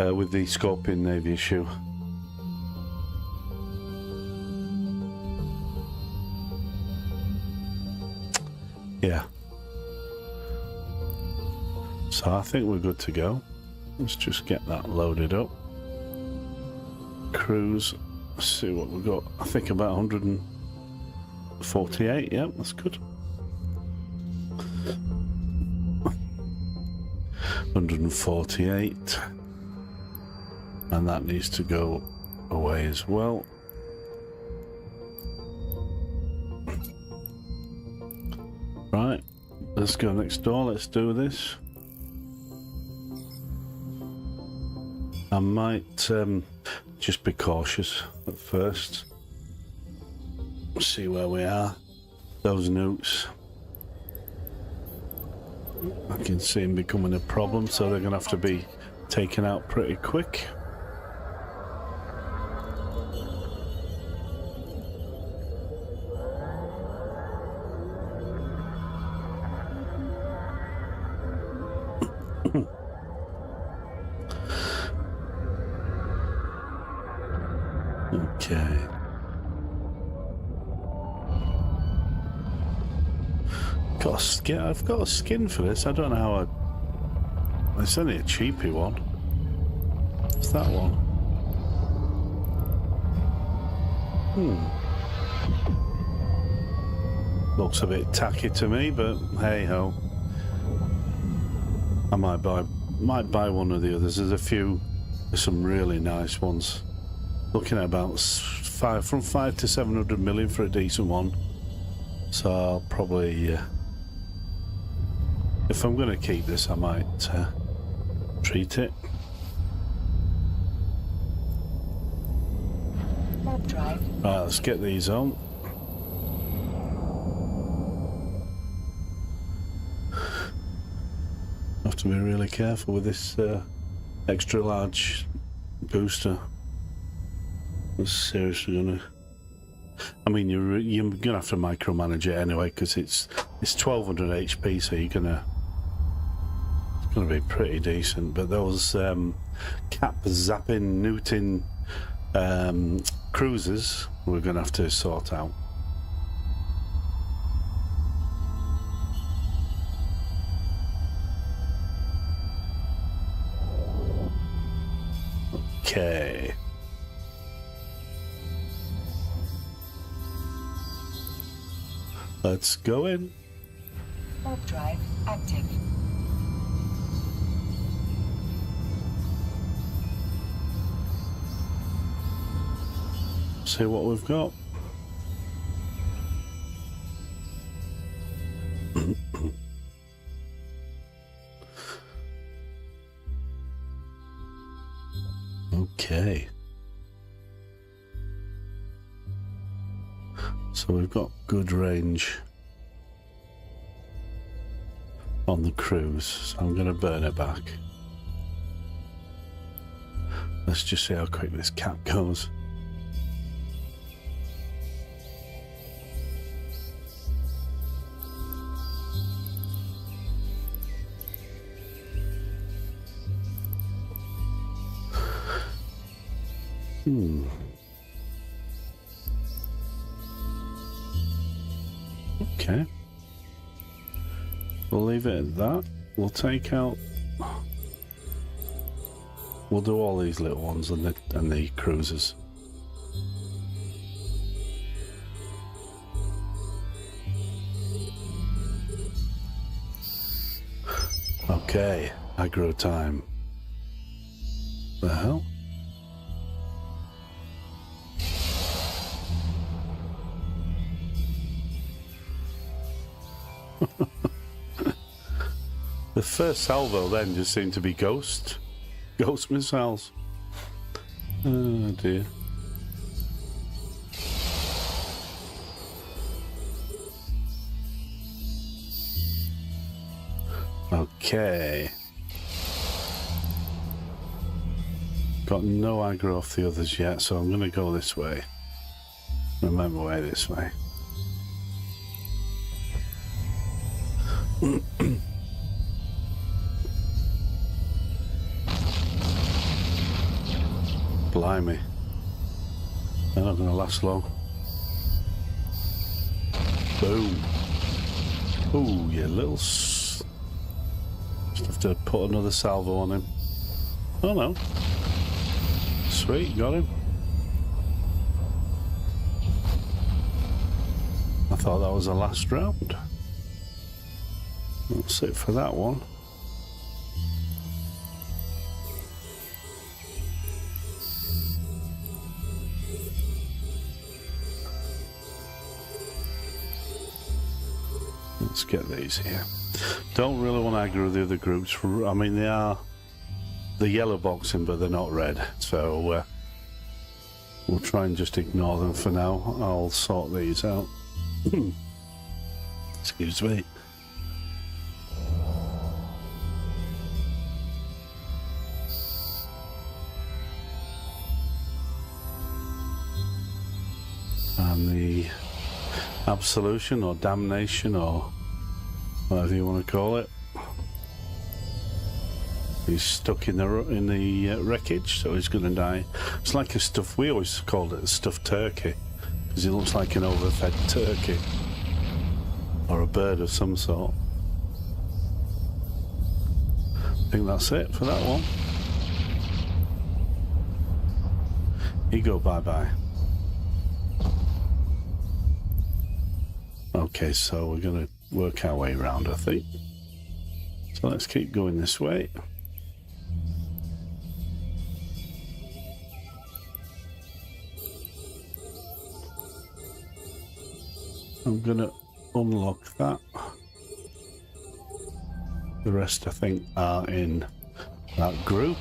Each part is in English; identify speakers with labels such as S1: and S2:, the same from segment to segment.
S1: with the Scorpion Navy issue. Yeah. So I think we're good to go. Let's just get that loaded up. Cruise. Let's see what we've got. I think about 148. Yeah, that's good. 148. And that needs to go away as well. Right, let's go next door. Let's do this. I might just be cautious at first. See where we are. Those nukes, I can see them becoming a problem, so they're going to have to be taken out pretty quick. Okay. Got a skin. I've got a skin for this. I don't know how it's only a cheapy one. What's that one? Looks a bit tacky to me, but hey ho. I might buy one of the others. There's some really nice ones. Looking at about from 5 to 700 million for a decent one. So I'll probably, if I'm going to keep this, I might treat it. Right, let's get these on. Have to be really careful with this extra large booster. It's seriously gonna. I mean, you're gonna have to micromanage it anyway, because it's 1200 HP, so it's gonna be pretty decent. But those cap zapping Newton cruisers, we're gonna have to sort out. Okay. Let's go in.
S2: Warp drive active.
S1: See what we've got. Okay. So we've got good range on the cruise, so I'm going to burn it back. Let's just see how quick this cap goes. Okay. We'll leave it at that. We'll take out. We'll do all these little ones and the cruisers. Okay, aggro time. The hell? The first salvo then just seemed to be ghost missiles. Oh dear. Okay. Got no aggro off the others yet, so I'm going to go this way. Remember way this way. Blimey. They're not going to last long. Boom. Ooh, you little... Just have to put another salvo on him. Oh no. Sweet, got him. I thought that was the last round. That's it for that one. Let's get these here. Don't really want to aggro the other groups. I mean, they are the yellow boxing, but they're not red. So we'll try and just ignore them for now. I'll sort these out. Excuse me. And the absolution or damnation or whatever you want to call it. He's stuck in the wreckage, so he's going to die. It's like a stuffed. We always called it a stuffed turkey because he looks like an overfed turkey or a bird of some sort. I think that's it for that one. You go bye-bye. Okay, so we're going to work our way around, I think. So let's keep going this way. I'm going to unlock that. The rest, I think, are in that group.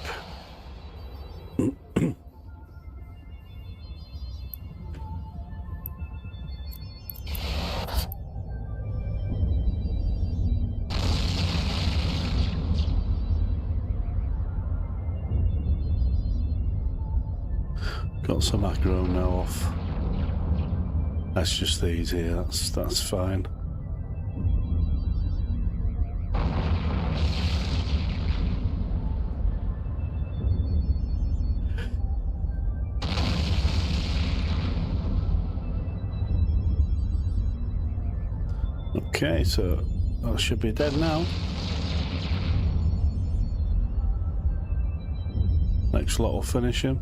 S1: Got some aggro now off. That's just these here, that's fine. Okay, so I should be dead now. Next lot will finish him.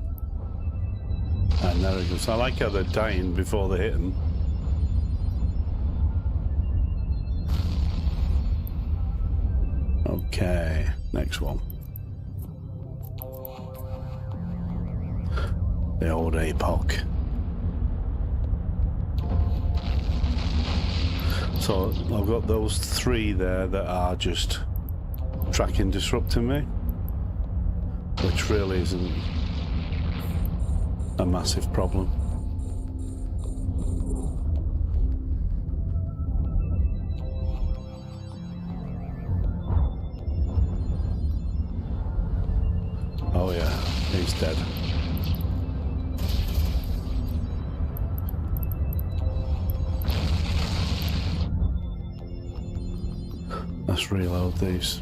S1: And there he goes. I like how they're dying before they're hitting. Okay, next one. The old APOC. So I've got those three there that are just tracking disrupting me, which really isn't a massive problem. Oh yeah, he's dead. Let's reload these.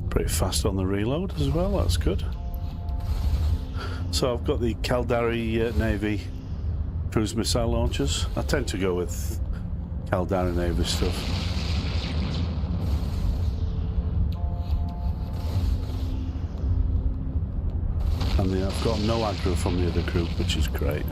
S1: Pretty fast on the reload as well, that's good. So I've got the Caldari Navy cruise missile launchers. I tend to go with Caldari Navy stuff. And then I've got no aggro from the other group, which is great.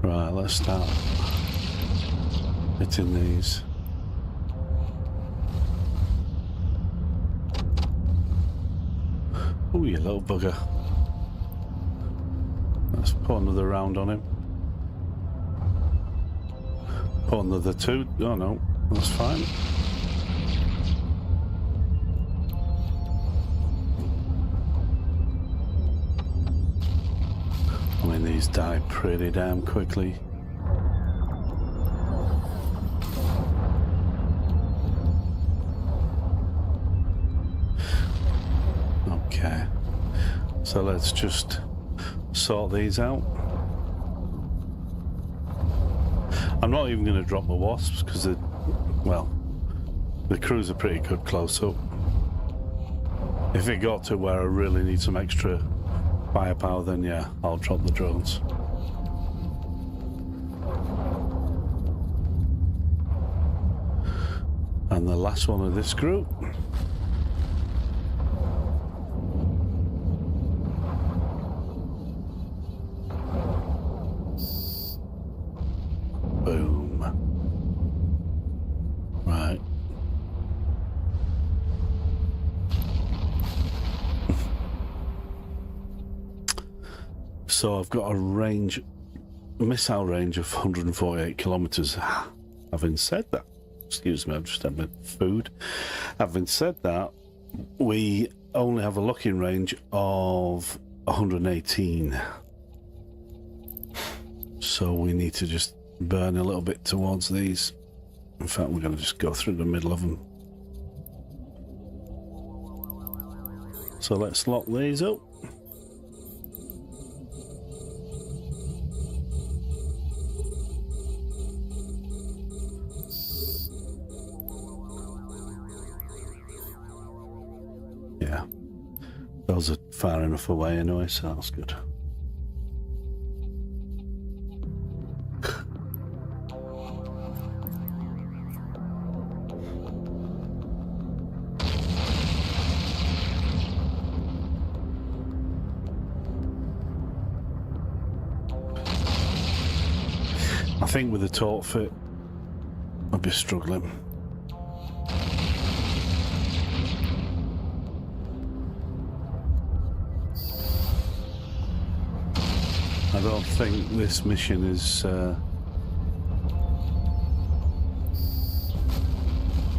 S1: Right, let's start hitting these. Oh, you little bugger. Let's put another round on him. Put another two. Oh no, that's fine. I mean, these die pretty damn quickly. So let's just sort these out. I'm not even going to drop the wasps because the crews are pretty good close up. If it got to where I really need some extra firepower, then yeah, I'll drop the drones. And the last one of this group. Boom. Right. So I've got a missile range of 148 kilometers. Having said that, excuse me, I've just had my food. Having said that, we only have a locking range of 118. So we need to just burn a little bit towards these. In fact, we're going to just go through the middle of them. So let's lock these up. Yeah, those are far enough away anyway, so that's good. I think with the torque fit, I'll be struggling. I don't think this mission is, yeah,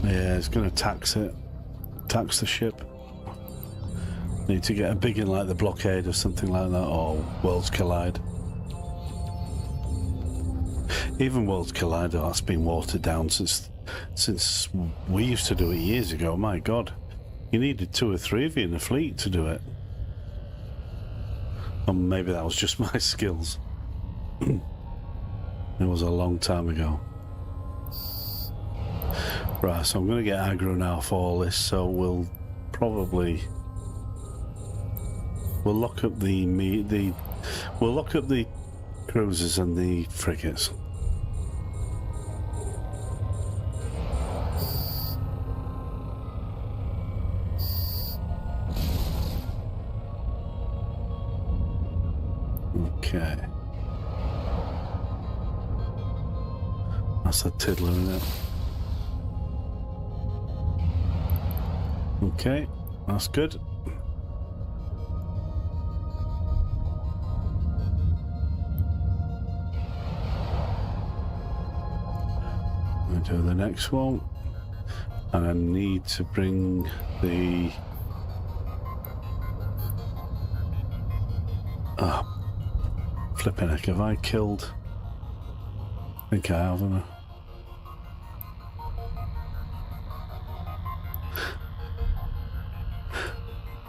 S1: it's going to tax the ship. Need to get a big one like the blockade or something like that, or Worlds Collide. Even Worlds Collide, that's been watered down since we used to do it years ago. My God, you needed 2 or 3 of you in the fleet to do it. Or maybe that was just my skills. It was a long time ago. Right, so I'm going to get aggro now for all this, so we'll lock up the cruisers and the frigates. Okay. That's a tiddler, isn't it? Okay, that's good. I'll do the next one. And I need to bring the... flipping heck, have I killed? I think I have, haven't I?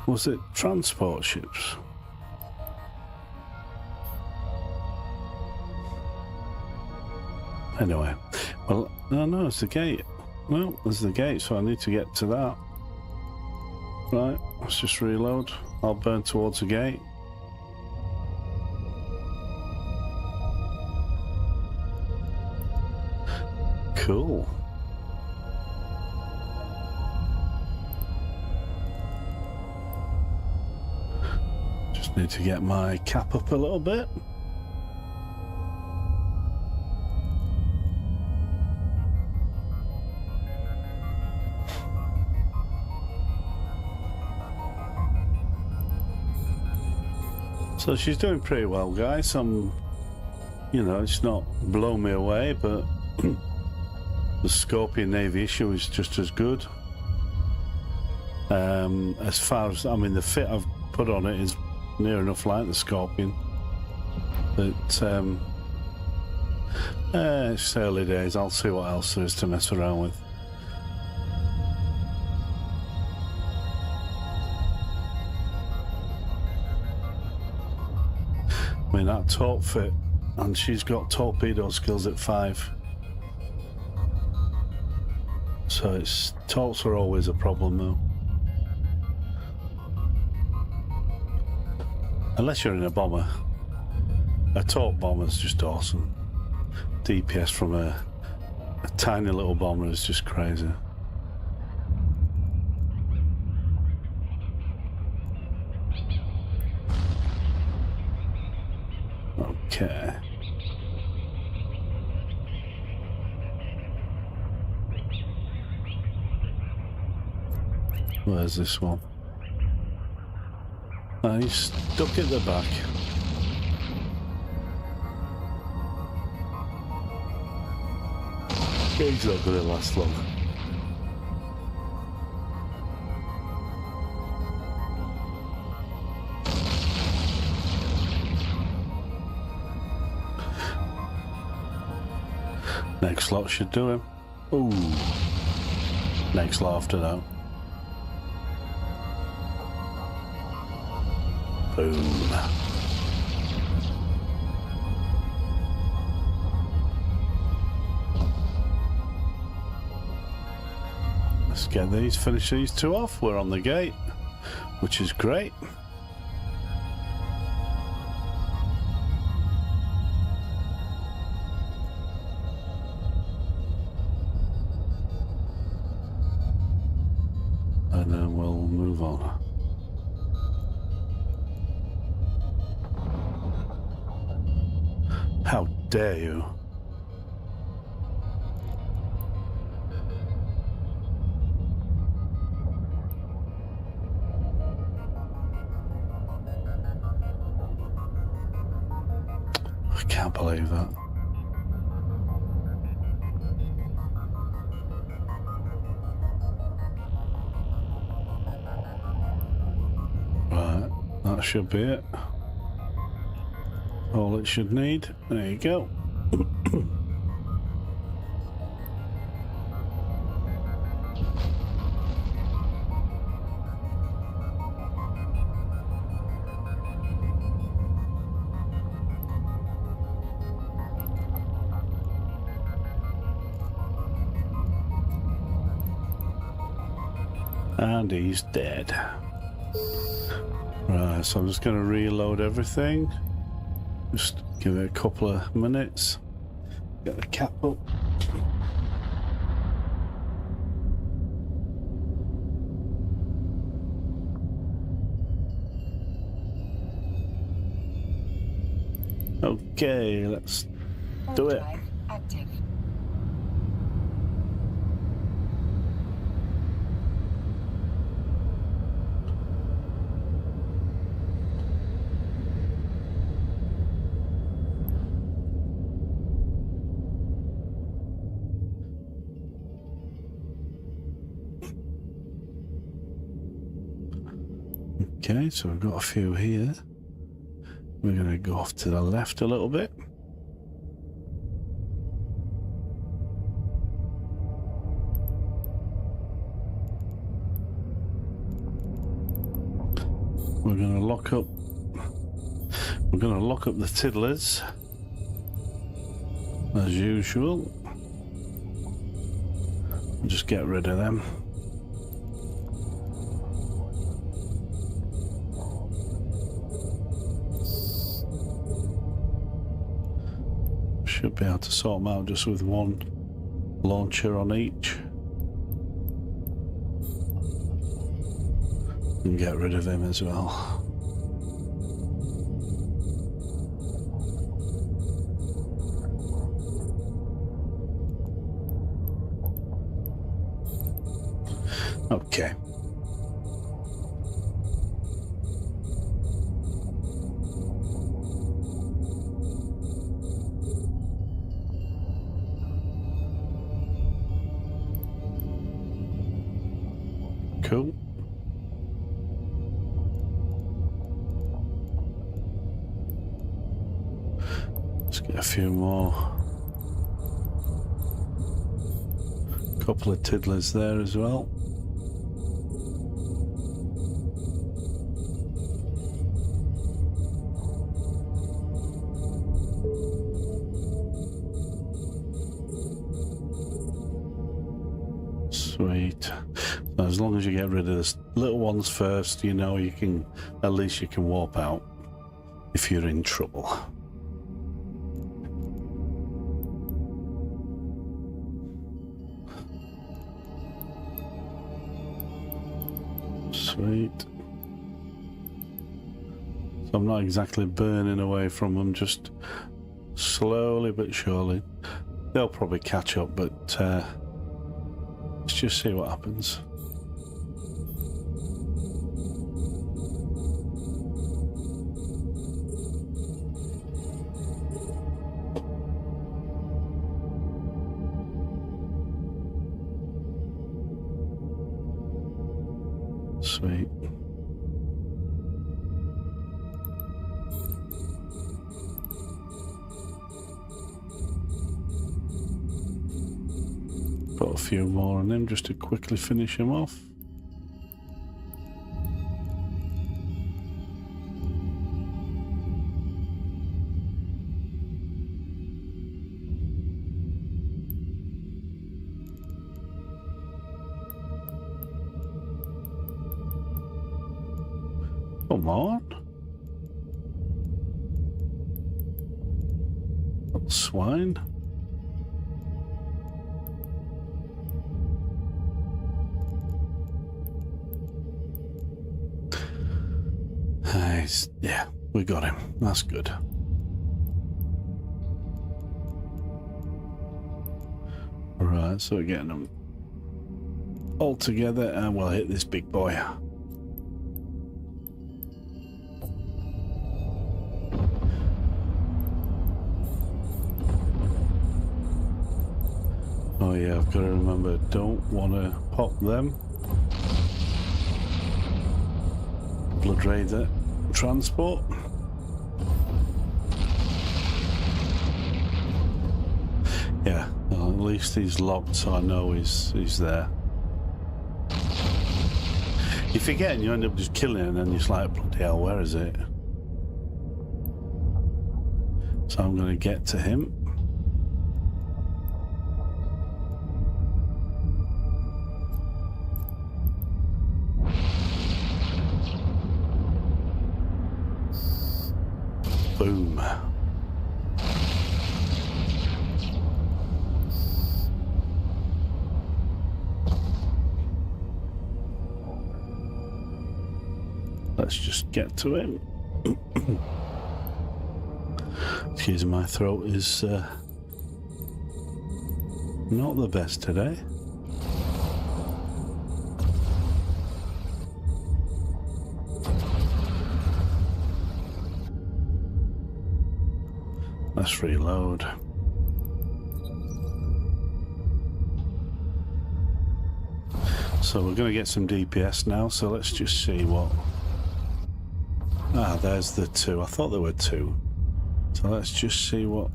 S1: Was it transport ships? Anyway, well, no, it's the gate. Well, there's the gate, so I need to get to that. Right, let's just reload. I'll burn towards the gate. Cool. Just need to get my cap up a little bit. So she's doing pretty well, guys. You know, it's not blown me away, but the Scorpion Navy issue is just as good. As far as, I mean, the fit I've put on it is near enough like the Scorpion. But it's early days. I'll see what else there is to mess around with. mean, that torp fit, and she's got torpedo skills at 5. So it's torps are always a problem though. Unless you're in a bomber. A torp bomber is just awesome. DPS from a tiny little bomber is just crazy. Okay. Where's this one? Oh, he's stuck at the back. He's not going to last long. Next lot should do him. Ooh. Next lot after that. Boom. Let's get these, finish these 2 off. We're on the gate, which is great. And then we'll move on. How dare you? I can't believe that. Right, that should be it. All it should need. There you go. And he's dead. Right, so I'm just going to reload everything. Just give it a couple of minutes. Get the cap up. Okay, let's do it.
S2: Drive active.
S1: Okay, so we've got a few here. We're going to go off to the left a little bit. We're going to lock up. We're going to lock up the tiddlers as usual. Just get rid of them. Should be able to sort them out just with one launcher on each. And get rid of him as well. Okay. Cool. Let's get a few more. Couple of tiddlers there as well. Sweet. So as long as you get rid of the little ones first, you know, you can, at least you can warp out if you're in trouble. Sweet. So I'm not exactly burning away from them, just slowly but surely. They'll probably catch up, but let's just see what happens. Sweet. Put a few more on him just to quickly finish him off. Come on. Little swine. Yeah, we got him. That's good. Right, so we're getting them all together and we'll hit this big boy. Oh yeah, I've got to remember, don't want to pop them. Blood Raider transport. Yeah, well, at least he's locked, so I know he's there. You forget and you end up just killing it, and then you're just like, bloody hell, where is it? So I'm going to get to him. Boom. Let's just get to him. Excuse me, my throat is not the best today. Let's reload. So we're going to get some DPS now, so let's just see what... Ah, there's the two. I thought there were two. So let's just see what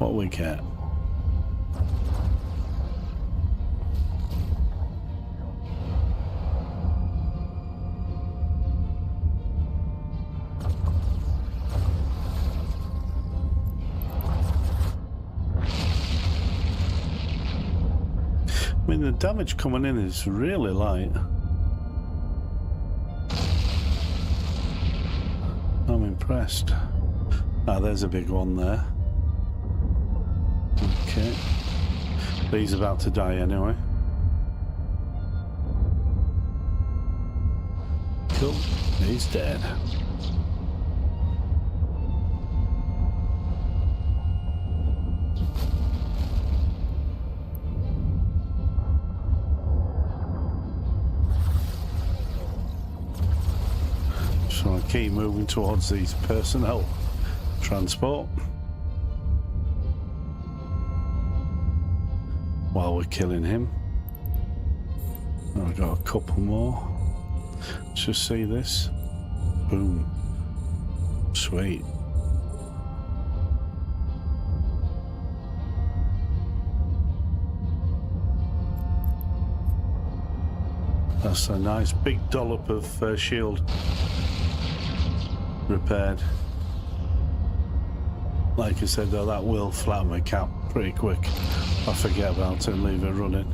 S1: we get. I mean, the damage coming in is really light. I'm impressed. Ah, there's a big one there. Okay. But he's about to die anyway. Cool. He's dead. So I keep moving towards these personnel transport while we're killing him. I've got a couple more. Let's just see this. Boom. Sweet. That's a nice big dollop of shield repaired. Like I said though, that will flatten my cap pretty quick. I forget about it and leave it running.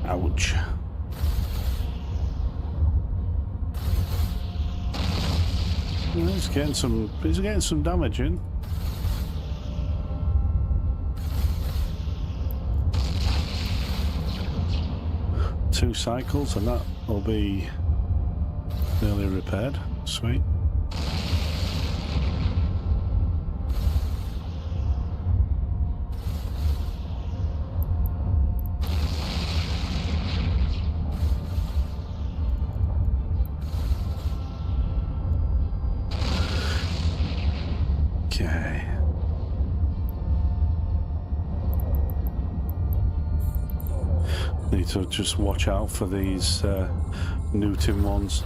S1: Ouch. He's getting some damage in. Two cycles and that will be nearly repaired. Sweet. Okay. Need to just watch out for these Newton ones.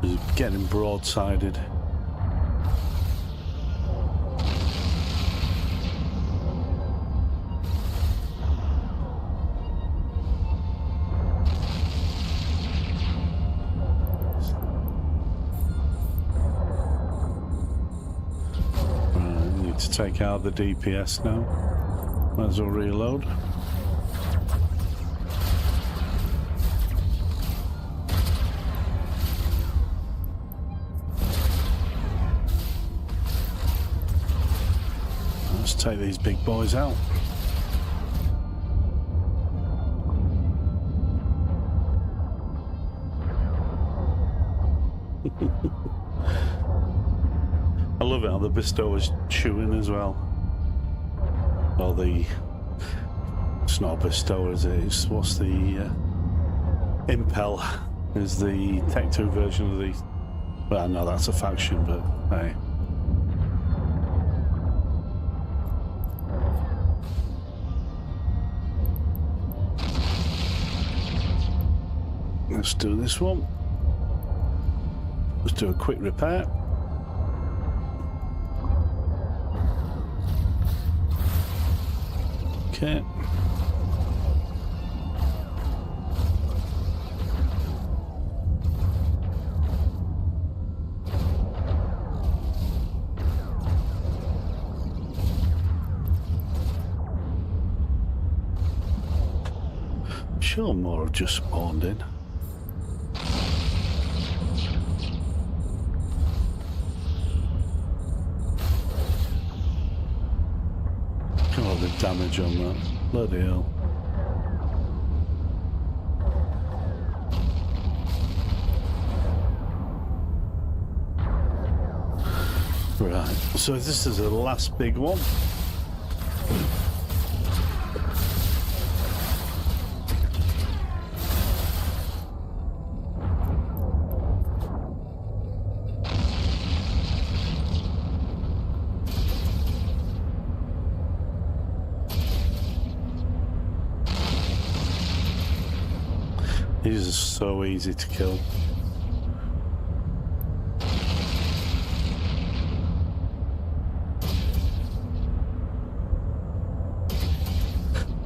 S1: He's getting broadsided. Take out the DPS now. Might as well reload. Let's take these big boys out. I love it how the bestower's chewing as well. Or the... It's not a bestower, is it? It's, what's the... Impel is the Tech 2 version of the... Well, no, that's a faction, but hey. Let's do this one. Let's do a quick repair. Okay. I'm sure more have just spawned in. The damage on that, bloody hell. Right, so this is the last big one. These are so easy to kill.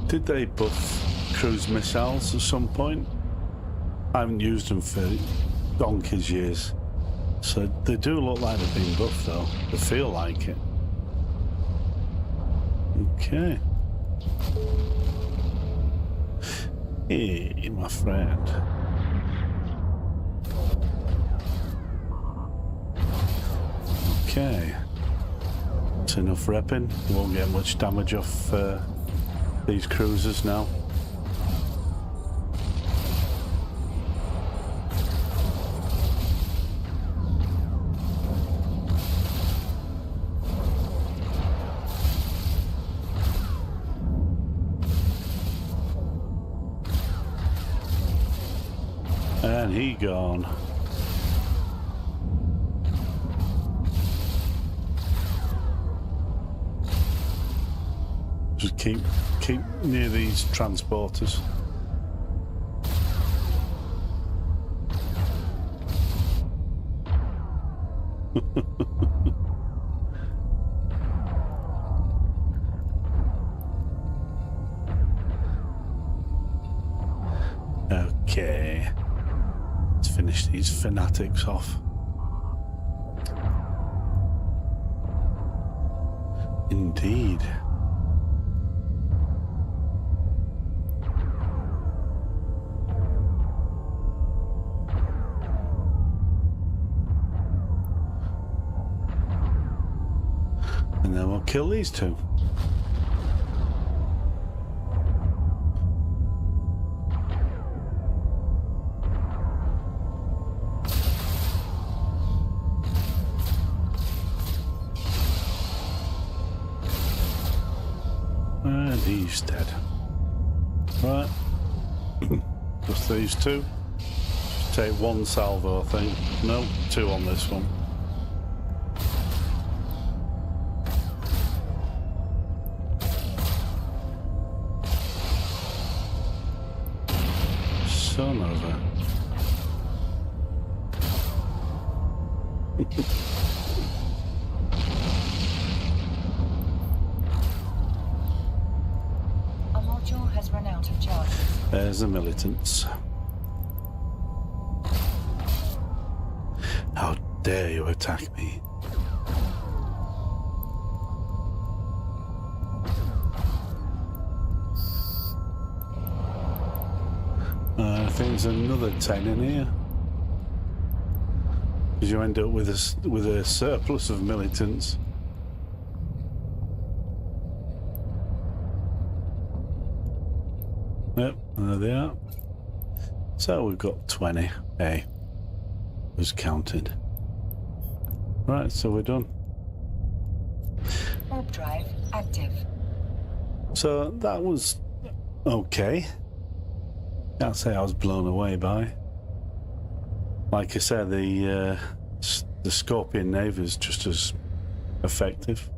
S1: Did they buff cruise missiles at some point? I haven't used them for donkey's years. So they do look like they've been buffed though. They feel like it. Okay. Hey, my friend. Okay. That's enough repping. You won't get much damage off these cruisers now. And he gone. keep near these transporters. Okay, let's finish these fanatics off. Indeed. And then we'll kill these two. And he's dead. Right. Just these two. Just take one salvo, I think. No, two on this one. Son of a...
S2: A module has run out of charges.
S1: There's the militants. How dare you attack me? I think there's another 10 in here. Because you end up with a surplus of militants. Yep, there they are. So we've got 20. Hey, was counted. Right, so we're done.
S2: Warp drive active.
S1: So that was okay. Can't say I was blown away by. Like I said, the Scorpion Nave is just as effective.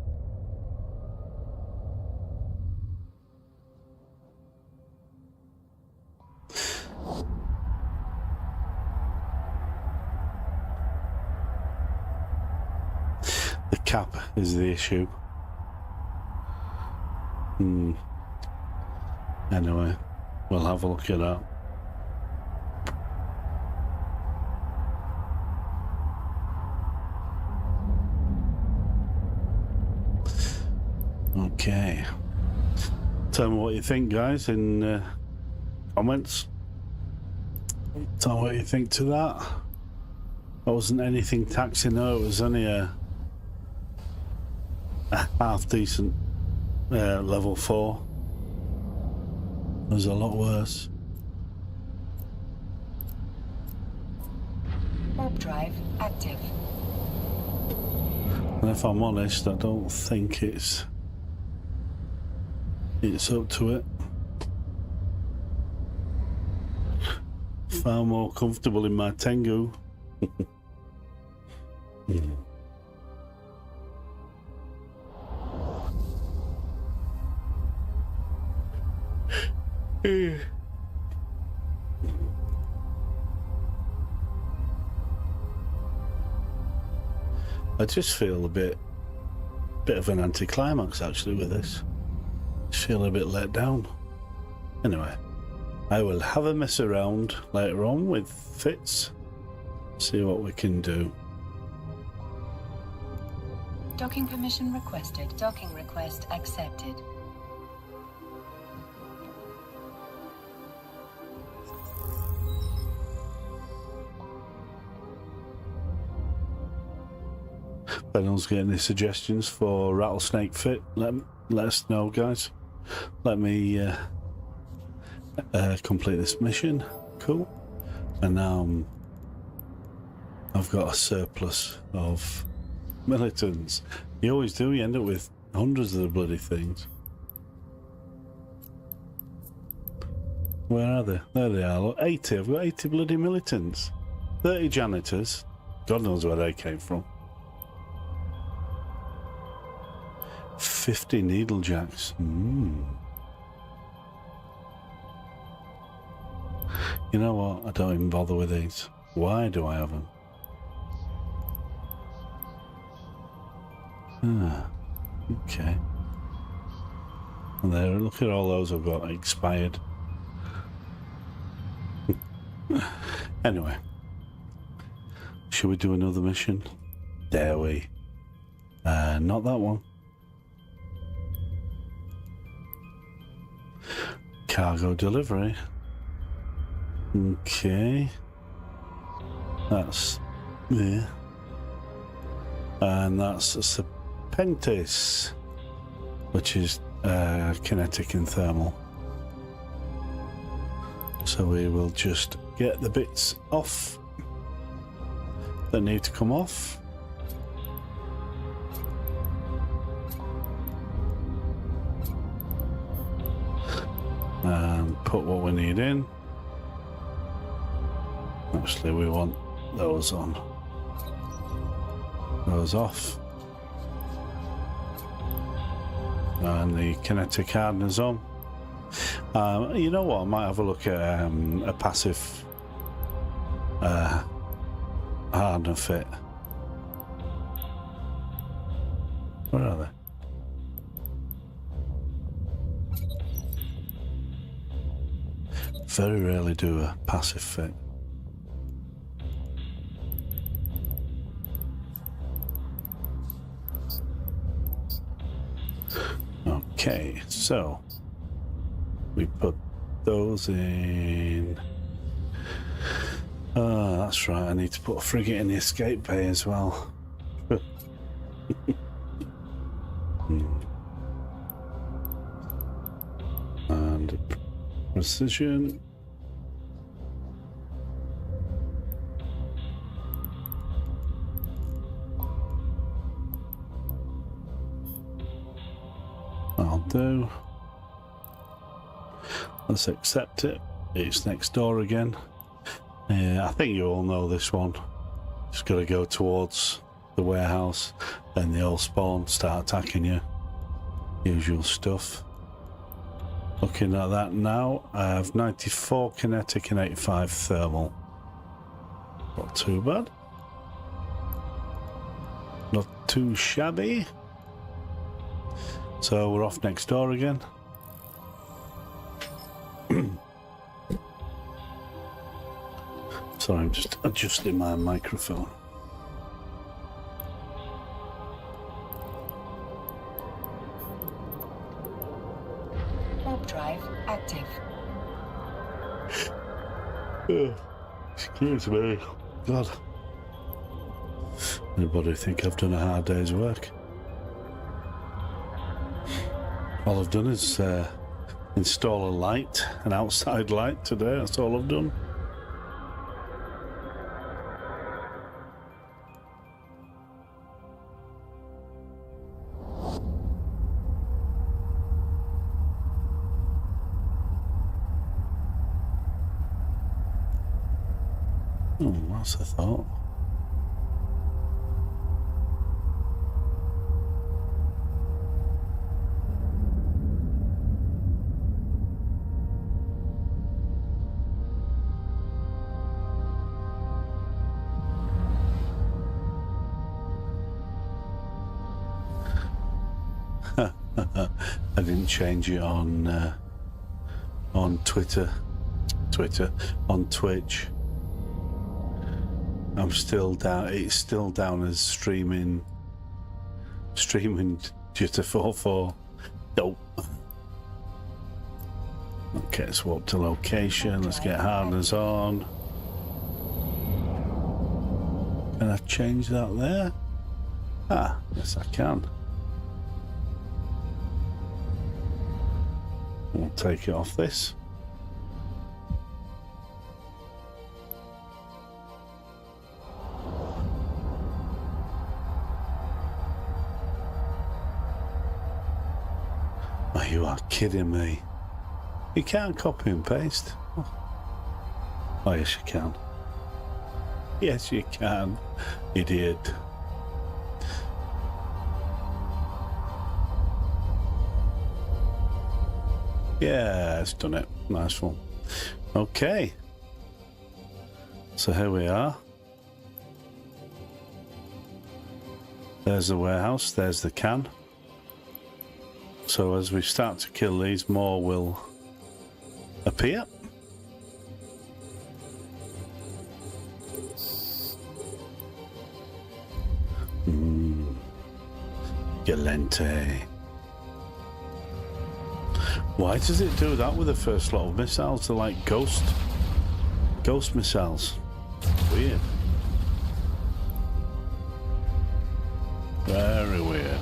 S1: The cap is the issue. Anyway, we'll have a look at that. Okay. Tell me what you think, guys, in comments. Tell me what you think to that. It wasn't anything taxing, though. It was only a half decent level 4. It was a lot worse.
S2: Warp drive active.
S1: And if I'm honest, I don't think it's up to it. Far more comfortable in my Tengu. I just feel a bit of an anticlimax actually with this. I feel a bit let down. Anyway, I will have a mess around later on with Fitz, see what we can do.
S2: Docking permission requested. Docking request accepted.
S1: If anyone's got any suggestions for Rattlesnake Fit, let us know, guys. Let me complete this mission. Cool. And now I've got a surplus of militants. You always do, you end up with hundreds of the bloody things. Where are they? There they are. Look, 80. I've got 80 bloody militants. 30 janitors. God knows where they came from. 50 needle jacks. You know what? I don't even bother with these. Why do I have them? Okay. And there, look at all those I've got expired. Anyway. Should we do another mission? Dare we? Not that one. Cargo delivery. Okay. That's there. And that's a Serpentis, which is kinetic and thermal. So we will just get the bits off that need to come off. And put what we need in. Actually, we want those on. Those off. And the kinetic hardeners on. You know what? I might have a look at a passive hardener fit. Where are they? Very rarely do a passive fit. Okay, so we put those in. Oh, that's right, I need to put a frigate in the escape bay as well. And precision. I'll do. Let's accept it. It's next door again. I think you all know this one. Just got to go towards the warehouse, then they all spawn, start attacking you. Usual stuff. Looking at that now, I have 94 kinetic and 85 thermal. Not too bad. Not too shabby. So we're off next door again. Sorry, I'm just adjusting my microphone.
S2: Warp drive active.
S1: Excuse me. God. Anybody think I've done a hard day's work? All I've done is install a light, an outside light today. That's all I've done. Oh, that's a thought. I didn't change it on Twitter, on Twitch. I'm still down. It's still down as streaming Jitter 44. Dope. Okay, swap to location. Let's get hardeners on. Can I change that there? Ah, yes I can. We'll take it off this. Oh, you are kidding me. You can't copy and paste. Oh, yes you can. Yes you can, idiot. Yeah, it's done it. Nice one. Okay. So here we are. There's the warehouse, there's the can. So as we start to kill these, more will appear. Galente. Why does it do that with the first lot of missiles? They're like ghost missiles. Weird. Very weird.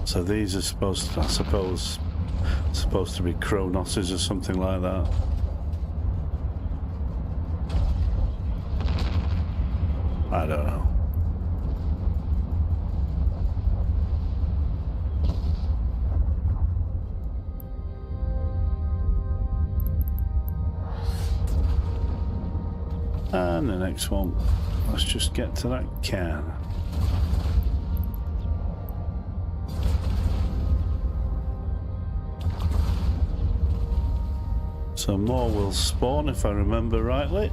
S1: So these are supposed to, I suppose, supposed to be Cronoses or something like that. I don't know. And the next one, let's just get to that can. So more will spawn if I remember rightly.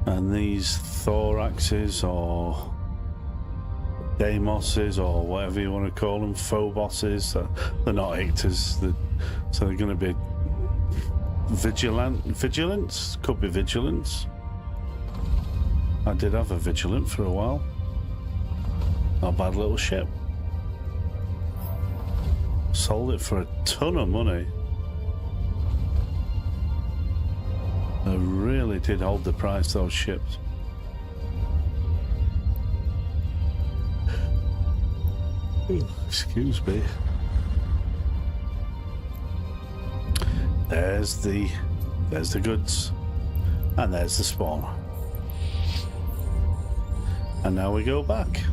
S1: And these thoraxes or Deimoses or whatever you want to call them, Phoboses, they're not Ictors, so they're going to be vigilance? Could be vigilance. I did have a vigilant for a while. Not a bad little ship. Sold it for a ton of money. They really did hold the price, those ships. Ooh, excuse me. There's the goods. And there's the spawn. And now we go back.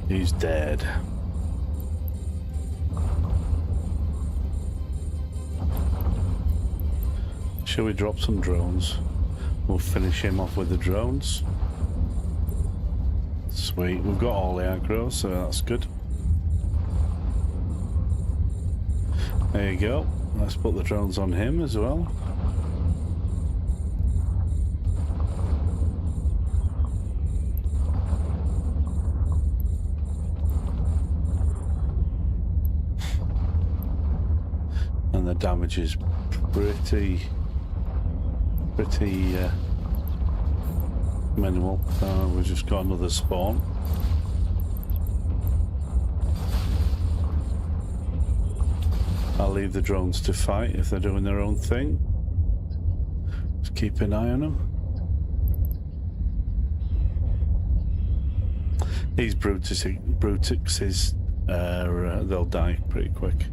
S1: He's dead. Shall we drop some drones? We'll finish him off with the drones. Sweet, we've got all the aggro, so that's good. There you go. Let's put the drones on him as well. And the damage is pretty minimal. We've just got another spawn. I'll leave the drones to fight if they're doing their own thing. Just keep an eye on them. These Brutixes, they'll die pretty quick.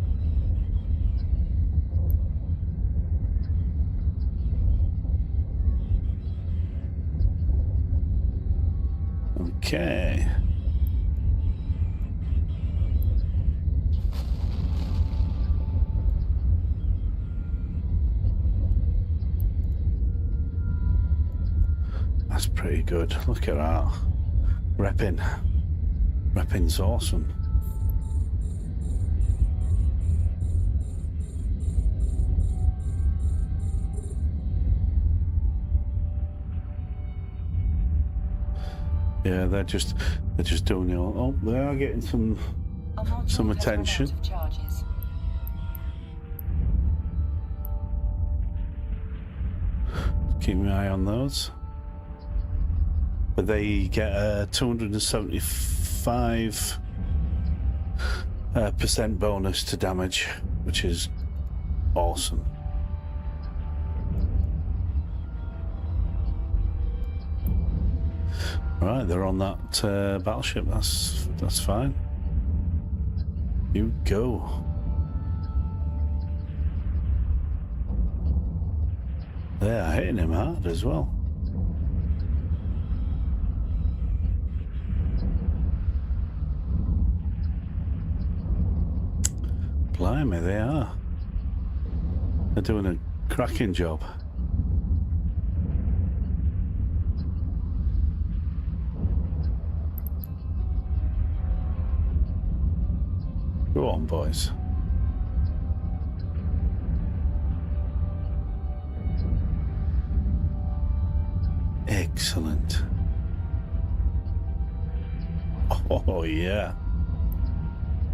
S1: Okay. That's pretty good. Look at that. Repping's awesome. Yeah, they're just doing it all. Oh, they are getting some attention. Keep my eye on those. But they get a 275% bonus to damage, which is awesome. Right, they're on that battleship. That's fine. You go. They are hitting him hard as well. Blimey, they are. They're doing a cracking job. Go on, boys. Excellent. Oh, yeah.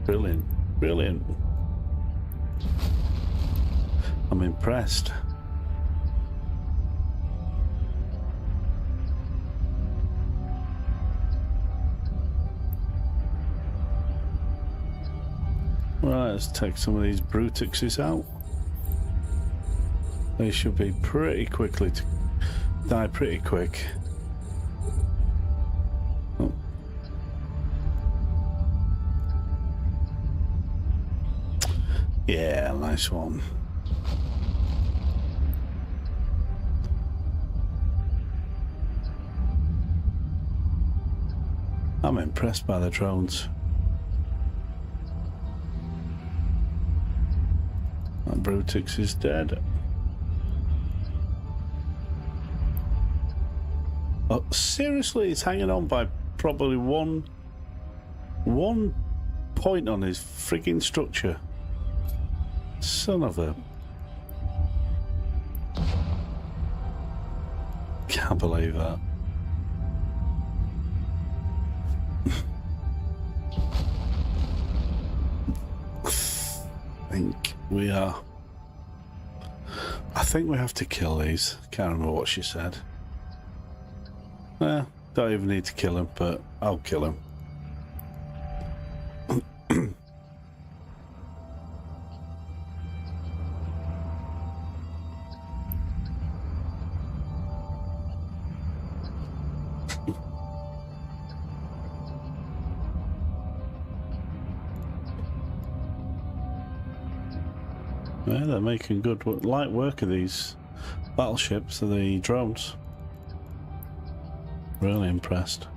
S1: Brilliant. Brilliant. I'm impressed. Right, let's take some of these Brutixes out. They should be pretty quickly to die pretty quick. Oh. Yeah, nice one. I'm impressed by the drones. That Brutix is dead. Oh, seriously, he's hanging on by probably one point on his frigging structure. Son of a... Can't believe that. I think we have to kill these. Can't remember what she said. Don't even need to kill him, but I'll kill him. Yeah, they're making good light work of these battleships, the drones. Really impressed.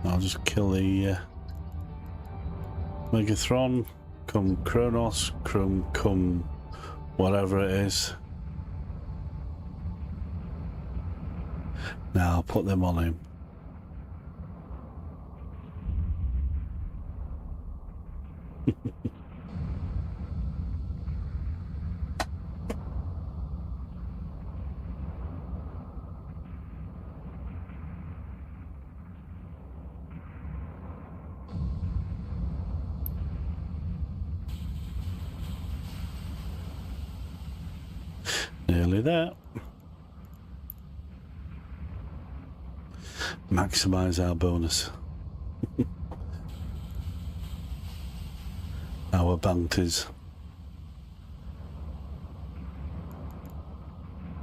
S1: I'll just kill the Megathron, come Kronos, come whatever it is. Now I'll put them on him. Nearly there. Maximize our bonus. Our bounties.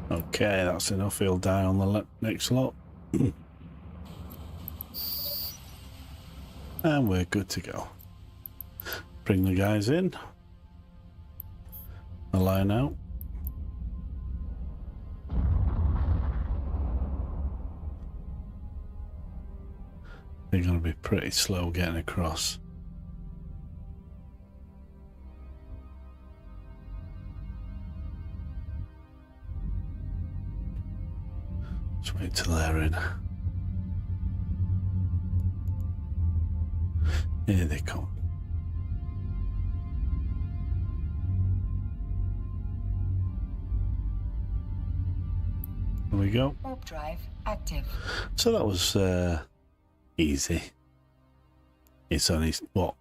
S1: Okay, that's enough. He'll die on the next lot. And we're good to go. Bring the guys in. The line out. They're going to be pretty slow getting across. Just wait till they're in. Here they come. There we go.
S2: Warp drive active.
S1: So that was easy. It's only, what,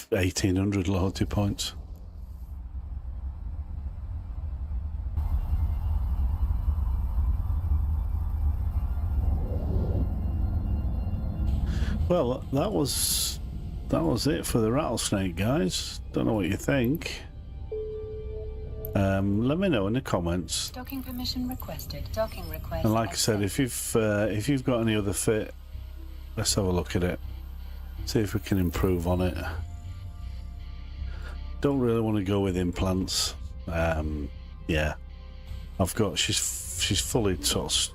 S1: 1,800 loyalty points. Well, that was it for the rattlesnake, guys. Don't know what you think. Let me know in the comments.
S2: Docking permission requested. Docking request.
S1: And like I said, if you've got any other fit, let's have a look at it. See if we can improve on it. Don't really want to go with implants. Yeah, she's fully sort of.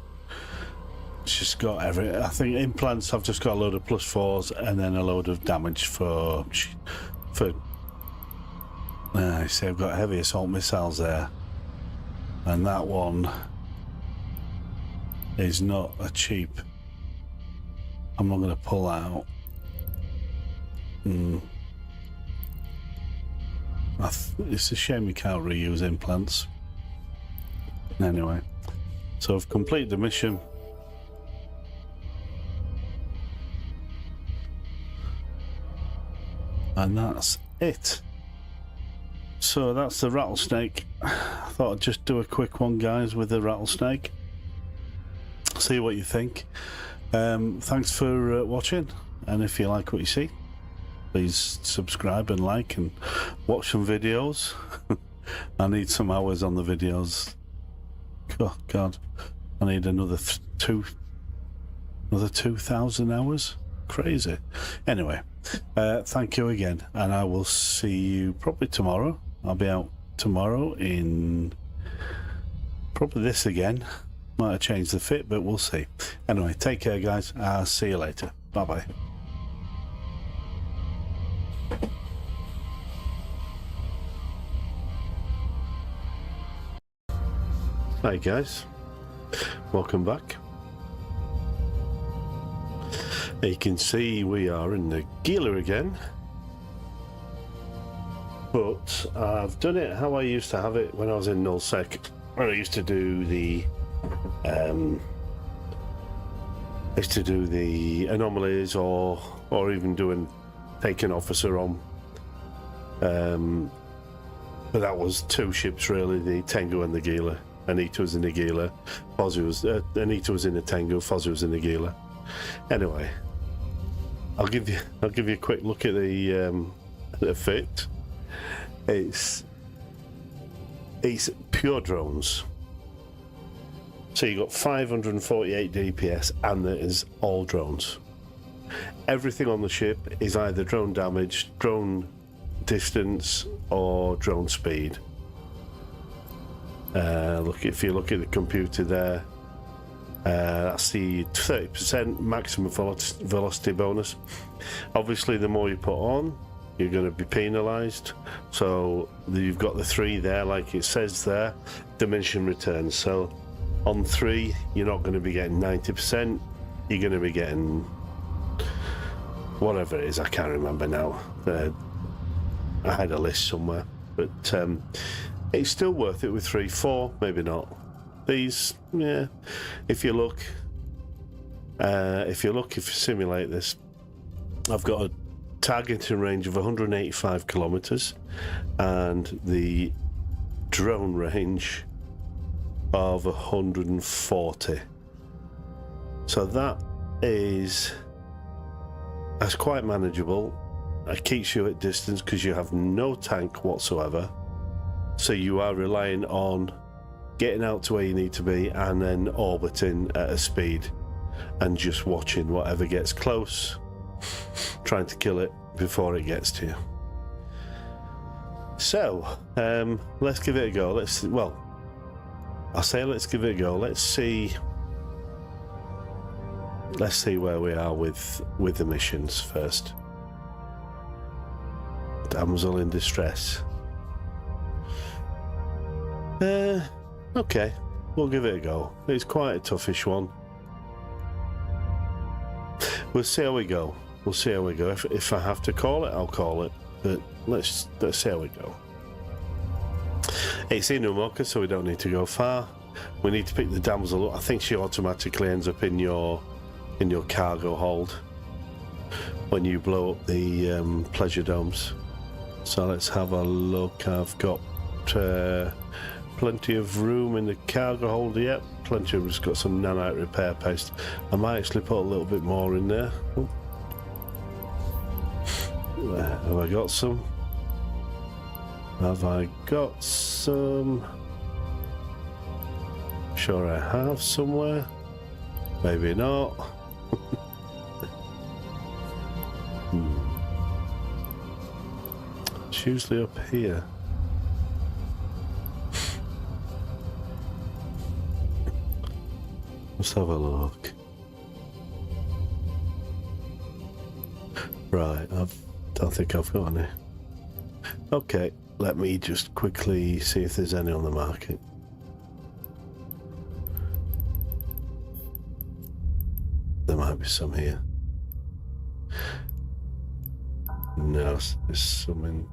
S1: She's got every. I think implants. I've just got a load of +4s and then a load of damage for. I see. I've got heavy assault missiles there, and that one is not a cheap. I'm not going to pull that out. It's a shame we can't reuse implants. Anyway, so I've completed the mission. And that's it. So that's the rattlesnake. I thought I'd just do a quick one, guys, with the rattlesnake. See what you think. Thanks for watching, and if you like what you see, please subscribe and like and watch some videos. I need some hours on the videos. Oh God, I need another 2,000 hours. Crazy. Anyway, thank you again, and I will see you probably tomorrow. I'll be out tomorrow in probably this again. Might have changed the fit, but we'll see. Anyway, take care, guys. I'll see you later. Bye bye. Hi guys, welcome back. You can see we are in the Gila again, but I've done it how I used to have it when I was in nullsec, where I used to do the anomalies or even take an officer on. But that was two ships really, the Tengu and the Gila. Anita was in the Gila, Anita was in the Tengu, Fozzie was in the Gila. Anyway, I'll give you a quick look at the fit. It's pure drones. So you got 548 DPS, and it is all drones. Everything on the ship is either drone damage, drone distance, or drone speed. If you look at the computer there, that's the 30% maximum velocity bonus. Obviously, the more you put on, you're going to be penalised. So you've got the 3 there, like it says there, diminishing returns. So on 3, you're not going to be getting 90%. You're going to be getting whatever it is. I can't remember now. I had a list somewhere, but it's still worth it with 3. 4, maybe not. These, yeah. If you simulate this, I've got a targeting range of 185 kilometers and the drone range of 140. So that's quite manageable. It keeps you at distance because you have no tank whatsoever. So you are relying on getting out to where you need to be and then orbiting at a speed and just watching whatever gets close, trying to kill it before it gets to you. So let's give it a go. Let's give it a go. Let's see where we are with the missions first. Damsel in distress. Okay, we'll give it a go. It's quite a toughish one. We'll see how we go. If I have to call it, I'll call it. But let's see how we go. It's in Umoka, so we don't need to go far. We need to pick the damsel up. I think she automatically ends up in your cargo hold when you blow up the pleasure domes. So let's have a look. I've got plenty of room in the cargo hold. Yep, plenty of. Just got some nanite repair paste. I might actually put a little bit more in there. Have I got some? Have I got some? Sure I have somewhere. Maybe not. It's usually up here. Let's have a look. Right, I don't think I've got any. Okay, let me just quickly see if there's any on the market. There might be some here. No, there's some in.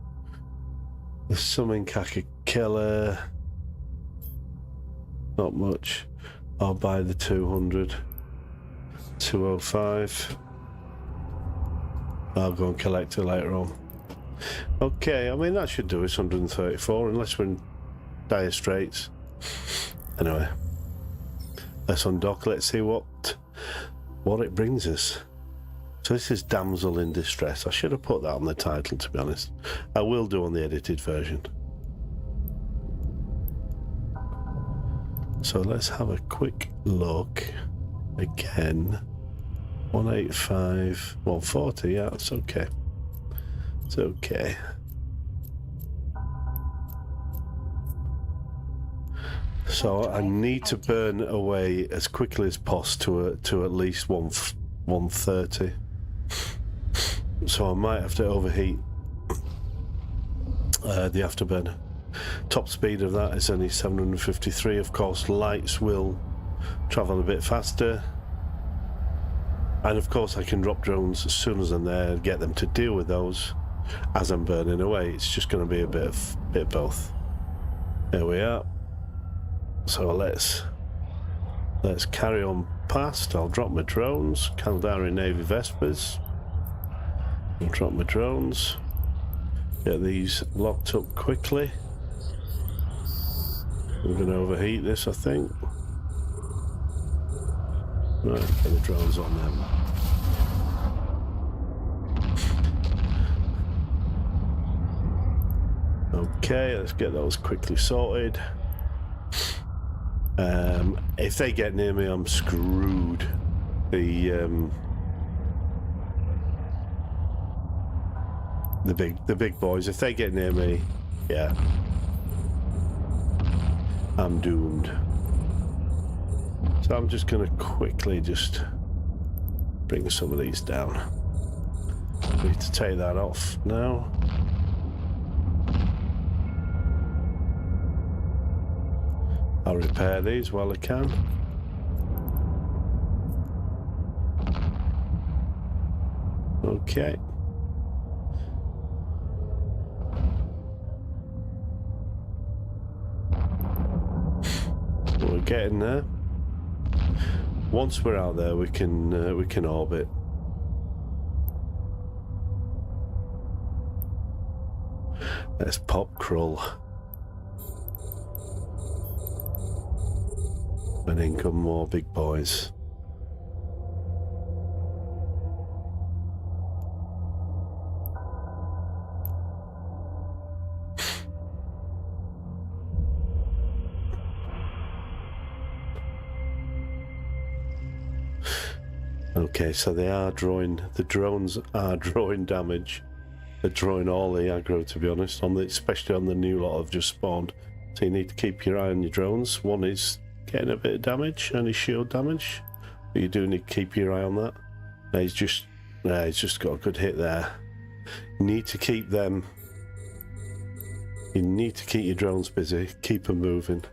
S1: There's some in Kakakela. Not much. I'll buy the 200. 205. I'll go and collect it later on. Okay, I mean that should do us 134 unless we're in dire straits. Anyway, let's undock. Let's see what it brings us. So this is Damsel in Distress. I should have put that on the title, to be honest. I will do on the edited version. So let's have a quick look again. 185, 140, yeah, it's okay. It's okay. So I need to burn away as quickly as possible to at least 130. So I might have to overheat the afterburner. Top speed of that is only 753. Of course, lights will travel a bit faster. And of course I can drop drones as soon as I'm there and get them to deal with those as I'm burning away. It's just going to be a bit of both. There we are. So let's carry on past. I'll drop my drones. Caldari Navy Vespers. I'll drop my drones. Get these locked up quickly. We're going to overheat this, I think. Right, get the drones on them. Okay, let's get those quickly sorted. If they get near me, I'm screwed. The big boys, if they get near me, yeah, I'm doomed. So I'm just going to quickly just bring some of these down. Need to take that off now. I'll repair these while I can. Okay. We're getting there. Once we're out there, we can orbit. Let's pop Krull. And in come more big boys. Okay, so they are drawing, the drones are drawing damage. They're drawing all the aggro, to be honest, especially on the new lot I've just spawned. So you need to keep your eye on your drones. One is getting a bit of damage, any shield damage, but you do need to keep your eye on that. Now he's just got a good hit there. You need to keep them. You need to keep your drones busy. Keep them moving.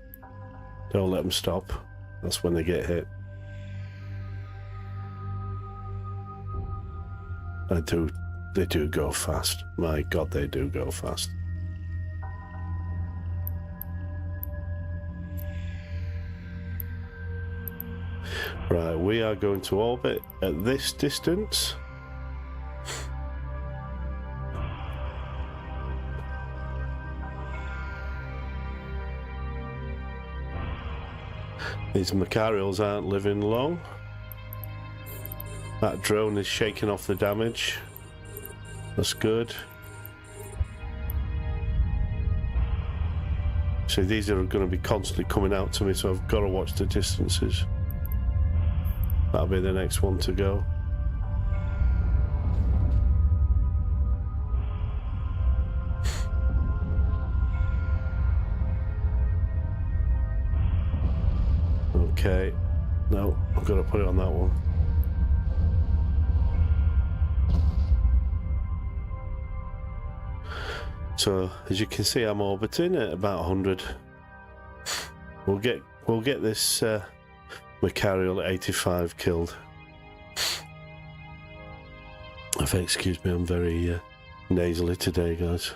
S1: Don't let them stop. That's when they get hit. They do go fast. My God, they do go fast. Right, we are going to orbit at this distance. These Macarials aren't living long. That drone is shaking off the damage. That's good. So these are going to be constantly coming out to me, so I've got to watch the distances. That'll be the next one to go. Okay, no, I've got to put it on that one. So as you can see, I'm orbiting at about 100. We'll get this Macarial at 85 killed. If you excuse me, I'm very nasally today, guys.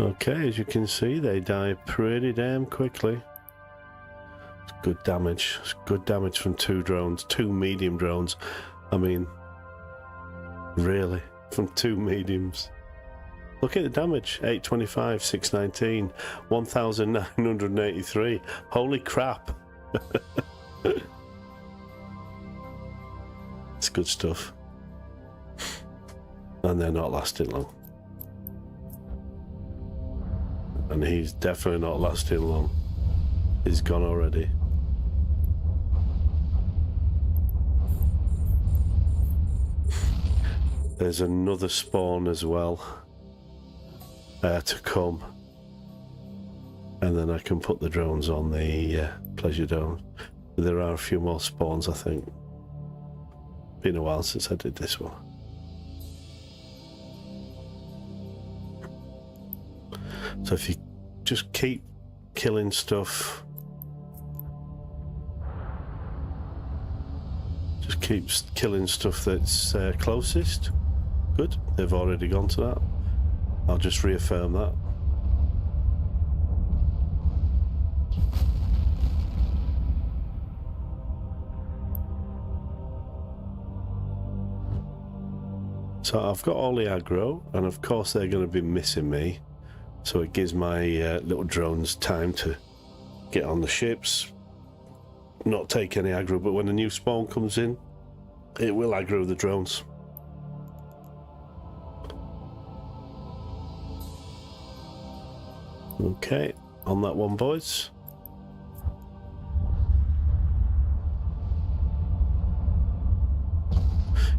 S1: Okay, as you can see, they die pretty damn quickly. It's good damage. It's good damage from 2 drones, 2 medium drones. I mean, really, from 2 mediums. Look at the damage, 825, 619, 1983. Holy crap. It's good stuff. And they're not lasting long. And he's definitely not lasting long. He's gone already. There's another spawn as well to come. And then I can put the drones on the pleasure dome. There are a few more spawns, I think. Been a while since I did this one. So if you just keep killing stuff, just keep killing stuff that's closest. Good, they've already gone to that. I'll just reaffirm that. So I've got all the aggro, and of course they're going to be missing me. So it gives my little drones time to get on the ships, not take any aggro, but when a new spawn comes in, it will aggro the drones. Okay, on that one, boys.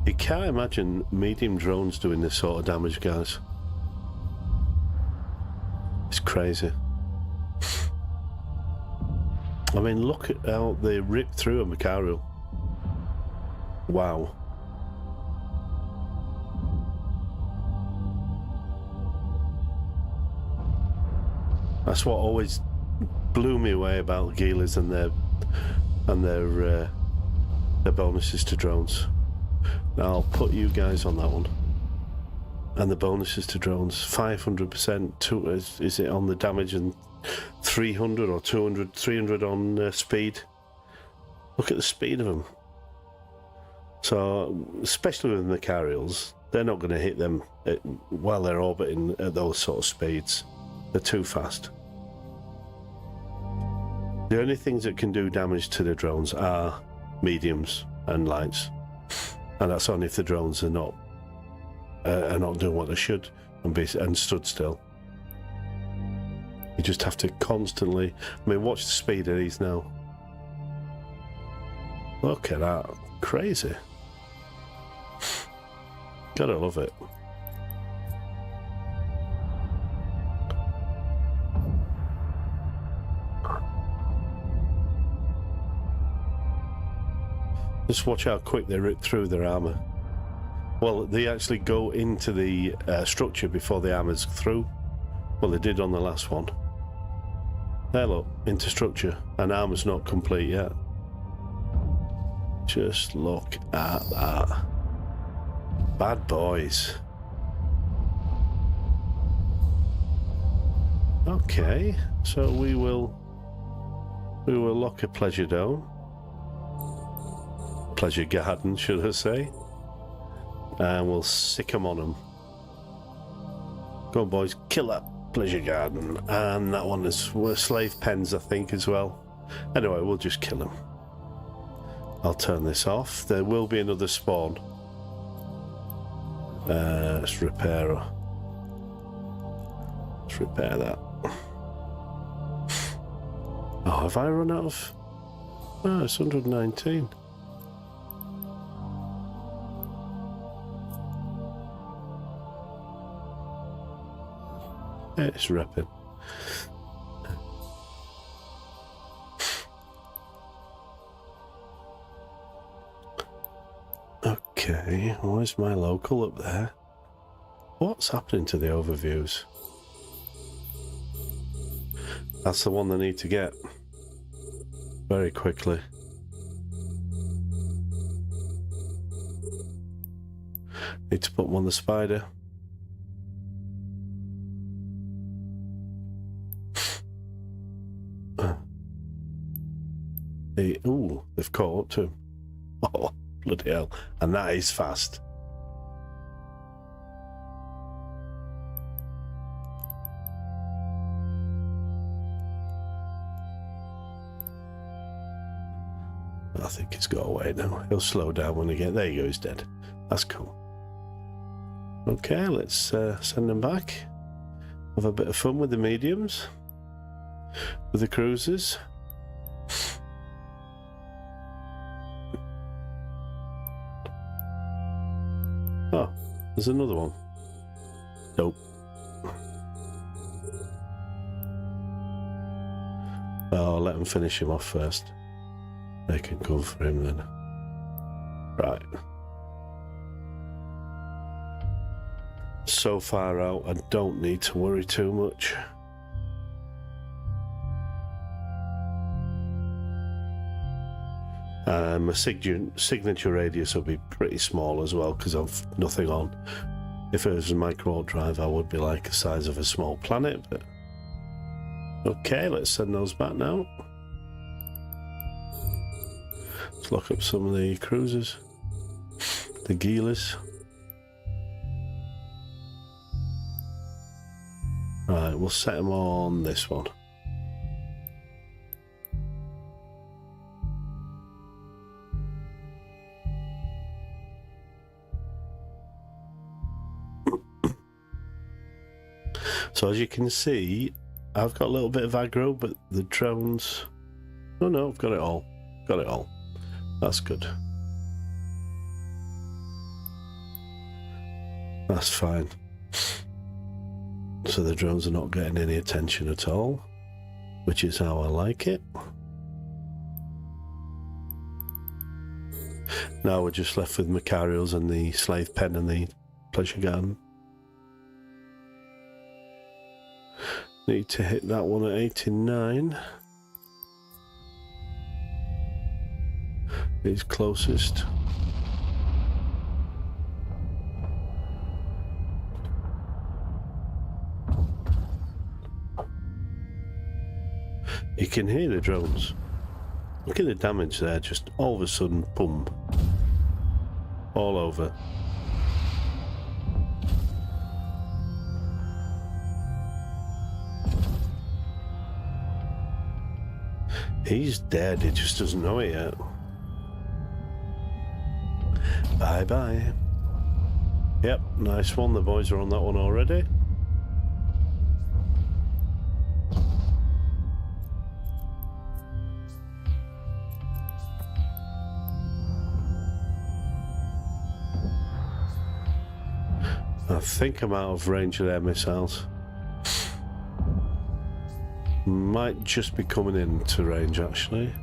S1: You can't imagine medium drones doing this sort of damage, guys. It's crazy. I mean, look at how they rip through a Macarial. Wow. That's what always blew me away about Gilas and their bonuses to drones. Now I'll put you guys on that one. And the bonuses to drones, 500%, is it on the damage, and 300 or 200, 300 on speed. Look at the speed of them. So, especially with the Macarials, they're not going to hit them while they're orbiting at those sort of speeds. They're too fast. The only things that can do damage to the drones are mediums and lights. And that's only if the drones are not doing what they should and stood still. You just have to constantly. I mean, watch the speed of these now. Look at that, crazy. Gotta love it. Just watch how quick they rip through their armor. Well, they actually go into the structure before the armor's through. Well, they did on the last one. There, look, into structure, and armor's not complete yet. Just look at that. Bad boys. Okay, so we will lock a pleasure dome. Pleasure garden, should I say. And we'll sick them on them. Go on, boys, kill that pleasure garden. And that one is slave pens, I think, as well. Anyway, we'll just kill them. I'll turn this off. There will be another spawn. Let's repair her. Let's repair that. Oh, have I run out of... Oh, it's 119. Yeah, it's repping. Okay, where's my local up there? What's happening to the overviews? That's the one they need to get very quickly. Need to put them on the spider. Ooh, they've caught up to him. Oh, bloody hell. And that is fast. I think it's got away now. He'll slow down when he gets... There you go, he's dead. That's cool. Okay, let's send him back. Have a bit of fun with the mediums. With the cruisers. Oh, there's another one. Nope. Oh, I'll let him finish him off first. They can come for him then. Right. So far out, I don't need to worry too much. My signature radius will be pretty small as well because I've nothing on. If it was a micro drive, I would be like the size of a small planet. But okay, let's send those back now. Let's lock up some of the cruisers, the Gilas. Right, we'll set them on this one. So as you can see, I've got a little bit of aggro, but the drones... Oh no, I've got it all. Got it all. That's good. That's fine. So the drones are not getting any attention at all, which is how I like it. Now we're just left with Macarios and the Slave Pen and the Pleasure Garden. Need to hit that one at 89. He's closest. You can hear the drones. Look at the damage there, just all of a sudden, boom. All over. He's dead, he just doesn't know it yet. Bye-bye. Yep, nice one. The boys are on that one already. I think I'm out of range of their missiles. Might just be coming into range, actually.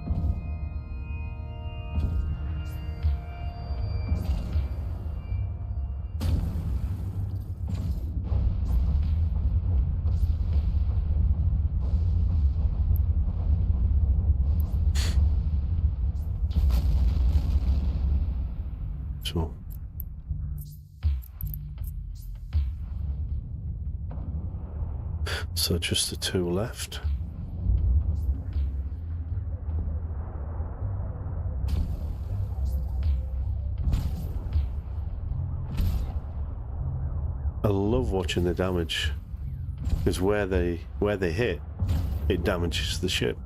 S1: So just the two left. I love watching the damage because where they hit, it damages the ship.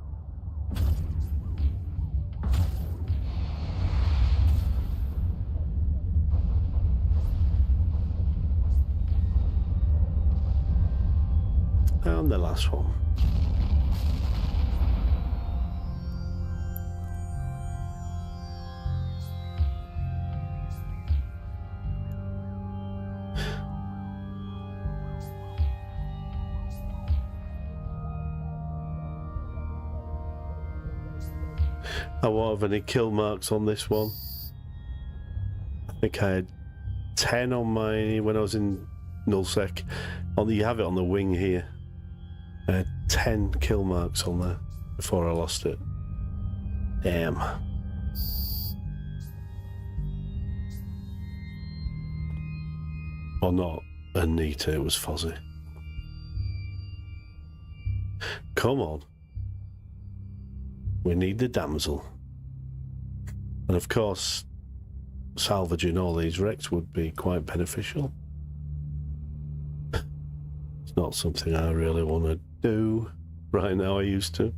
S1: the last one. I won't have any kill marks on this one. I think I had 10 on my when I was in nullsec. You have it on the wing here. I had 10 kill marks on there before I lost it. Damn. Or not Anita, it was Fozzie. Come on. We need the damsel. And of course, salvaging all these wrecks would be quite beneficial. It's not something I really want to do right now. I used to.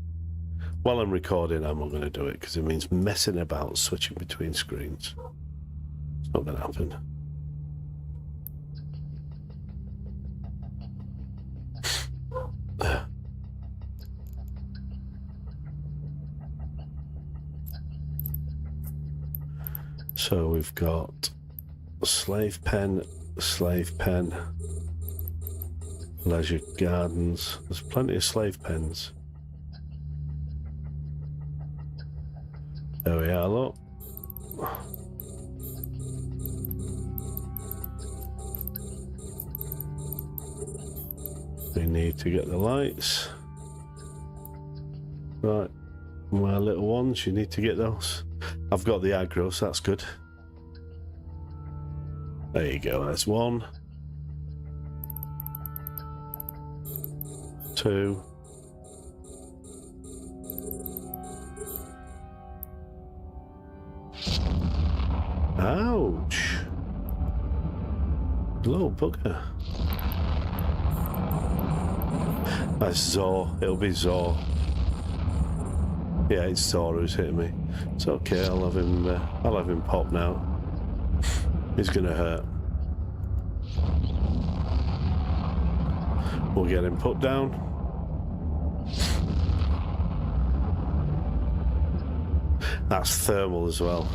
S1: While I'm recording, I'm not going to do it because it means messing about, switching between screens. It's not going to happen. So we've got slave pen, leisure gardens. There's plenty of slave pens. There we are, look. We need to get the lights. Right, my little ones, you need to get those. I've got the aggro, so that's good. There you go, there's 1. 2. Ouch! Little bugger. That's Zor, it'll be Zor. Yeah, it's Zor who's hitting me. It's okay, I'll have him pop now. He's gonna hurt. We'll get him put down. That's thermal as well.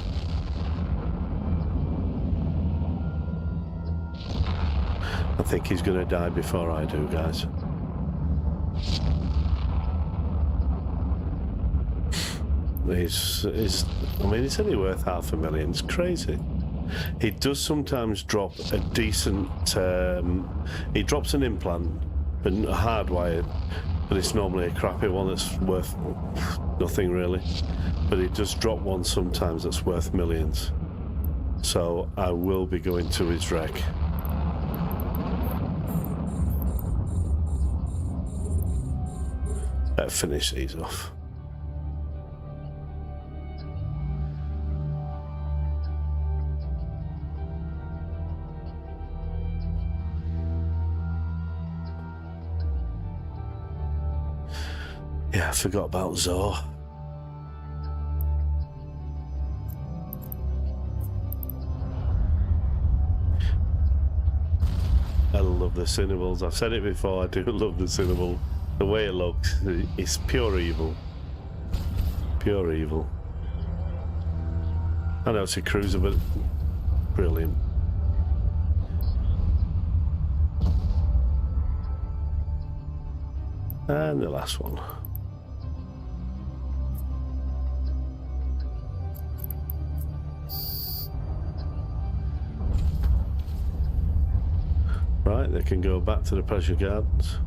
S1: I think he's gonna die before I do, guys. I mean, it's only worth $500,000. It's crazy. He does sometimes drop a decent. He drops an implant, but hardwired. But it's normally a crappy one that's worth nothing really. But he does drop one sometimes that's worth millions. So I will be going to his wreck. Better finish these off. Yeah, I forgot about Zor. I love the Cinnables. I've said it before, I do love the Cinnable. The way it looks, it's pure evil. Pure evil. I know it's a cruiser, but brilliant. And the last one. Right, they can go back to the pleasure gardens.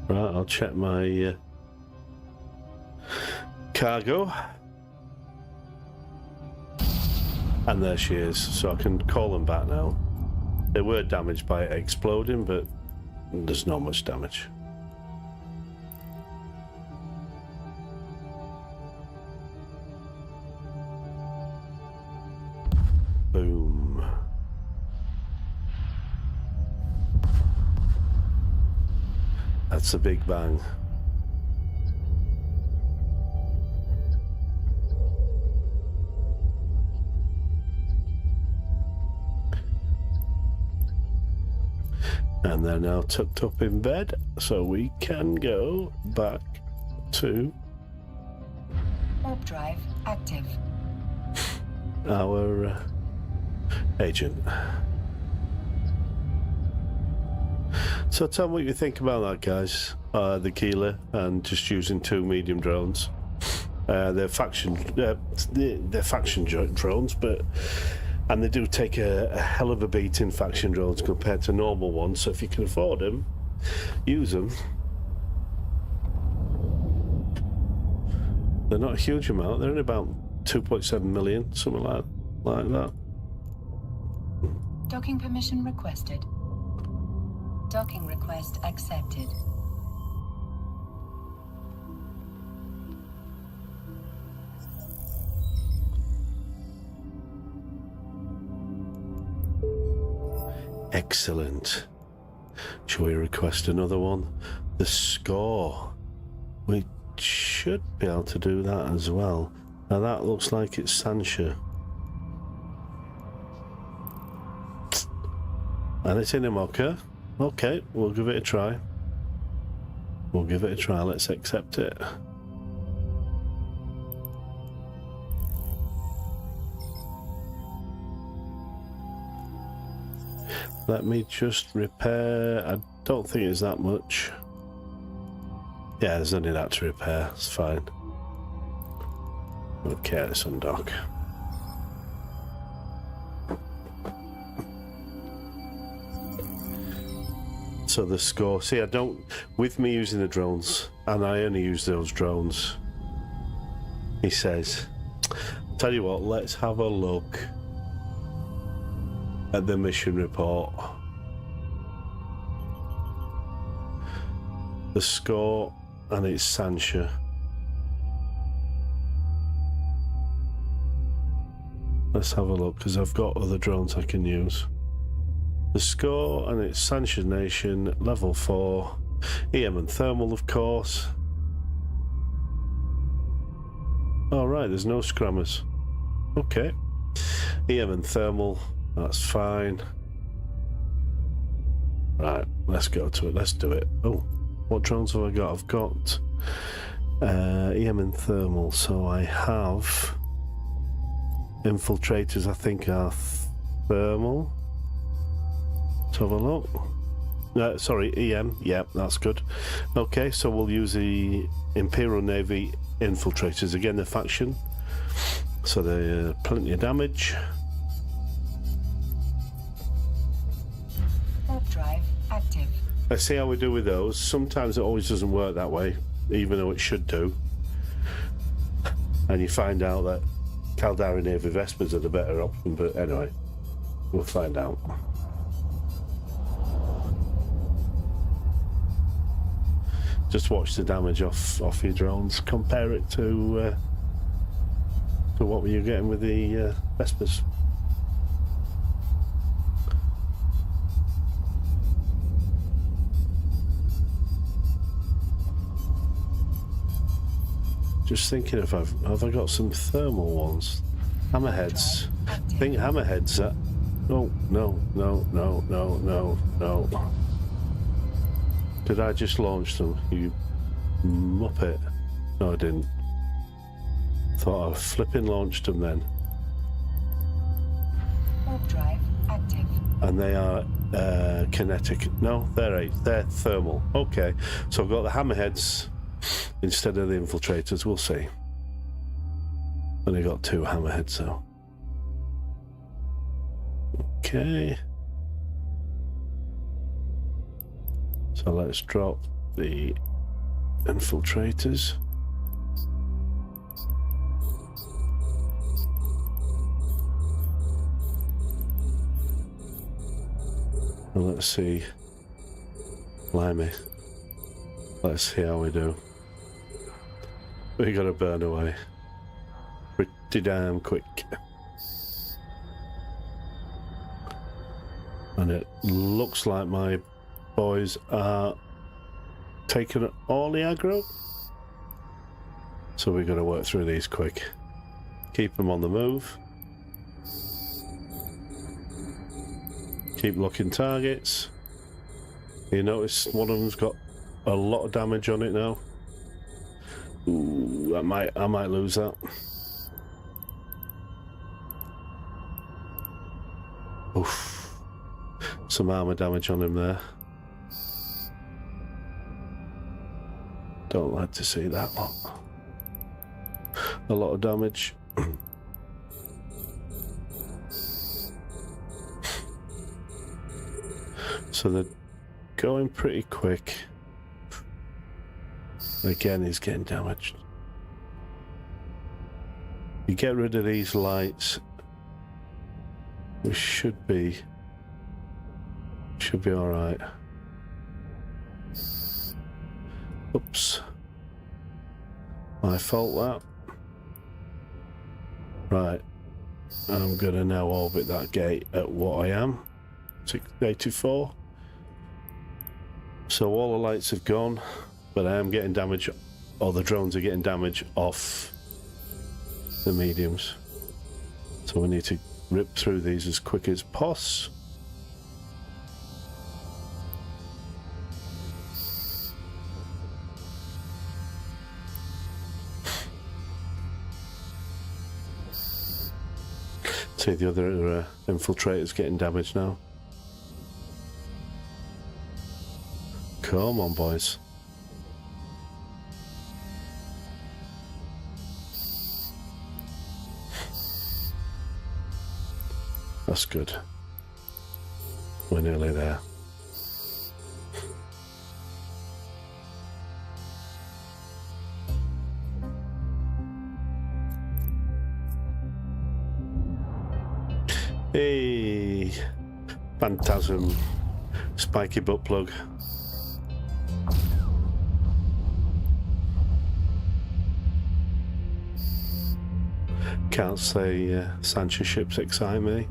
S1: Right, I'll check my cargo. And there she is, so I can call them back now. They were damaged by it exploding, but there's not much damage. Boom. That's a big bang. And they're now tucked up in bed, so we can go back to
S2: Warp drive active.
S1: our agent. So tell me what you think about that, guys. The Keeler and just using 2 medium drones. They're faction drones, but and they do take a hell of a beat in faction drones compared to normal ones. So if you can afford them, use them. They're not a huge amount. They're in about 2.7 million, something like that.
S2: Docking permission requested. Docking request accepted.
S1: Excellent. Shall we request another one? The score. We should be able to do that as well. Now that looks like it's Sancha. And it's in a mocker. Okay, we'll give it a try. Let's accept it. Let me just repair. I don't think it's that much. Yeah, there's only that to repair. It's fine. Okay, let's undock. So the score. See, I don't. With me using the drones, and I only use those drones. He says, "Tell you what, let's have a look at the mission report. The score, and it's Sancha. Let's have a look, because I've got other drones I can use. The score, and it's Sancha Nation, level 4, EM and thermal, of course. All right, there's no scrummers. Okay. EM and thermal. That's fine. Right, let's go to it. Let's do it. Oh, what drones have I got? I've got EM and thermal. So I have infiltrators, I think, are thermal. Let's have a look. Sorry, EM. Yeah, that's good. Okay, so we'll use the Imperial Navy infiltrators. Again, the faction. So they're plenty of damage.
S2: Drive active.
S1: Let's see how we do with those. Sometimes it always doesn't work that way, even though it should do. And you find out that Caldari Navy Vespers are the better option, but anyway, we'll find out. Just watch the damage off your drones. Compare it to what were you getting with the Vespers. Just thinking if have I got some thermal ones? Hammerheads. I think hammerheads that. Oh, no. Did I just launch them? You muppet. No, I didn't. Thought I flipping launched them then.
S2: Warp drive active.
S1: And they are kinetic. No, they're thermal. Okay, so I've got the hammerheads instead of the infiltrators. We'll see. Only got 2 hammerheads though. Okay. So let's drop the infiltrators. And let's see. Blimey. Let's see how we do. We gotta burn away pretty damn quick. And it looks like my boys are taking all the aggro. So we're gonna work through these quick. Keep them on the move. Keep looking targets. You notice one of them's got a lot of damage on it now. Ooh, I might lose that. Oof. Some armor damage on him there. Don't like to see that lot. A lot of damage. So they're going pretty quick. Again, he's getting damaged. You get rid of these lights, we should be all right. Oops, my fault that. Right, I'm gonna now orbit that gate at what I am, 684. So all the lights have gone, but I am getting damage, or the drones are getting damage off the mediums. So we need to rip through these as quick as possible. See the other infiltrators getting damaged now. Come on, boys. That's good. We're nearly there. Hey, Phantasm, spiky butt plug. Can't say Sancho ships excite me.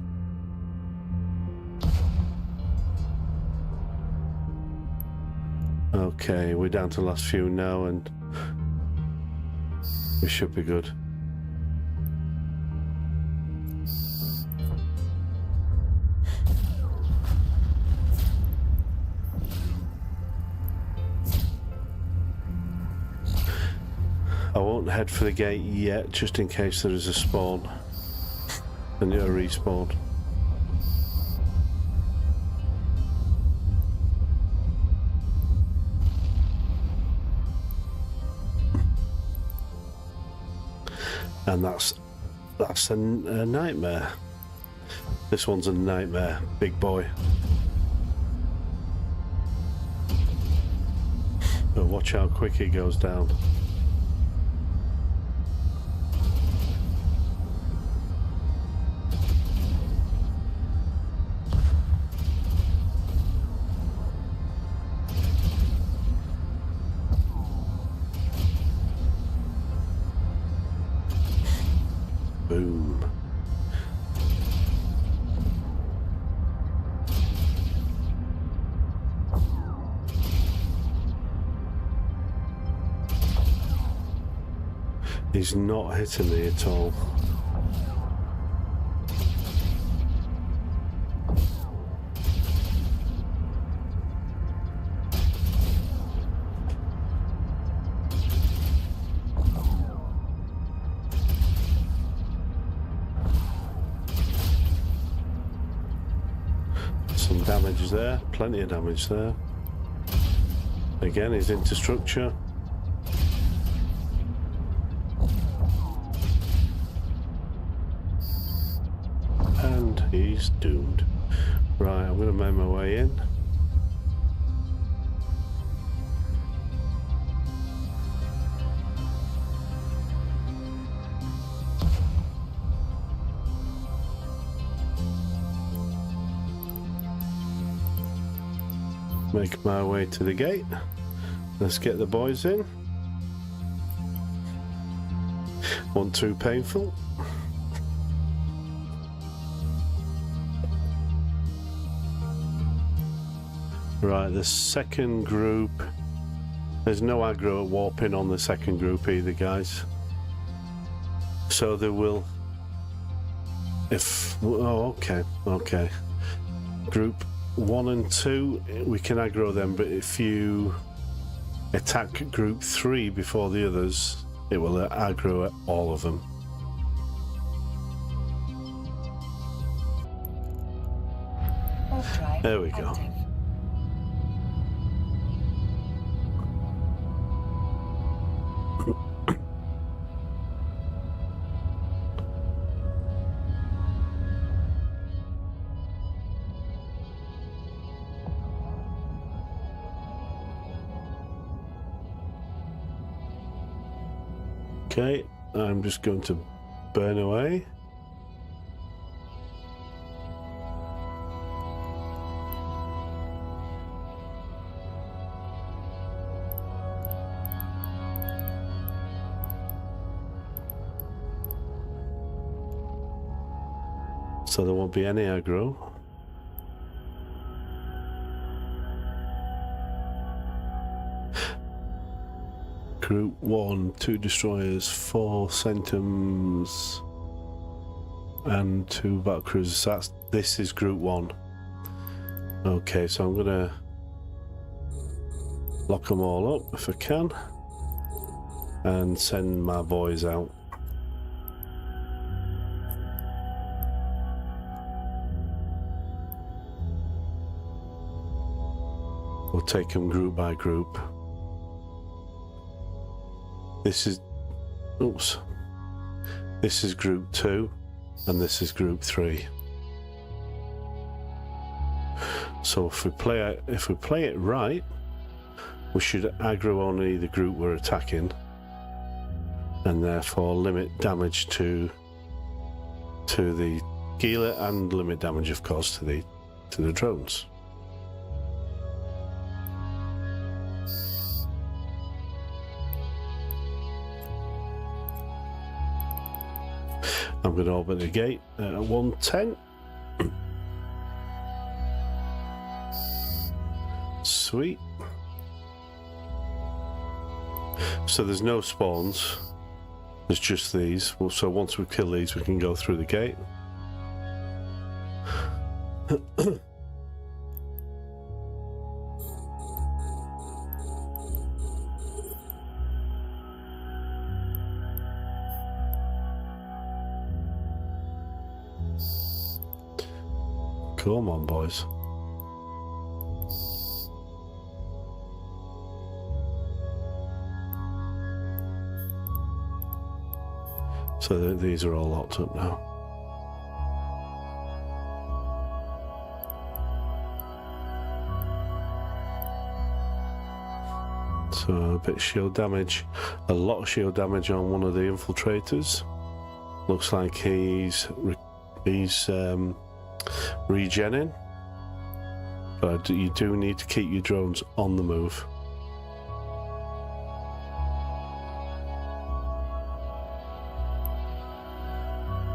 S1: Okay, we're down to the last few now and we should be good. I won't head for the gate yet, just in case there is a spawn and a respawn. And that's a nightmare. This one's a nightmare, big boy. But watch how quick he goes down. Boom. He's not hitting me at all. Some damage there, plenty of damage there. Again, he's into structure. And he's doomed. Right, I'm going to make my way in. Make my way to the gate. Let's get the boys in. Wasn't too painful. Right, the second group. There's no aggro warping on the second group either, guys. So there will. Oh, okay. Group 1 and 2, we can aggro them, but if you attack group 3 before the others, it will aggro all of them.
S2: Overdrive
S1: There we go.
S2: active.
S1: Okay, I'm just going to burn away. So there won't be any aggro. Group 1, 2 destroyers, 4 centums, and 2 battle cruisers. This is group 1. Okay, so I'm gonna lock them all up if I can, and send my boys out. We'll take them group by group. This is, oops, this is group 2, and this is group 3. So if we play it right, we should aggro only the group we're attacking, and therefore limit damage to the Gila, and limit damage, of course, to the drones. I'm going to open the gate at 110. Sweet. So there's no spawns, there's just these. Well, so once we kill these, we can go through the gate. Come on, boys. So these are all locked up now. So a bit of shield damage, a lot of shield damage on one of the infiltrators. Looks like he's regenning, but you do need to keep your drones on the move.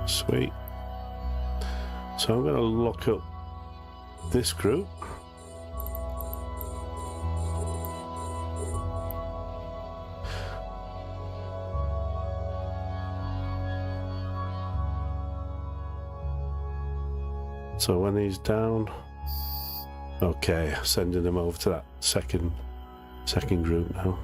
S1: Sweet. So I'm going to lock up this group. So when he's down, okay, sending him over to that second group now.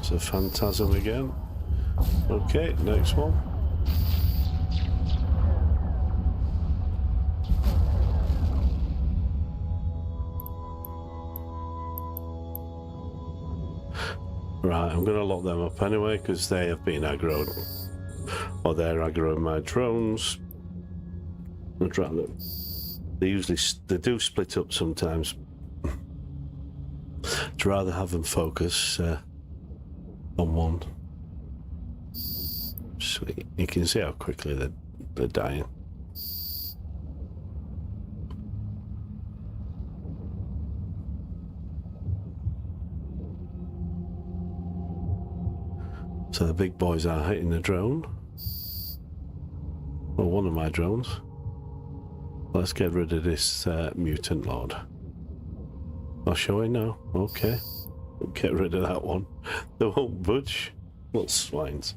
S1: So Phantasm again. Okay, next one. Right, I'm going to lock them up anyway because they have been aggroed, or they're aggroing my drones. I'd rather, they do split up sometimes. I'd rather have them focus on one. Sweet. You can see how quickly they're dying. So the big boys are hitting the drone. Well, one of my drones. Let's get rid of this mutant lord. I'll show you now. Okay. We'll get rid of that one. They won't budge. Little swines.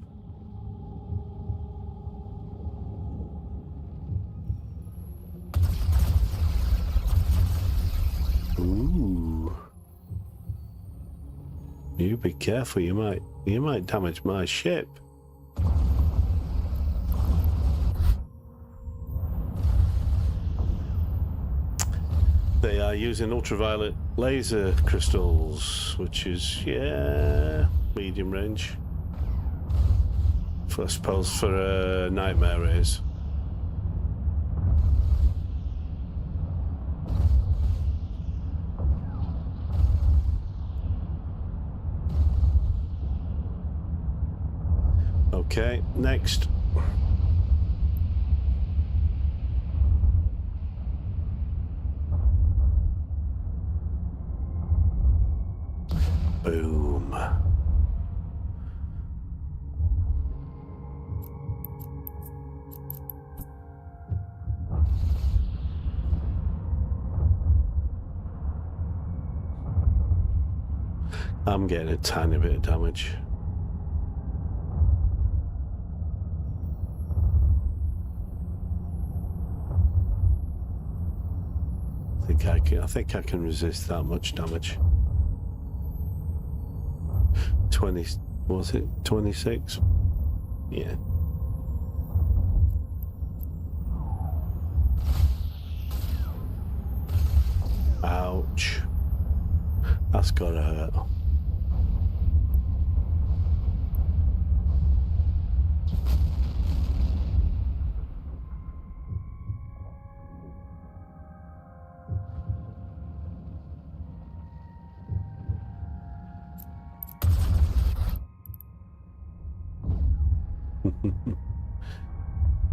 S1: Ooh. You be careful, you might damage my ship. They are using ultraviolet laser crystals, which is, yeah, medium range. I suppose for nightmare rays. Okay, next. Boom. I'm getting a tiny bit of damage. I think I can resist that much damage. 20, was it 26? Yeah. Ouch. That's gotta hurt.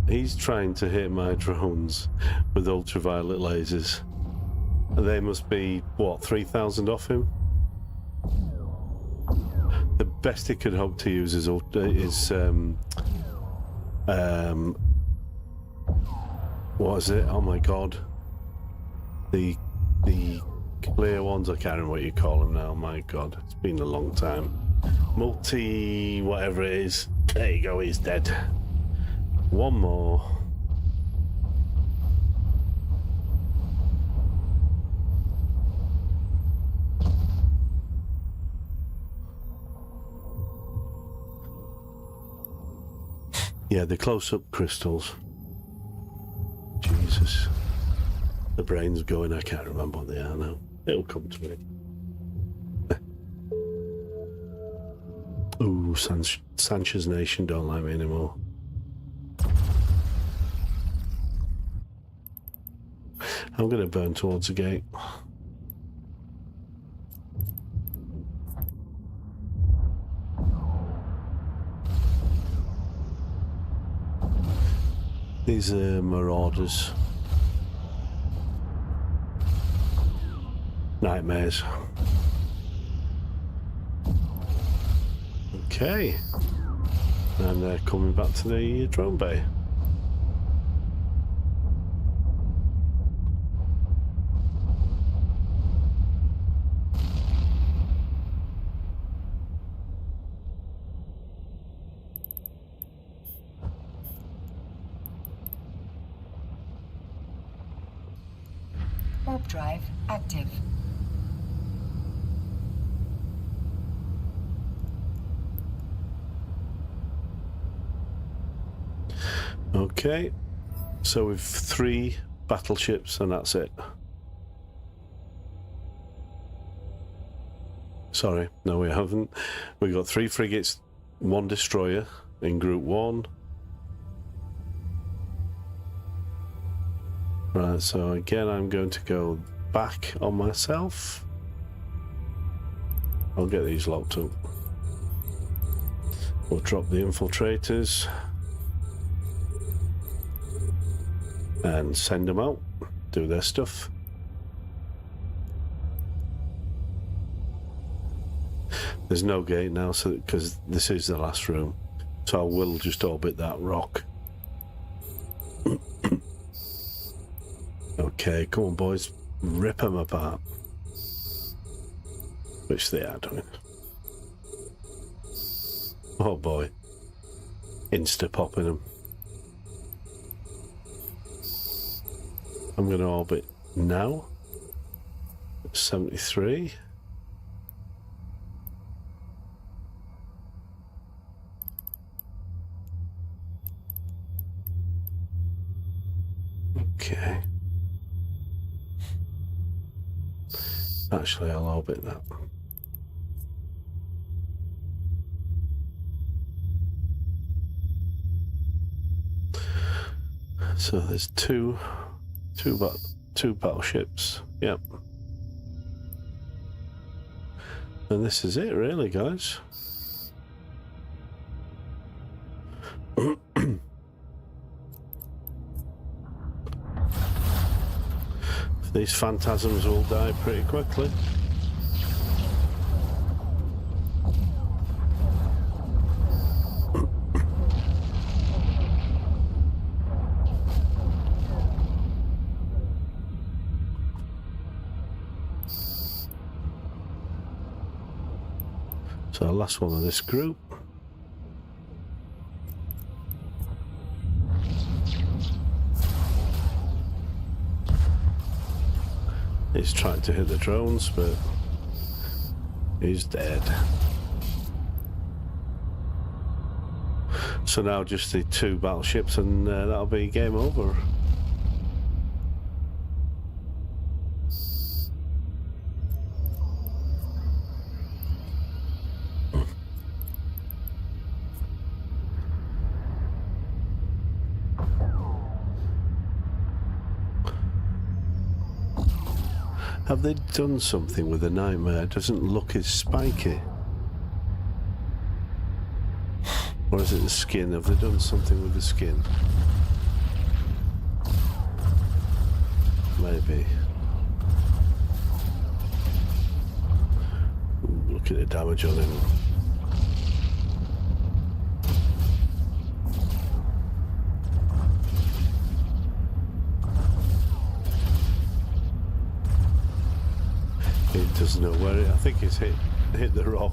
S1: He's trying to hit my drones with ultraviolet lasers. They must be, what, 3,000 off him? The best he could hope to use is what is it? Oh my god. The clear ones, I can't remember what you call them now. My god, it's been a long time. Multi whatever it is. There you go, he's dead. One more. Yeah, the close-up crystals. Jesus. The brain's going, I can't remember what they are now. It'll come to me. Ooh, Sanchez Nation don't like me anymore. I'm going to burn towards the gate. These are marauders. Nightmares. Okay. And they're coming back to the drone bay.
S2: Warp drive active.
S1: Okay, so we've 3 battleships and that's it. Sorry, no we haven't. We've got 3 frigates, 1 destroyer in Group 1. Right, so again I'm going to go back on myself. I'll get these locked up. We'll drop the infiltrators. And send them out, do their stuff. There's no gate now, so because this is the last room, so I will just orbit that rock. Okay, come on, boys. Rip them apart. Which they are doing. Oh boy. Insta-popping them. I'm going to orbit now. 73. Okay. Actually, I'll orbit that. So there's two battleships. Yep. And this is it, really, guys. These phantasms will die pretty quickly. So the last one of this group. He's trying to hit the drones, but he's dead. So now just the two battleships and that'll be game over. Have they done something with the Nightmare? It doesn't look as spiky. Or is it the skin? Have they done something with the skin? Maybe. Ooh, look at the damage on him. He doesn't know where it. I think he's hit the rock.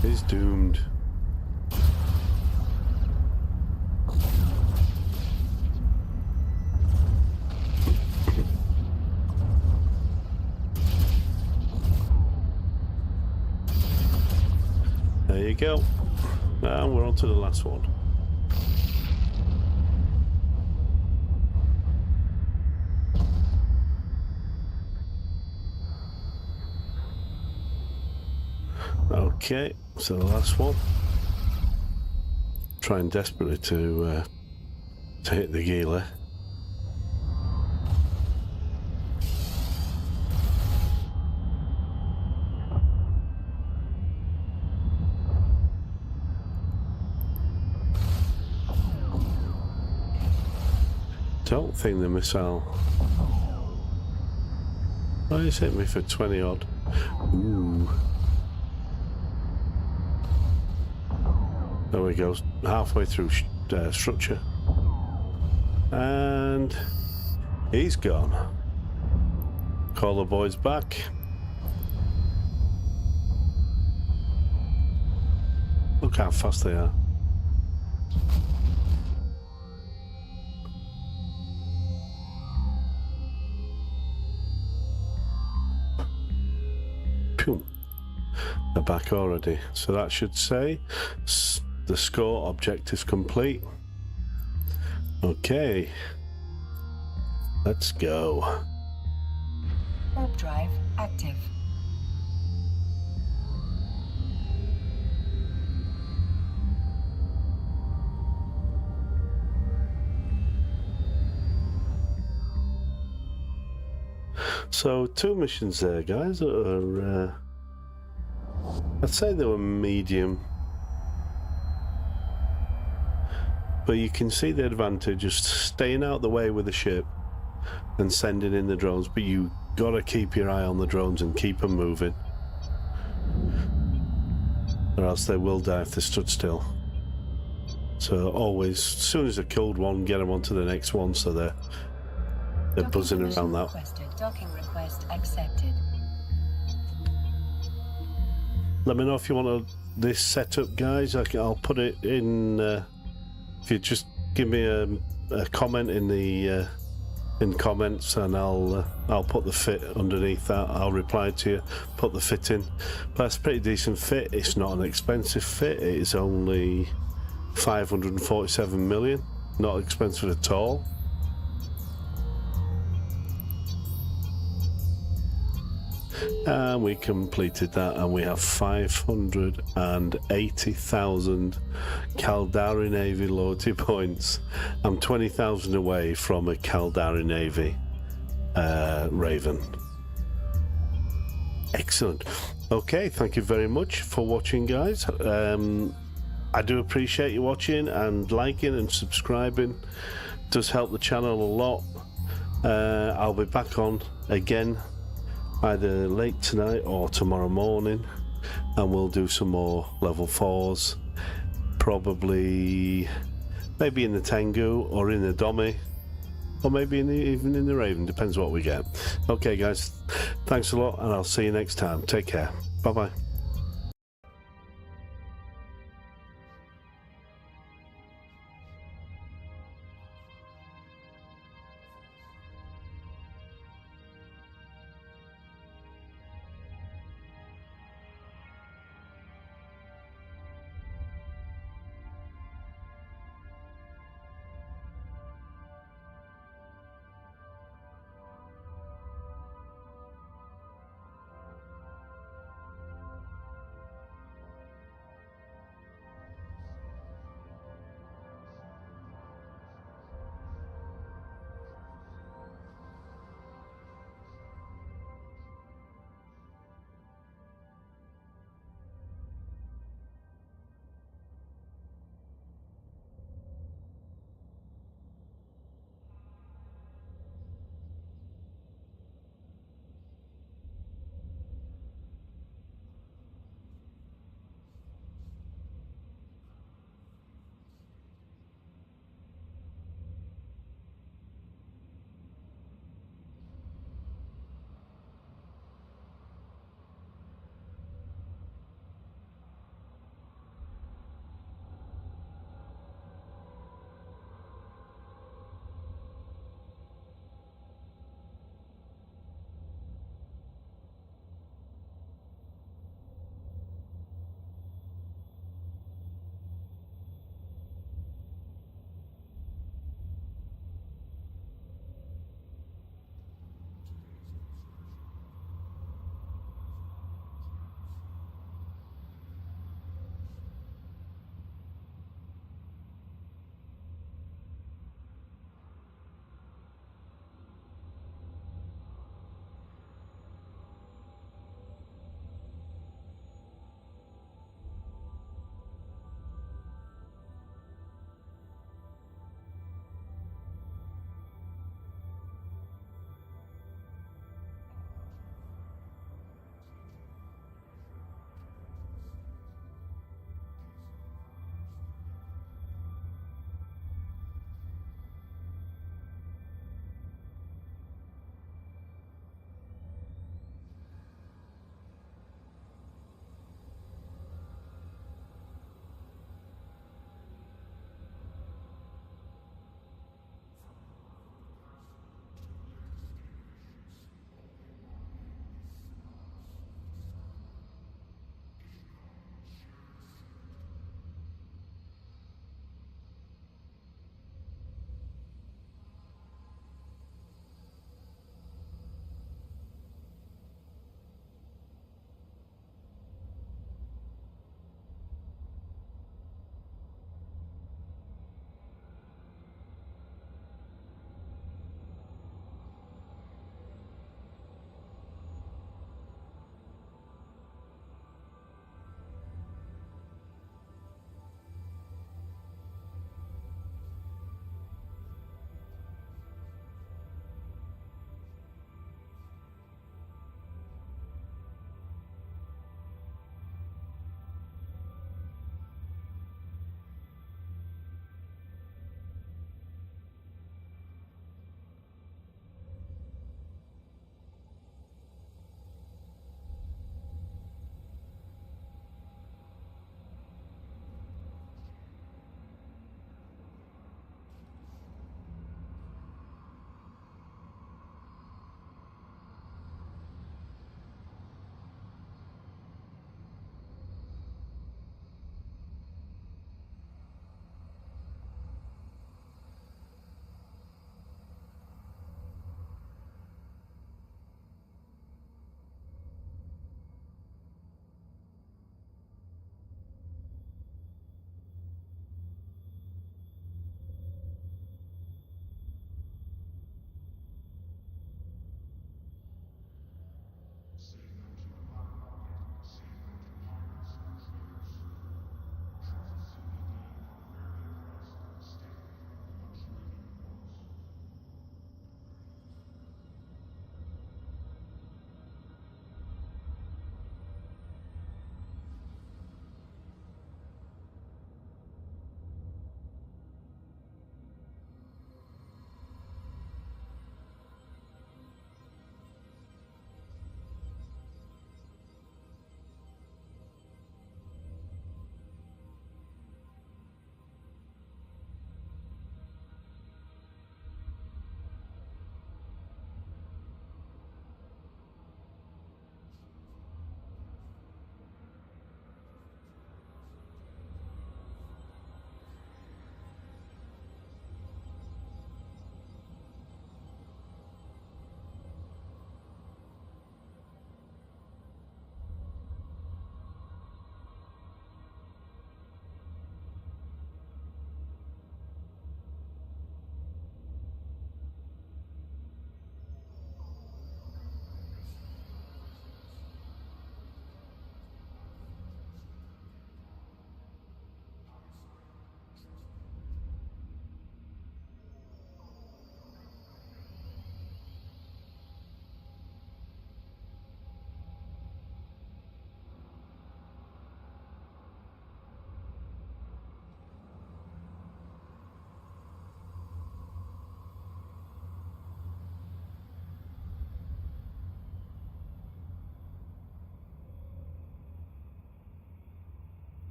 S1: He's doomed. There you go. And we're on to the last one. Okay, so the last one. Trying desperately to hit the Gila. Don't think the missile. Oh, he's hit me for 20 odd. Ooh. There we go, halfway through structure. And he's gone. Call the boys back. Look how fast they are. Pew. They're back already. So that should say the score objectives complete. Okay, let's go.
S2: Warp drive active.
S1: So 2 missions there, guys. Are I'd say they were medium. But you can see the advantage of staying out the way with the ship and sending in the drones, but you gotta keep your eye on the drones and keep them moving, or else they will die if they stood still. So always, as soon as I've killed one, get them onto the next one, so they're
S2: Docking
S1: buzzing
S2: permission
S1: around that.
S2: requested. Docking request accepted.
S1: Let me know if you want this setup, guys. I'll put it in. If you just give me a comment in the comments, and I'll put the fit underneath that. I'll reply to you, put the fit in. But that's a pretty decent fit. It's not an expensive fit. It is only 547 million. Not expensive at all. And we completed that, and we have 580,000 Caldari Navy loyalty points. I'm 20,000 away from a Caldari Navy Raven. Excellent. Okay, thank you very much for watching, guys. I do appreciate you watching and liking and subscribing. It does help the channel a lot. I'll be back on again either late tonight or tomorrow morning, and we'll do some more level 4s, probably maybe in the Tengu or in the Domi, or maybe even in the Raven, depends what we get. Okay guys, thanks a lot, and I'll see you next time. Take care. Bye bye.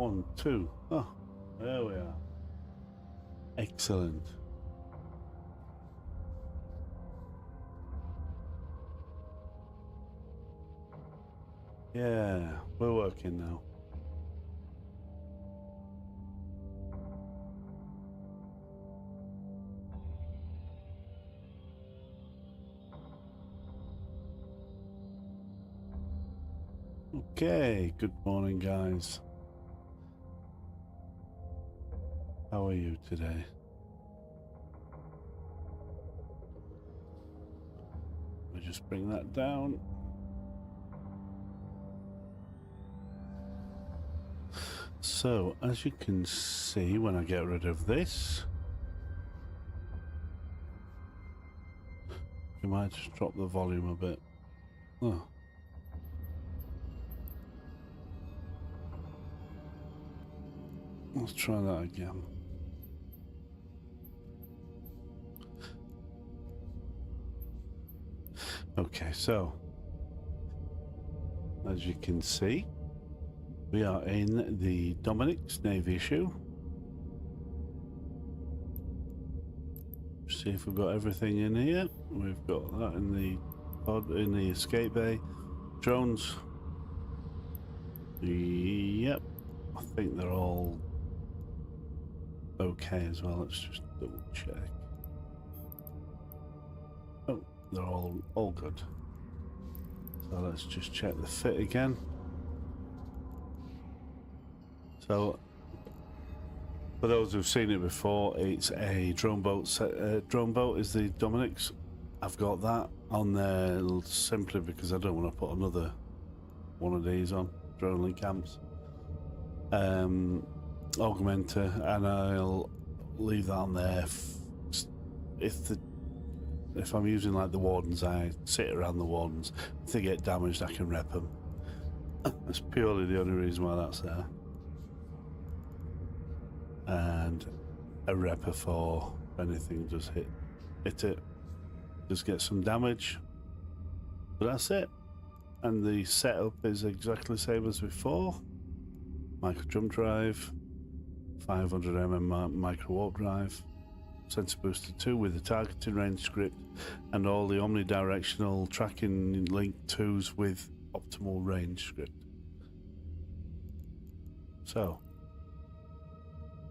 S1: 1, 2. Oh, there we are. Excellent. Yeah, we're working now. Okay, good morning, guys. How are you today? Let me just bring that down. So, as you can see, when I get rid of this, you might just drop the volume a bit. Oh. Let's try that again. Okay, so as you can see, we are in the Dominic's Navy issue. See if we've got everything in here. We've got that in the pod, in the escape bay. Drones. Yep, I think they're all okay as well. Let's just double check. Oh, they're all good. So let's just check the fit again. So for those who've seen it before, it's a drone boat. Drone boat is the Dominic's. I've got that on there simply because I don't want to put another one of these on drone link camps. Augmenter, and I'll leave that on there. If I'm using like the Wardens, I sit around the Wardens. If they get damaged, I can rep them. That's purely the only reason why that's there. And a repper for anything does hit it, just get some damage. But that's it. And the setup is exactly the same as before. Micro jump drive, 500mm micro warp drive, sensor booster 2 with the targeting range script, and all the omnidirectional tracking link 2s with optimal range script. So,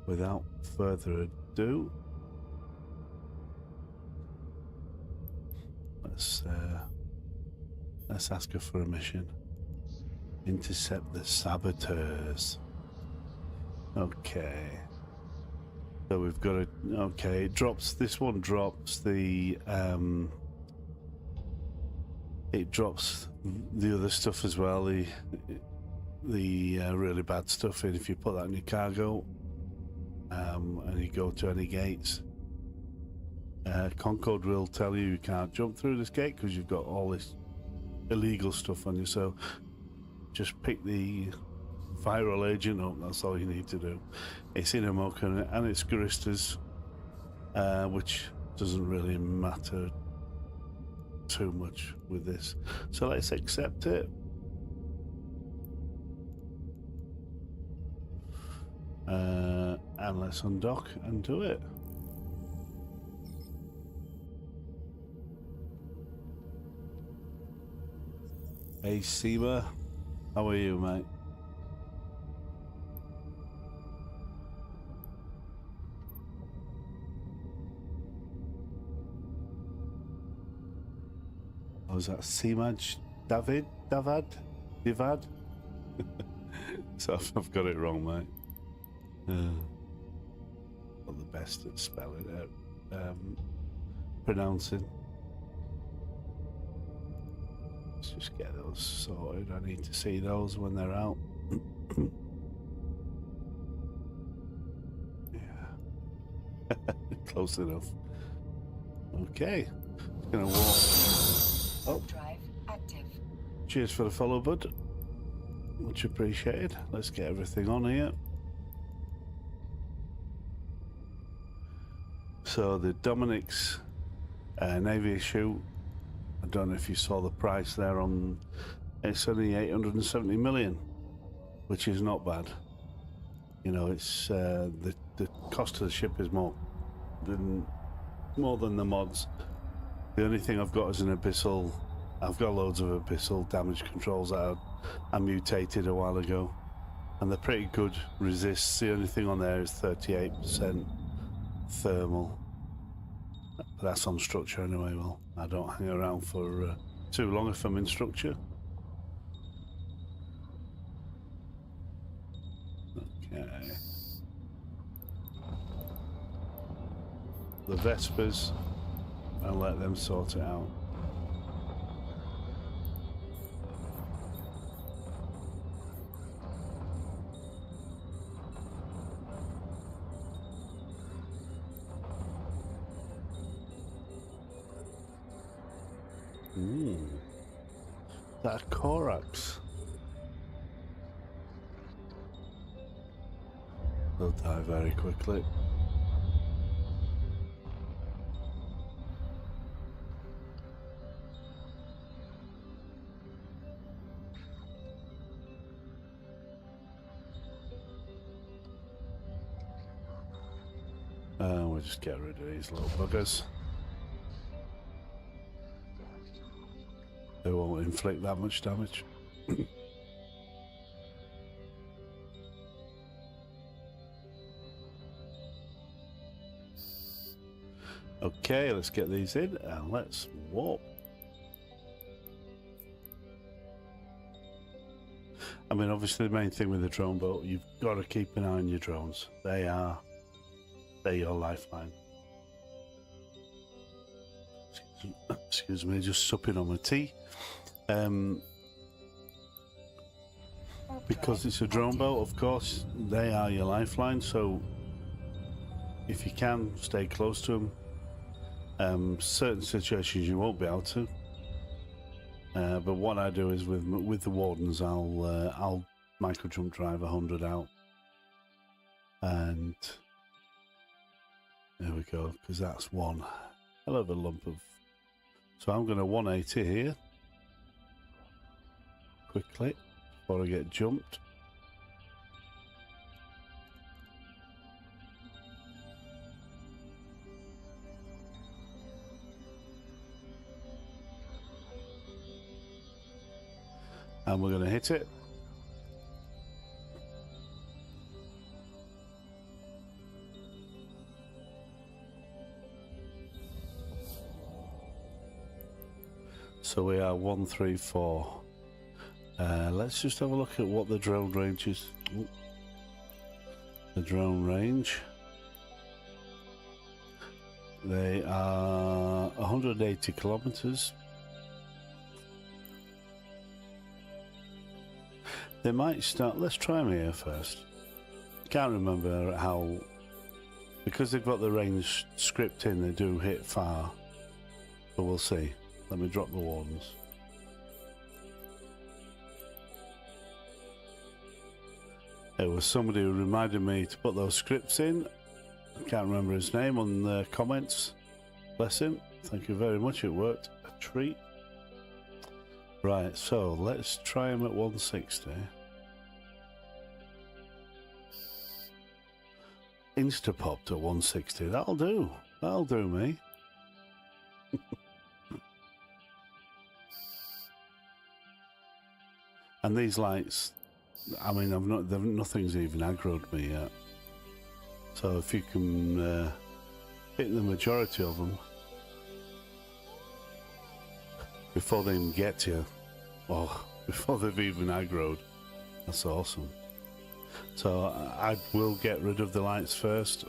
S1: without further ado, let's ask her for a mission. Intercept the saboteurs. Okay. So we've got a, okay, it drops, this one drops the, it drops the other stuff as well, the really bad stuff in. If you put that in your cargo, and you go to any gates, Concord will tell you can't jump through this gate because you've got all this illegal stuff on you. So just pick the viral agent up, that's all you need to do. It's in Amoka and it's Garistas, which doesn't really matter too much with this. So let's accept it. And let's undock and do it. Hey Seema, how are you, mate? Oh, was that Seemaj Davad? So I've got it wrong, mate. Not the best at spelling it, pronouncing. Let's just get those sorted. I need to see those when they're out. Yeah. Close enough. Okay. It's gonna walk. Oh.
S2: Drive active.
S1: Cheers for the follow, bud. Much appreciated. Let's get everything on here. So the Dominic's Navy issue, I don't know if you saw the price there on, it's only 870 million, which is not bad. You know, it's the cost of the ship is more than the mods. The only thing I've got is an abyssal. I've got loads of abyssal damage controls that I mutated a while ago, and they're pretty good resists. The only thing on there is 38% thermal. But that's on structure anyway. Well, I don't hang around for too long if I'm in structure. Okay. The Vespers, and let them sort it out. That a Korax? They'll die very quickly. We'll just get rid of these little buggers. They won't inflict that much damage. Okay, let's get these in and let's warp. I mean, obviously the main thing with the drone boat, you've got to keep an eye on your drones. They're your lifeline. Excuse me, just supping on my tea. Because it's a drone boat, of course, they are your lifeline, so if you can, stay close to them. Certain situations you won't be able to. But what I do is with the wardens, I'll micro jump drive 100 out. And there we go, because that's one hell of a lump of... So I'm going to 180 here. Quickly, before I get jumped. And we're going to hit it. So we are 134. Let's just have a look at what the drone range is. Ooh. The drone range. They are 180 kilometers. They might start. Let's try them here first. Can't remember how, because they've got the range script in, they do hit far. But we'll see. Let me drop the wardens. There was somebody who reminded me to put those scripts in. I can't remember his name on the comments. Bless him. Thank you very much. It worked a treat. Right, so let's try him at 160. Insta-popped at 160. That'll do. That'll do me. And these lights, I mean, nothing's even aggroed me yet. So if you can hit the majority of them before they even get to you, or before they've even aggroed, that's awesome. So I will get rid of the lights first.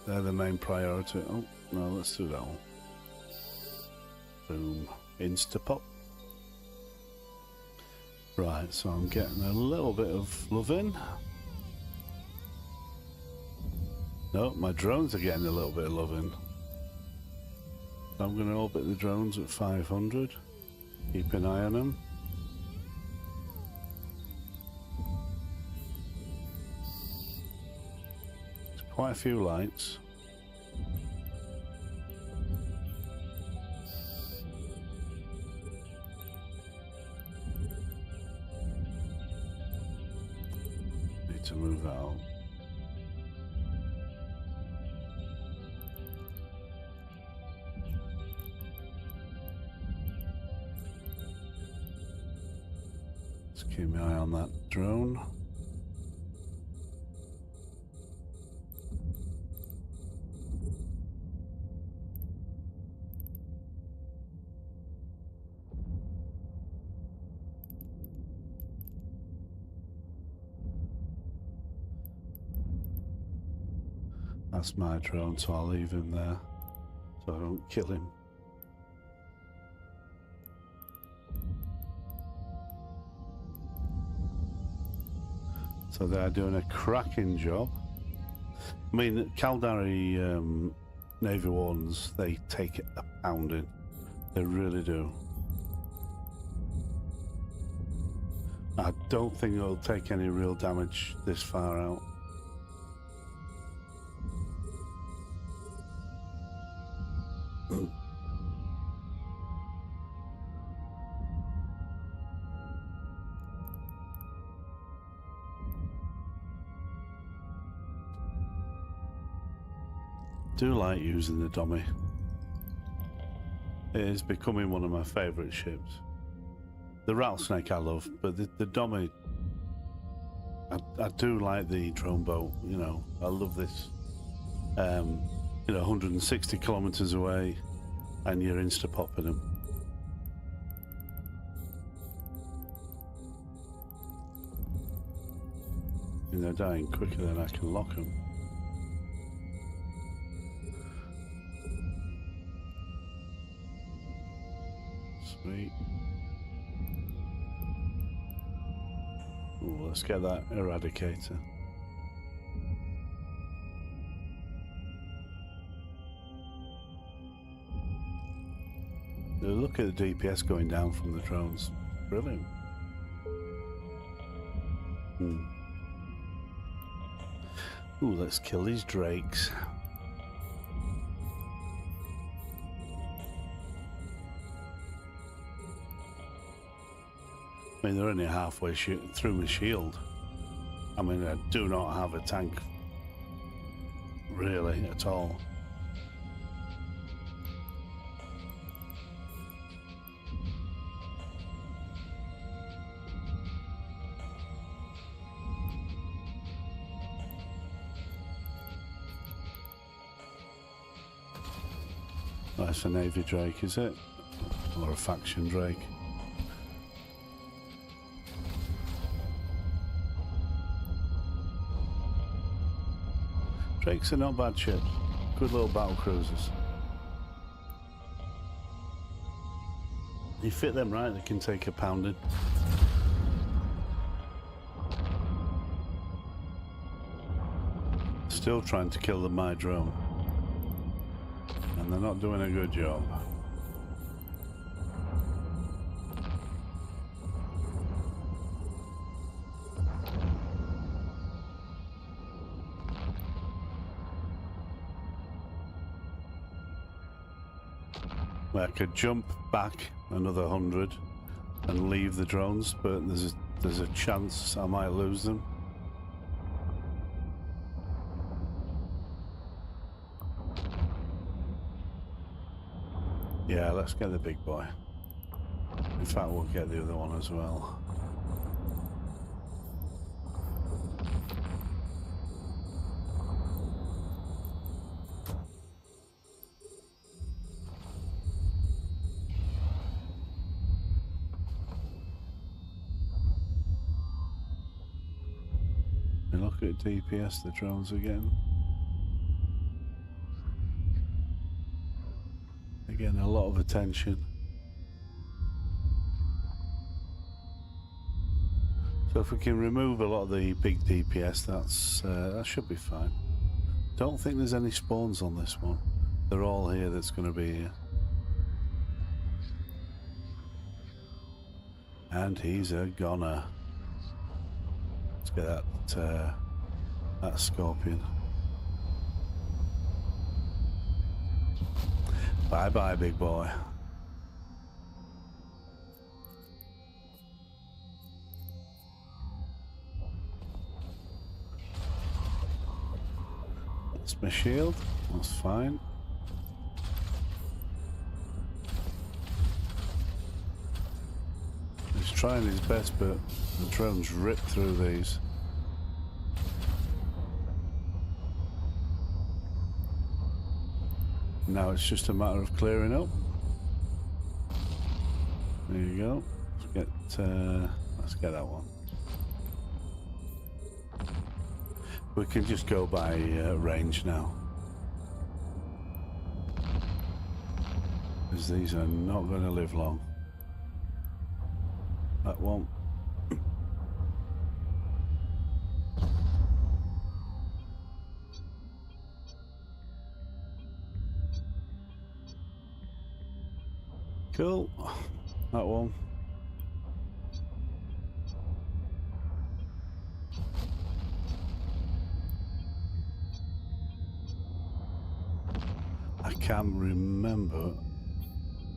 S1: They're the main priority. Oh, no, let's do that one. Boom. Insta-pop. Right, so I'm getting a little bit of love in. No, my drones are getting a little bit of love in. I'm going to orbit the drones at 500. Keep an eye on them. There's quite a few lights. happy to move out. Let's keep my eye on that drone. That's my drone, so I'll leave him there so I don't kill him. So they're doing a cracking job. I mean, Caldari Navy Wardens, they take a pounding. They really do. I don't think it'll take any real damage this far out. Do like using the dummy. It is becoming one of my favourite ships. The rattlesnake I love, but the dummy, I do like the drone boat. You know, I love this. You know, 160 kilometers away, and you're insta popping them. And they're dying quicker than I can lock them. Sweet. Ooh, let's get that eradicator. Look at the DPS going down from the drones. Brilliant. Ooh, let's kill these drakes. I mean, they're only halfway through my shield. I mean, I do not have a tank, really, at all. That's a Navy Drake, is it? Or a faction Drake? Drakes are not bad ships. Good little battle cruisers. You fit them right, they can take a pounding. Still trying to kill my drone. And they're not doing a good job. I could jump back another 100 and leave the drones, but there's a chance I might lose them. Yeah, let's get the big boy. In fact, we'll get the other one as well. And look at DPS the drones are getting. Again, a lot of attention. So if we can remove a lot of the big DPS, that should be fine. Don't think there's any spawns on this one. They're all here that's going to be here. And he's a goner. Let's get that scorpion. Bye bye, big boy. That's my shield. That's fine. He's trying his best, but the drones rip through these. Now it's just a matter of clearing up. There you go. Let's get that one. We can just go by range now, because these are not going to live long. That one. Cool. That one. I can't remember.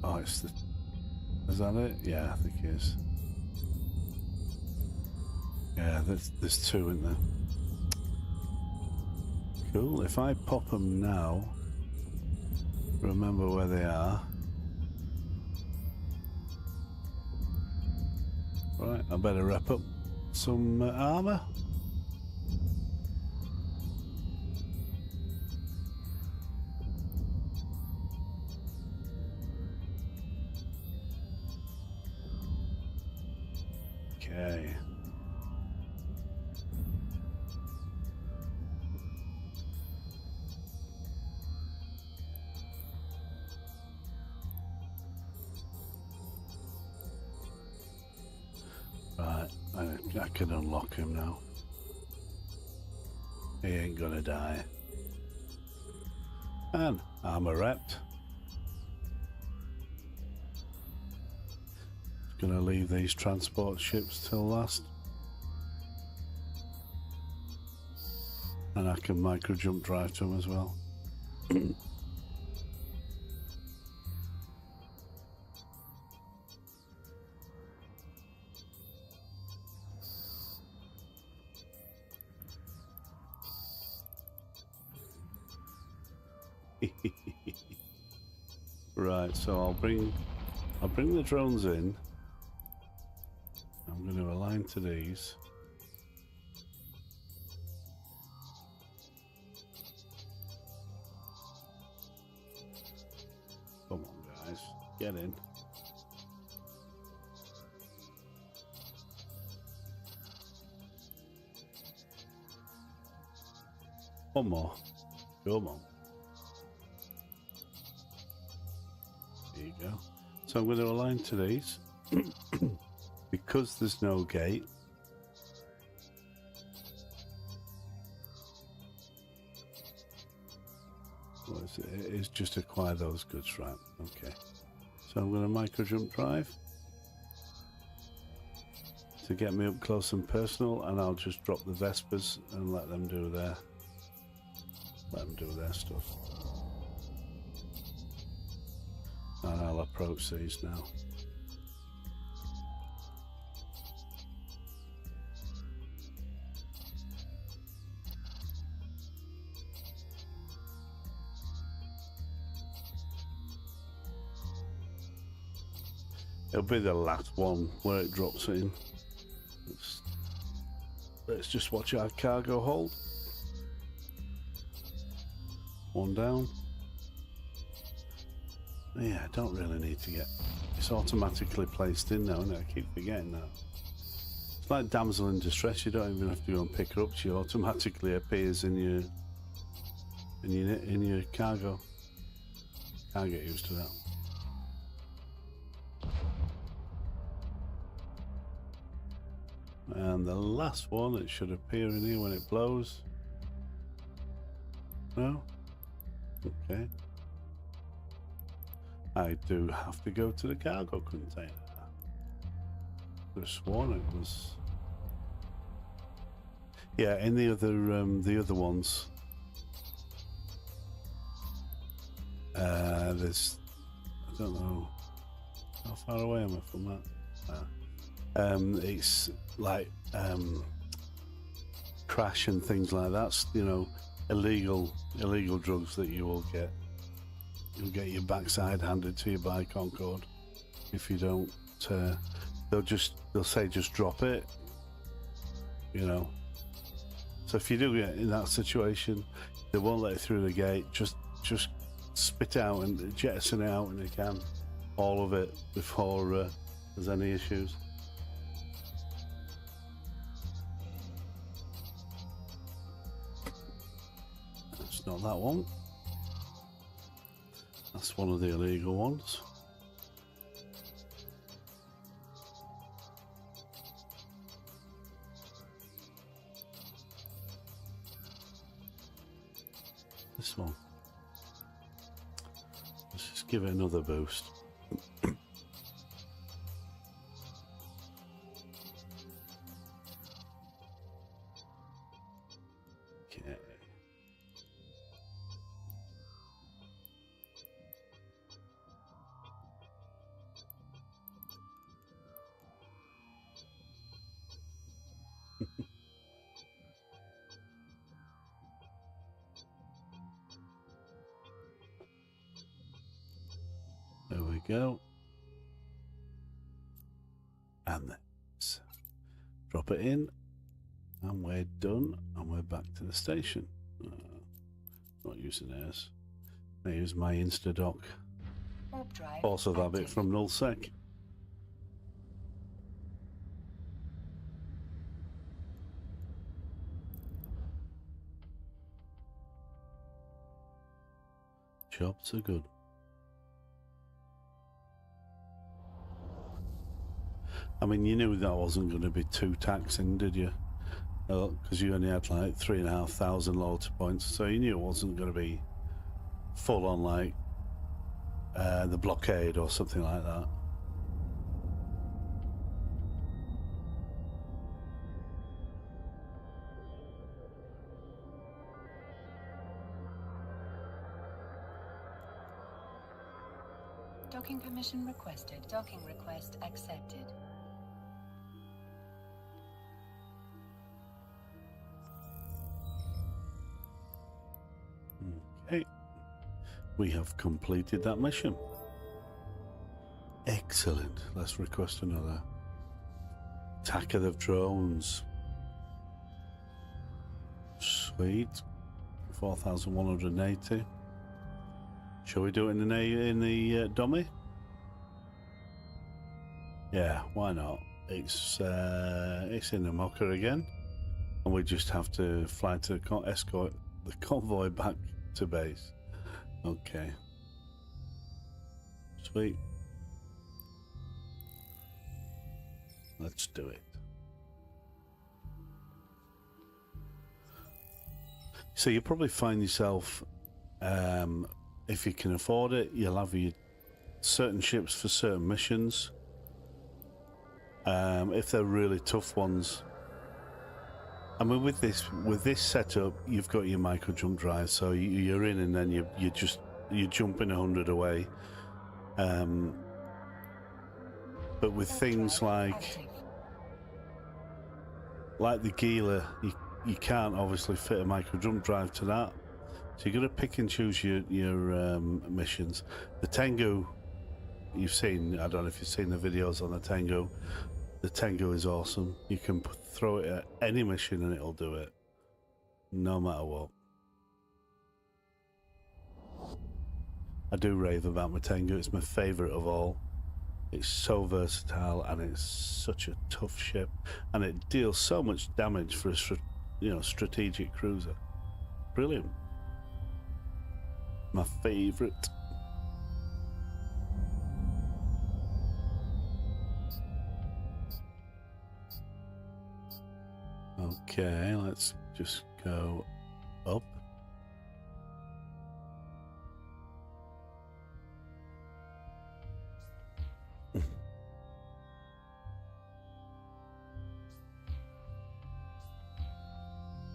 S1: Oh, it's the... Is that it? Yeah, I think it is. Yeah, there's two in there. Cool. If I pop them now, remember where they are. Right, I better wrap up some armor. Okay. Right, I can unlock him now. He ain't gonna die. And armor wrapped. Gonna leave these transport ships till last. And I can micro jump drive to them as well. Right, so I'll bring the drones in. I'm going to align to these. Come on, guys, get in. One more. Come on. There you go. So I'm going to align to these. Because there's no gate. What is it? It is just acquire those goods, right? Okay. So I'm going to micro jump drive to get me up close and personal, and I'll just drop the Vespers and let them do their stuff. And I'll approach these now. It'll be the last one where it drops in. Let's just watch our cargo hold. One down. Yeah, I don't really need to get... It's automatically placed in now, isn't it? I keep forgetting that. It's like damsel in distress. You don't even have to go and pick her up. She automatically appears in your cargo. Can't get used to that. And the last one, it should appear in here when it blows. No? Okay. I do have to go to the cargo container. I could have sworn it was... Yeah, in the other ones. There's... I don't know. How far away am I from that? It's like crash and things like that, you know, illegal drugs that you will get. You'll get your backside handed to you by Concord if you don't. They'll say just drop it, you know. So if you do get in that situation, they won't let it through the gate. Just spit out and jettison it out when you can, all of it, before there's any issues. That's not that one. That's one of the illegal ones. This one. Let's just give it another boost. Okay. There we go. And let's drop it in. And we're done. And we're back to the station. Not using theirs. I use my Instadoc.
S2: Warp drive
S1: Also that
S2: active.
S1: bit from nullsec. Jobs are good. I mean, you knew that wasn't going to be too taxing, did you? Because you only had like 3,500 loyalty points, so you knew it wasn't going to be full on like the blockade or something like that.
S2: Docking permission requested. Docking request accepted.
S1: Okay, we have completed that mission. Excellent. Let's request another. Attack of the drones. Sweet. 4,180. Shall we do it in the dummy? Yeah, why not? It's in the mucker again, and we just have to fly to escort the convoy back to base. Okay. Sweet. Let's do it. So you probably find yourself, if you can afford it, you'll have your certain ships for certain missions. If they're really tough ones. I mean, with this setup, you've got your micro jump drive, so you're in, and then you jump in 100 away. But with things like the Gila, you can't obviously fit a micro jump drive to that, so you've got to pick and choose your missions. The Tengu, you've seen. I don't know if you've seen the videos on the Tengu. The Tengu is awesome. You can throw it at any mission and it'll do it, no matter what. I do rave about my Tengu. It's my favourite of all. It's so versatile and it's such a tough ship, and it deals so much damage for a strategic cruiser. Brilliant. My favourite. Okay, let's just go up.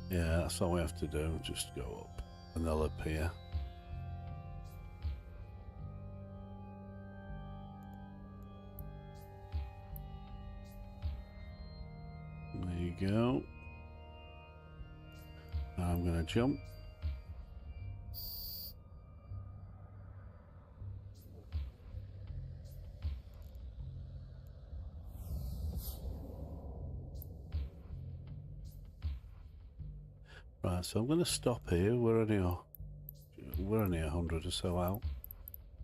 S1: Yeah, that's all we have to do, just go up and they'll appear. There you go. Now I'm going to jump. Right, so I'm going to stop here. We're only 100 or so out.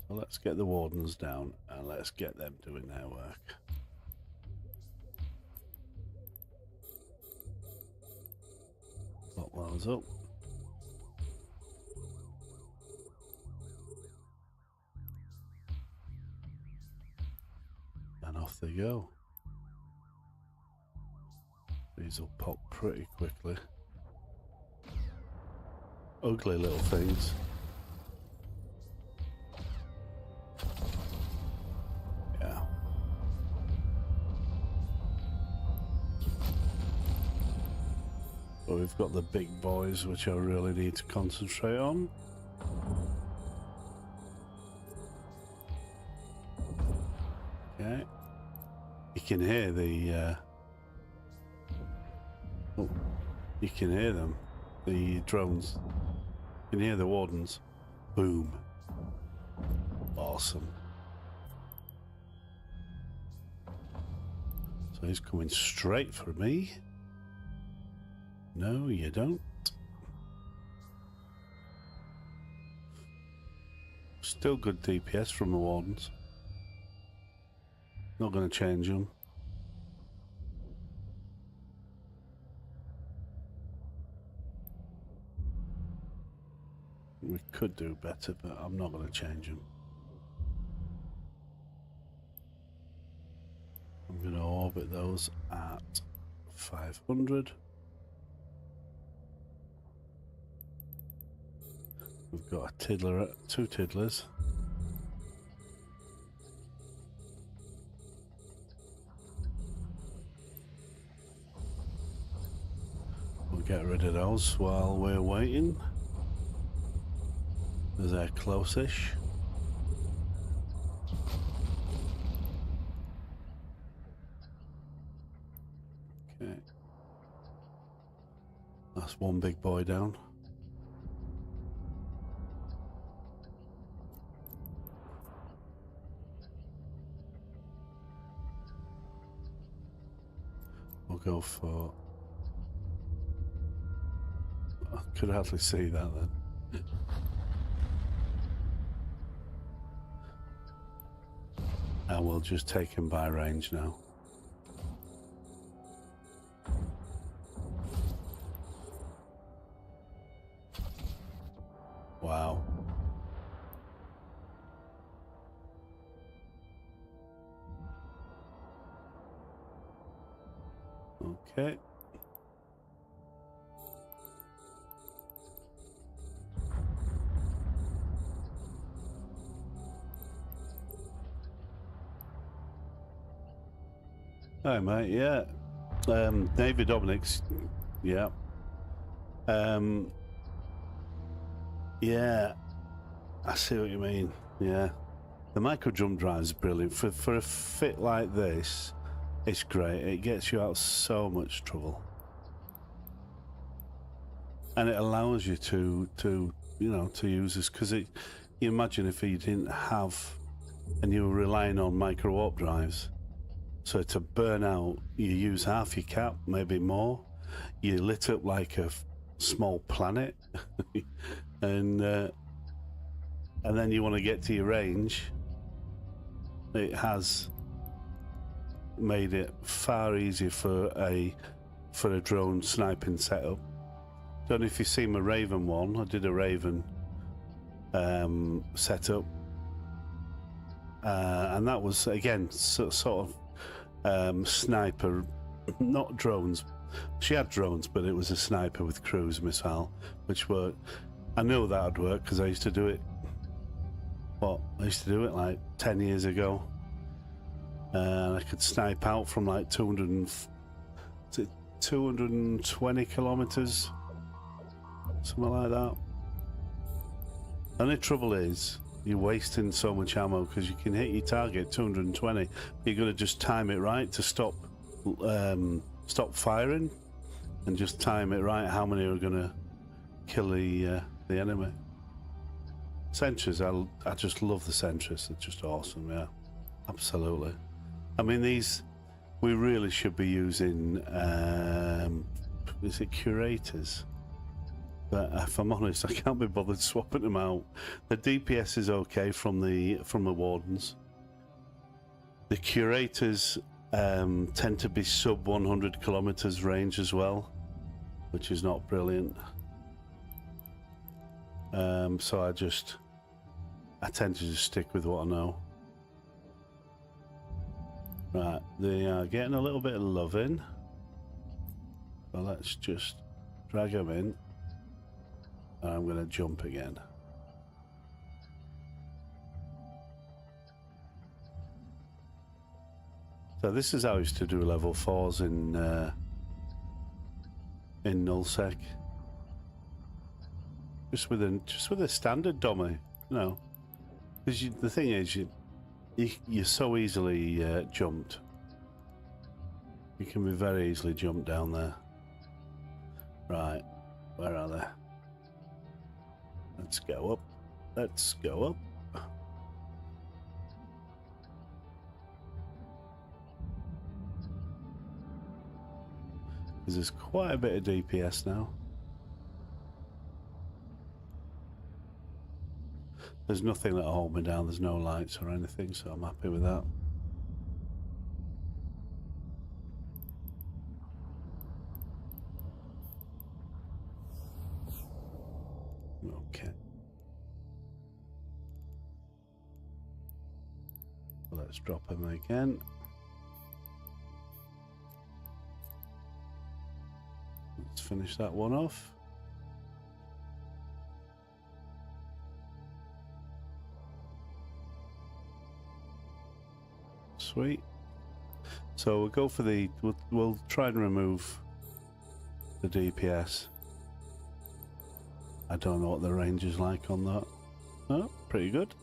S1: So let's get the wardens down and let's get them doing their work. Lock those up. And off they go. These will pop pretty quickly. Ugly little things. Yeah. But we've got the big boys, which I really need to concentrate on. Okay. You can hear the oh, you can hear them, the drones. You can hear the wardens. Boom. Awesome. So he's coming straight for me. No, you don't. Still good DPS from the wardens. Not going to change them. We could do better, but I'm not going to change them. I'm going to orbit those at 500. We've got a tiddler, two tiddlers. We'll get rid of those while we're waiting. They're close-ish. Okay. That's one big boy down. We'll go for... I could hardly see that then. And we'll just take him by range now. Wow. Okay. Hi mate, yeah. Navy Dominic's, yeah. Yeah, I see what you mean, yeah. The micro jump drive is brilliant. For a fit like this, it's great. It gets you out of so much trouble. And it allows you to you know, to use this, because you imagine if you didn't have, and you were relying on micro warp drives. So to burn out, you use half your cap, maybe more. You lit up like a small planet, and then you want to get to your range. It has made it far easier for a drone sniping setup. Don't know if you've seen my Raven one. I did a Raven setup, and that was again sort of sniper, not drones. She had drones, but it was a sniper with cruise missile, which worked. I knew that would work because I used to do it. I used to do it like 10 years ago, and I could snipe out from like 220 kilometers, something like that. The only trouble is you're wasting so much ammo because you can hit your target 220. You've got to just time it right to stop firing, and just time it right how many are going to kill the enemy. Sentries, I just love the sentries. They're just awesome, yeah, absolutely. I mean, these we really should be using. Is it curators? But if I'm honest, I can't be bothered swapping them out. The DPS is okay from the wardens. The curators tend to be sub 100 kilometers range as well, which is not brilliant. So I tend to just stick with what I know. Right, they are getting a little bit of love in. So let's just drag them in. And I'm going to jump again. So this is how I used to do level 4s in nullsec. Just with a standard dummy, you know. Because the thing is, you're so easily jumped. You can be very easily jumped down there. Right, where are they? Let's go up. Let's go up. Because there's quite a bit of DPS now. There's nothing that'll hold me down. There's no lights or anything, so I'm happy with that. Okay. Let's drop him again. Let's finish that one off. Sweet. So we'll go for the... We'll try and remove the DPS. I don't know what the range is like on that. Oh, pretty good.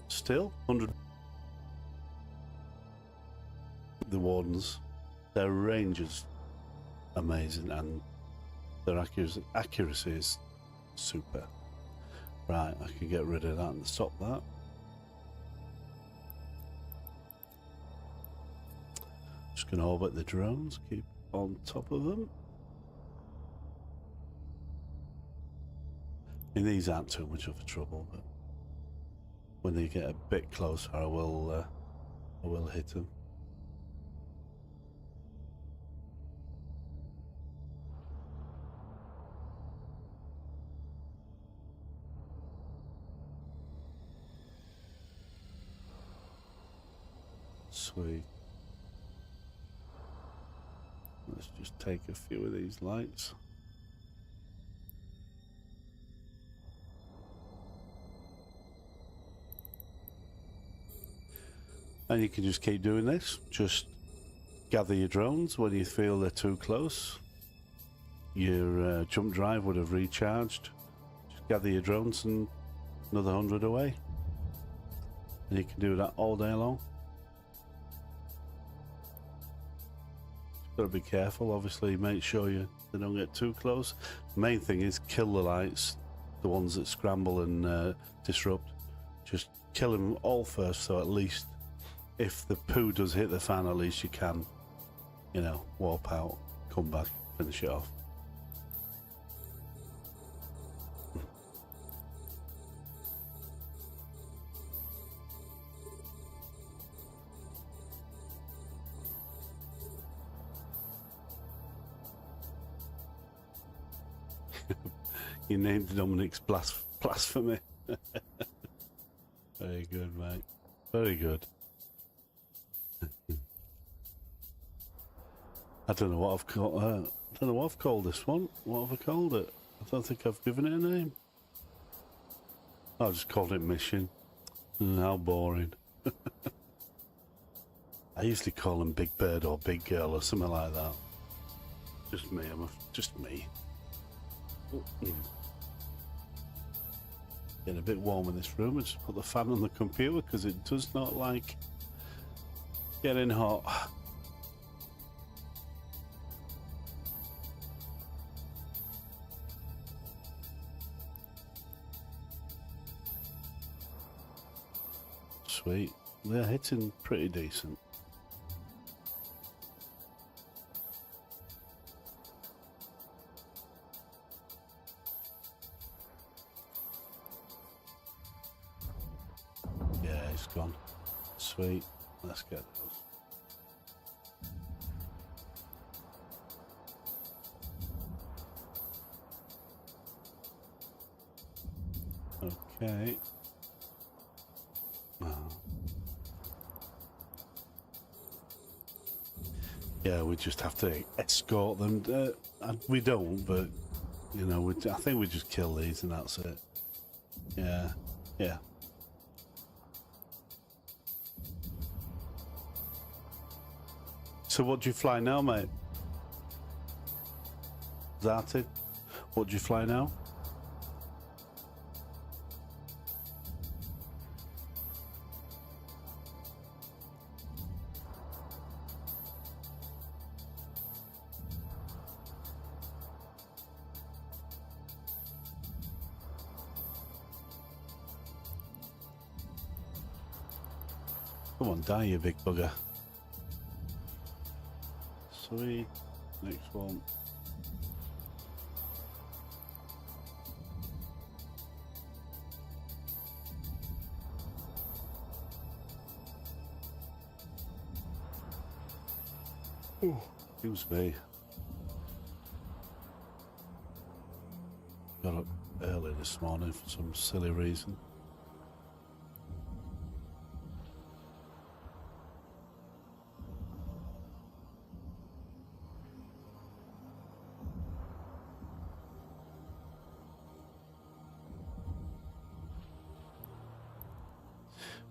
S1: Still, 100... The wardens, their range is amazing and their accuracy is super. Right, I can get rid of that and stop that. Just gonna orbit the drones, keep on top of them. And these aren't too much of a trouble, but when they get a bit closer, I will hit them. Sweet. Let's just take a few of these lights. And you can just keep doing this. Just gather your drones when you feel they're too close. Your jump drive would have recharged. Just gather your drones and another 100 away. And you can do that all day long. Got to be careful, obviously. Make sure they don't get too close. The main thing is kill the lights, the ones that scramble and disrupt. Just kill them all first, so at least if the poo does hit the fan, at least you can, you know, warp out, come back, finish it off. You named Dominic's blasphemy. Very good, mate. Very good. I don't know what I've called. I don't know what I've called this one. What have I called it? I don't think I've given it a name. I just called it Mission. How boring. I usually call them Big Bird or Big Girl or something like that. Just me. Just me. Getting a bit warm in this room. I just put the fan on the computer because it does not like getting hot. Sweet. They're hitting pretty decent. gone. Sweet. Let's get those. Okay. Yeah, we just have to escort them. We don't, but you know, I think we just kill these and that's it. Yeah, yeah. So what do you fly now, mate? Zarted? What do you fly now? Come on, die, you big bugger. Sweet. Next one. Oh, excuse me. Got up early this morning for some silly reason.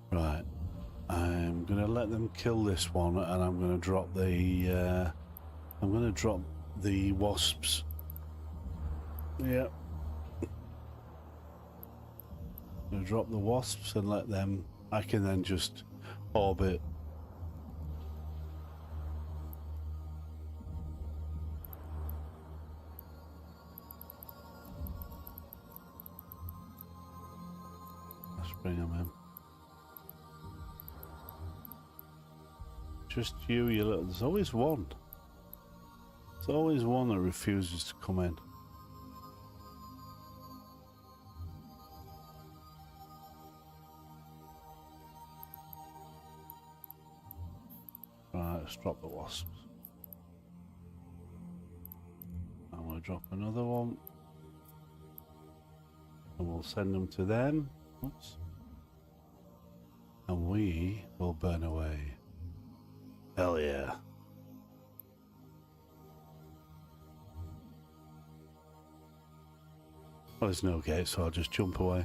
S1: Right, I'm gonna let them kill this one, and I'm gonna drop the wasps. Yep. I'm gonna drop the wasps and let them. I can then just orbit. Let's bring them in. Just you little. There's always one. There's always one that refuses to come in. Right, let's drop the wasps. I'm going to drop another one. And we'll send them to them. Oops. And we will burn away. Hell yeah. Well, there's no gate, so I'll just jump away.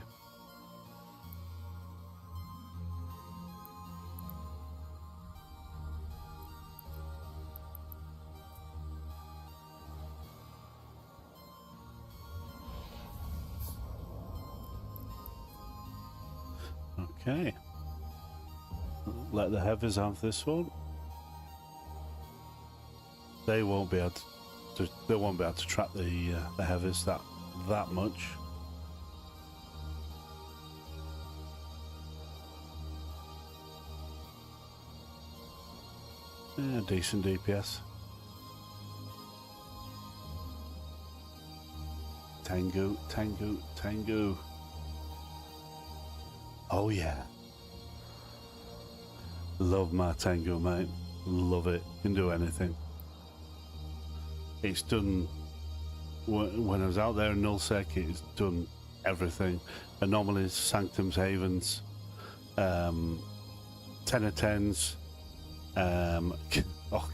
S1: Okay. Let the heavies have this one. They won't be able to. They won't be able to trap the heavies that much. Yeah, decent DPS. Tango, tango, tango. Oh yeah. Love my tango, mate. Love it. Can do anything. It's done. When I was out there in Nullsec, it's done everything. Anomalies, Sanctums, Havens, 10 of 10s,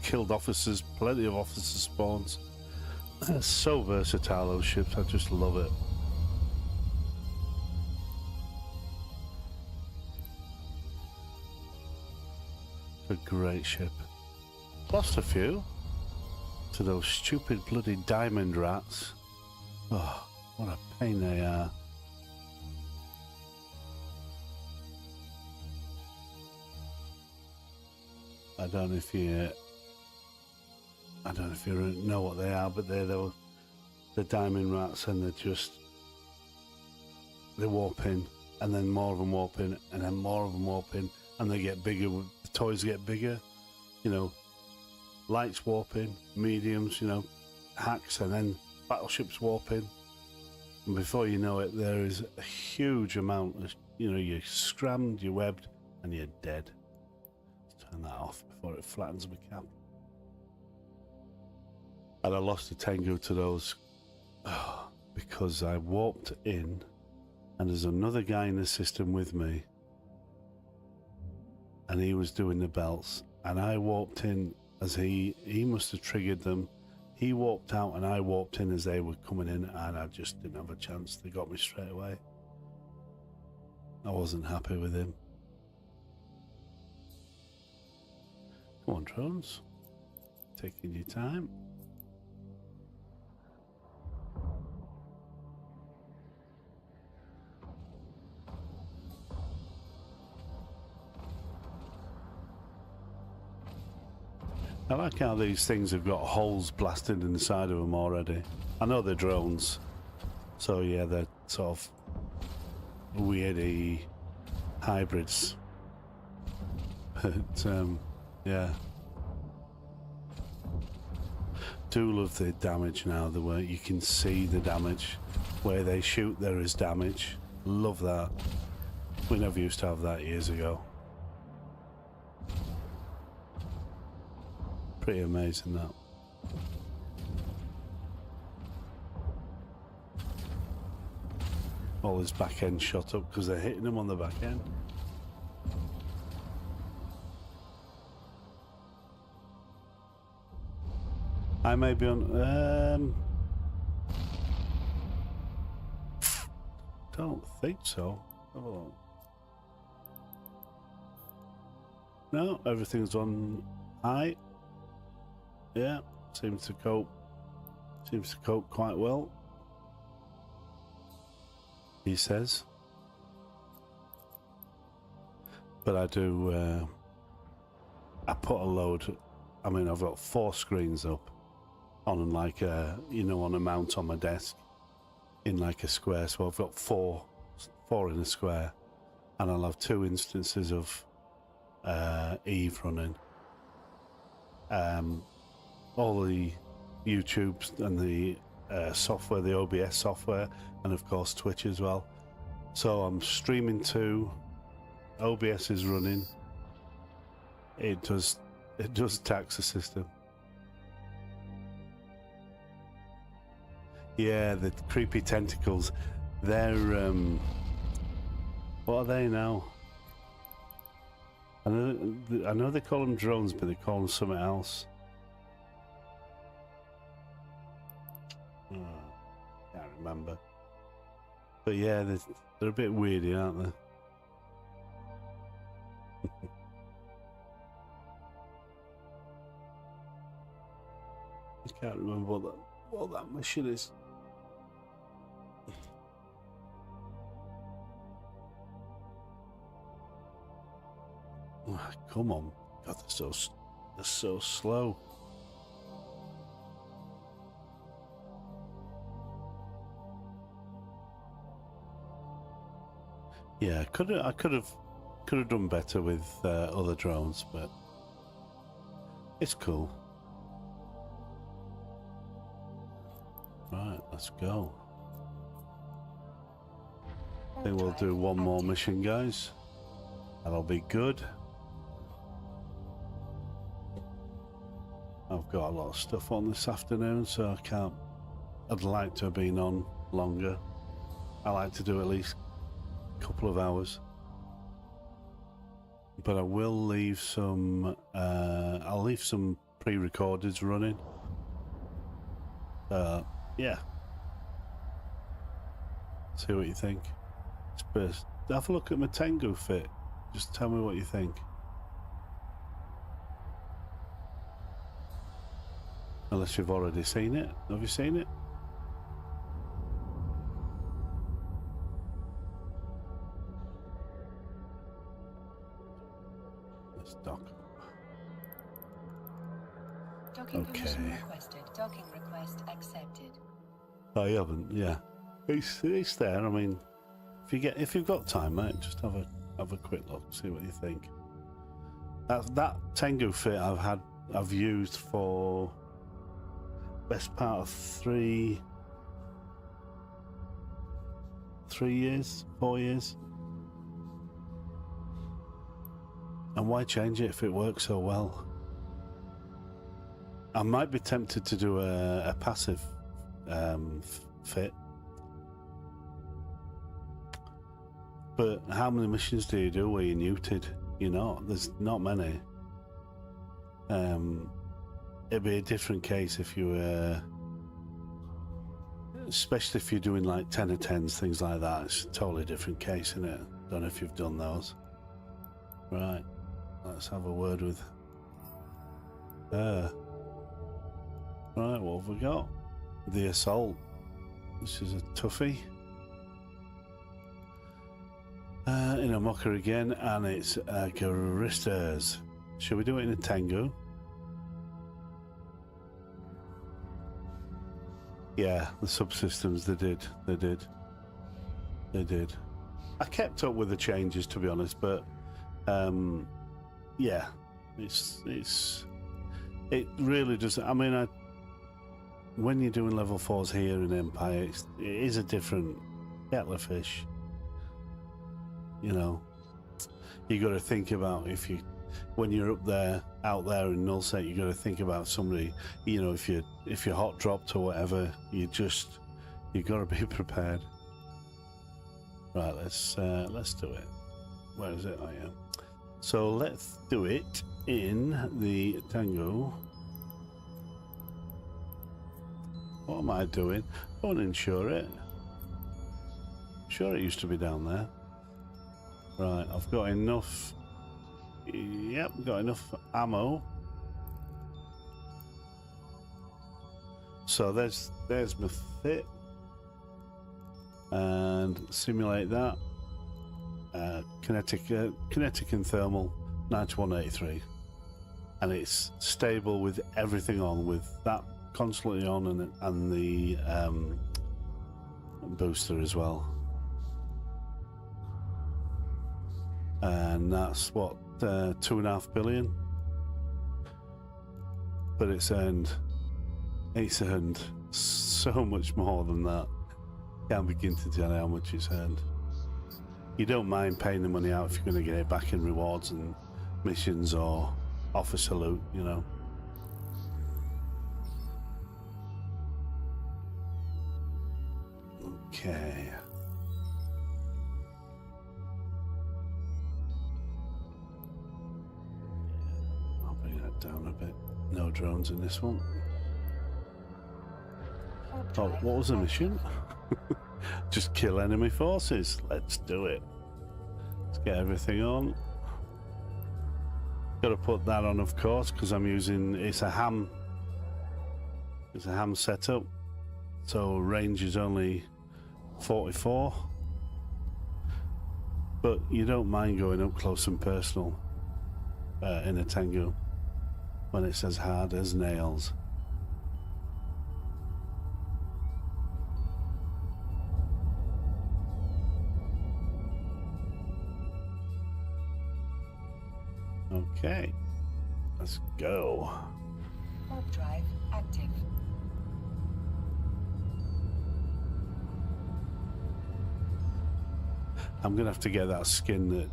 S1: killed officers, plenty of officer spawns. They're so versatile, those ships. I just love it. It's a great ship. Lost a few to those stupid bloody diamond rats. Oh, what a pain they are. I don't know if you know what they are, but they're the diamond rats, and they warp in, and then more of them warp in, and then more of them warp in, and they get bigger. The toys get bigger, you know. Lights warp in, mediums, you know, hacks, and then battleships warp in. And before you know it, there is a huge amount of, you know, you're scrammed, you're webbed, and you're dead. Let's turn that off before it flattens my cap. And I lost a Tengu to those because I warped in, and there's another guy in the system with me, and he was doing the belts, and I warped in as he must have triggered them. He warped out and I warped in as they were coming in, and I just didn't have a chance. They got me straight away. I wasn't happy with him. Come on, drones. Taking your time. I like how these things have got holes blasted in the side of them already. I know they're drones, so yeah, they're sort of weirdy hybrids. But yeah, do love the damage now. The way you can see the damage, where they shoot, there is damage. Love that. We never used to have that years ago. Pretty amazing that. All his back end shot up because they're hitting him on the back end. I may be on. Don't think so. Have a look. No, everything's on high. Yeah, seems to cope quite well, he says. But I do, I put a load, I mean, I've got 4 screens up on like a, you know, on a mount on my desk in like a square. So I've got four in a square, and I'll have 2 instances of Eve running. All the YouTubes and the software, the OBS software, and of course Twitch as well. So I'm streaming to OBS is running. It does tax the system. Yeah, the creepy tentacles. They're what are they now? I know they call them drones, but they call them something else. Can't remember. But yeah, they're a bit weirdy, aren't they? I can't remember what that mission is. Come on, God, they're so slow. Yeah, I could have done better with other drones, but it's cool. Right, let's go. I think we'll do one more mission, guys. That'll be good. I've got a lot of stuff on this afternoon, so I'd like to have been on longer. I like to do at least a couple of hours. But I will leave some, I'll leave some pre-recordeds running. Yeah. See what you think. Have a look at my Tengu fit. Just tell me what you think. Unless you've already seen it. Have you seen it? Let's dock.
S2: Docking permission requested. Docking request accepted.
S1: Oh, you haven't? Yeah. It's there. I mean, if you've got time, mate, just have a quick look, see what you think. That Tengu fit I've used for best part of 3 years, 4 years. And why change it if it works so well? I might be tempted to do a passive fit. But how many missions do you do where you're neutered? You know, there's not many. It'd be a different case if you were, especially if you're doing like 10 of 10s, things like that. It's a totally different case, isn't it? Don't know if you've done those. Right, let's have a word with her. Right, what have we got? The assault. This is a toughie. In a mocker again, and it's Garistas. Shall we do it in a Tengu? Yeah, the subsystems, they did. I kept up with the changes, to be honest, but yeah, it really does. I mean, when you're doing level 4s here in Empire, it is a different kettle of fish. You know, you got to think about when you're out there in null set, you got to think about somebody. You know, if you're hot dropped or whatever, you got to be prepared. Right, let's do it. Where is it? I am. So let's do it in the Tango. What am I doing? I want to insure it. Sure, it used to be down there. Right, I've got enough. Yep, got enough ammo. So there's my fit. And simulate that. Kinetic and thermal 9183, and it's stable with everything on, with that constantly on, and the booster as well. And that's what 2.5 billion. But it's earned so much more than that. Can't begin to tell how much it's earned. You don't mind paying the money out if you're going to get it back in rewards and missions or officer loot, you know. Okay. I'll bring that down a bit. No drones in this one. Oh, what was the mission? Just kill enemy forces. Let's do it. Let's get everything on. Got to put that on, of course, because I'm using it's a ham setup, so range is only 44. But you don't mind going up close and personal in a Tengu when it's as hard as nails. Okay, let's go.
S2: Warp drive active.
S1: I'm gonna have to get that skin that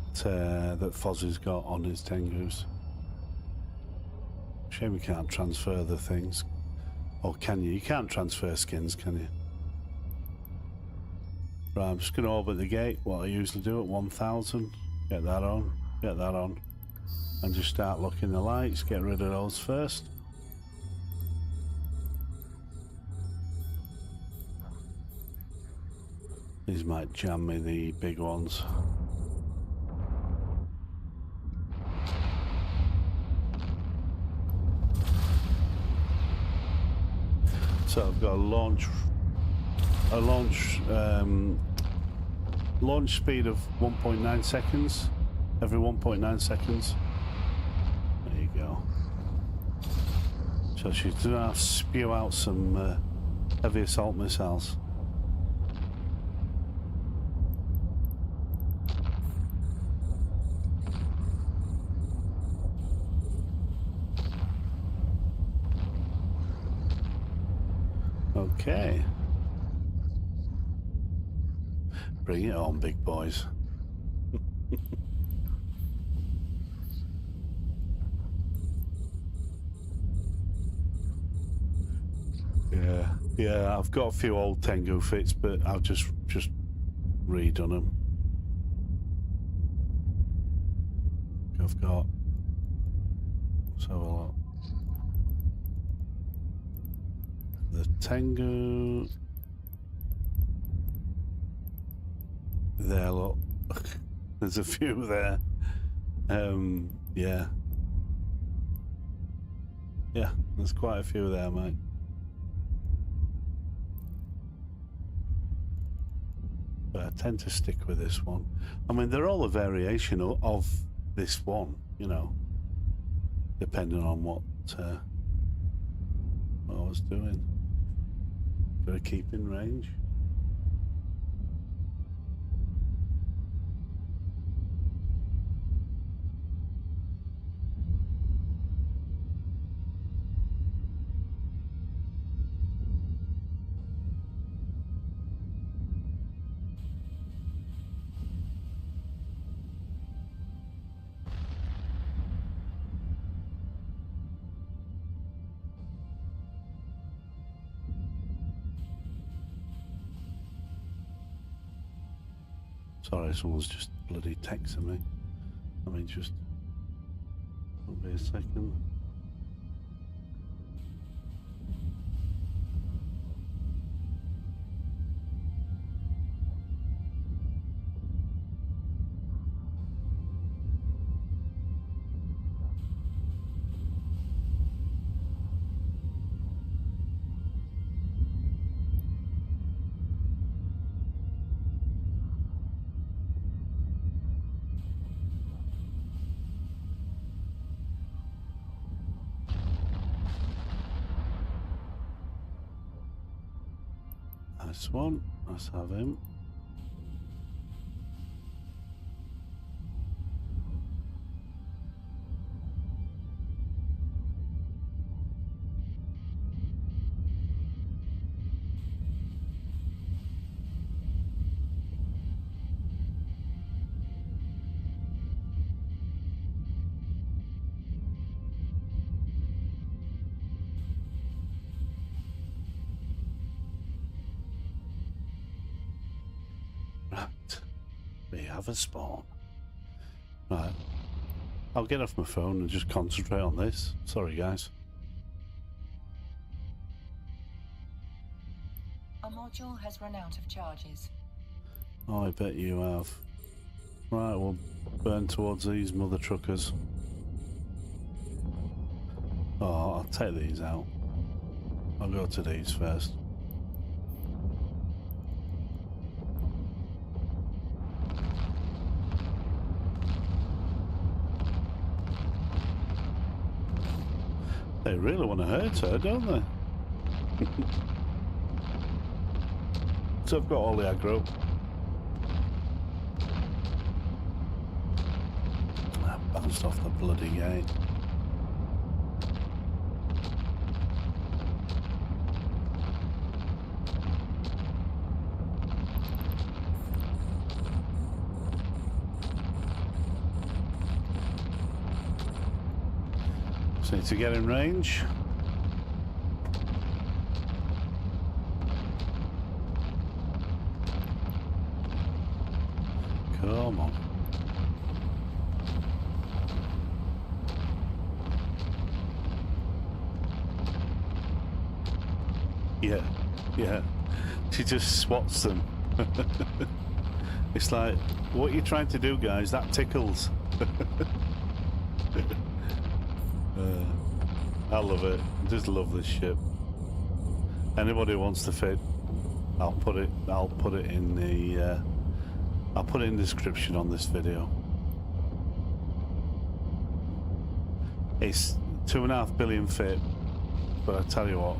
S1: Fozzie's got on his Tengus. Shame we can't transfer the things. Or can you? You can't transfer skins, can you? Right, I'm just gonna orbit the gate, what I usually do at 1000. Get that on, and just start looking the lights, get rid of those first. These might jam me, the big ones. So I've got a launch speed of 1.9 seconds, every 1.9 seconds. There you go. So she's gonna spew out some heavy assault missiles. Okay. Bring it on, big boys. Yeah, I've got a few old Tengu fits, but I've just redone them. I've got, let's have a look. The Tengu, there, look. There's a few there. Yeah, there's quite a few there, mate. But I tend to stick with this one. I mean, they're all a variation of this one, you know, depending on what I was doing. Gotta keep in range. Sorry, someone's just bloody texting me. I mean, just... It'll be a second. Nice one. Let's have him. Right. We have a spawn. Right. I'll get off my phone and just concentrate on this. Sorry, guys.
S2: A module has run out of charges.
S1: Oh, I bet you have. Right, we'll burn towards these mother truckers. Oh, I'll take these out. I'll go to these first. They really want to hurt her, don't they? So I've got all the aggro. I bounced off the bloody gate. So need to get in range. Come on. Yeah. She just swats them. It's like, what are you trying to do, guys? That tickles. I love it. I just love this ship. Anybody who wants to fit, I'll put it in the I'll put it in the description on this video. It's 2.5 billion fit, but I tell you what,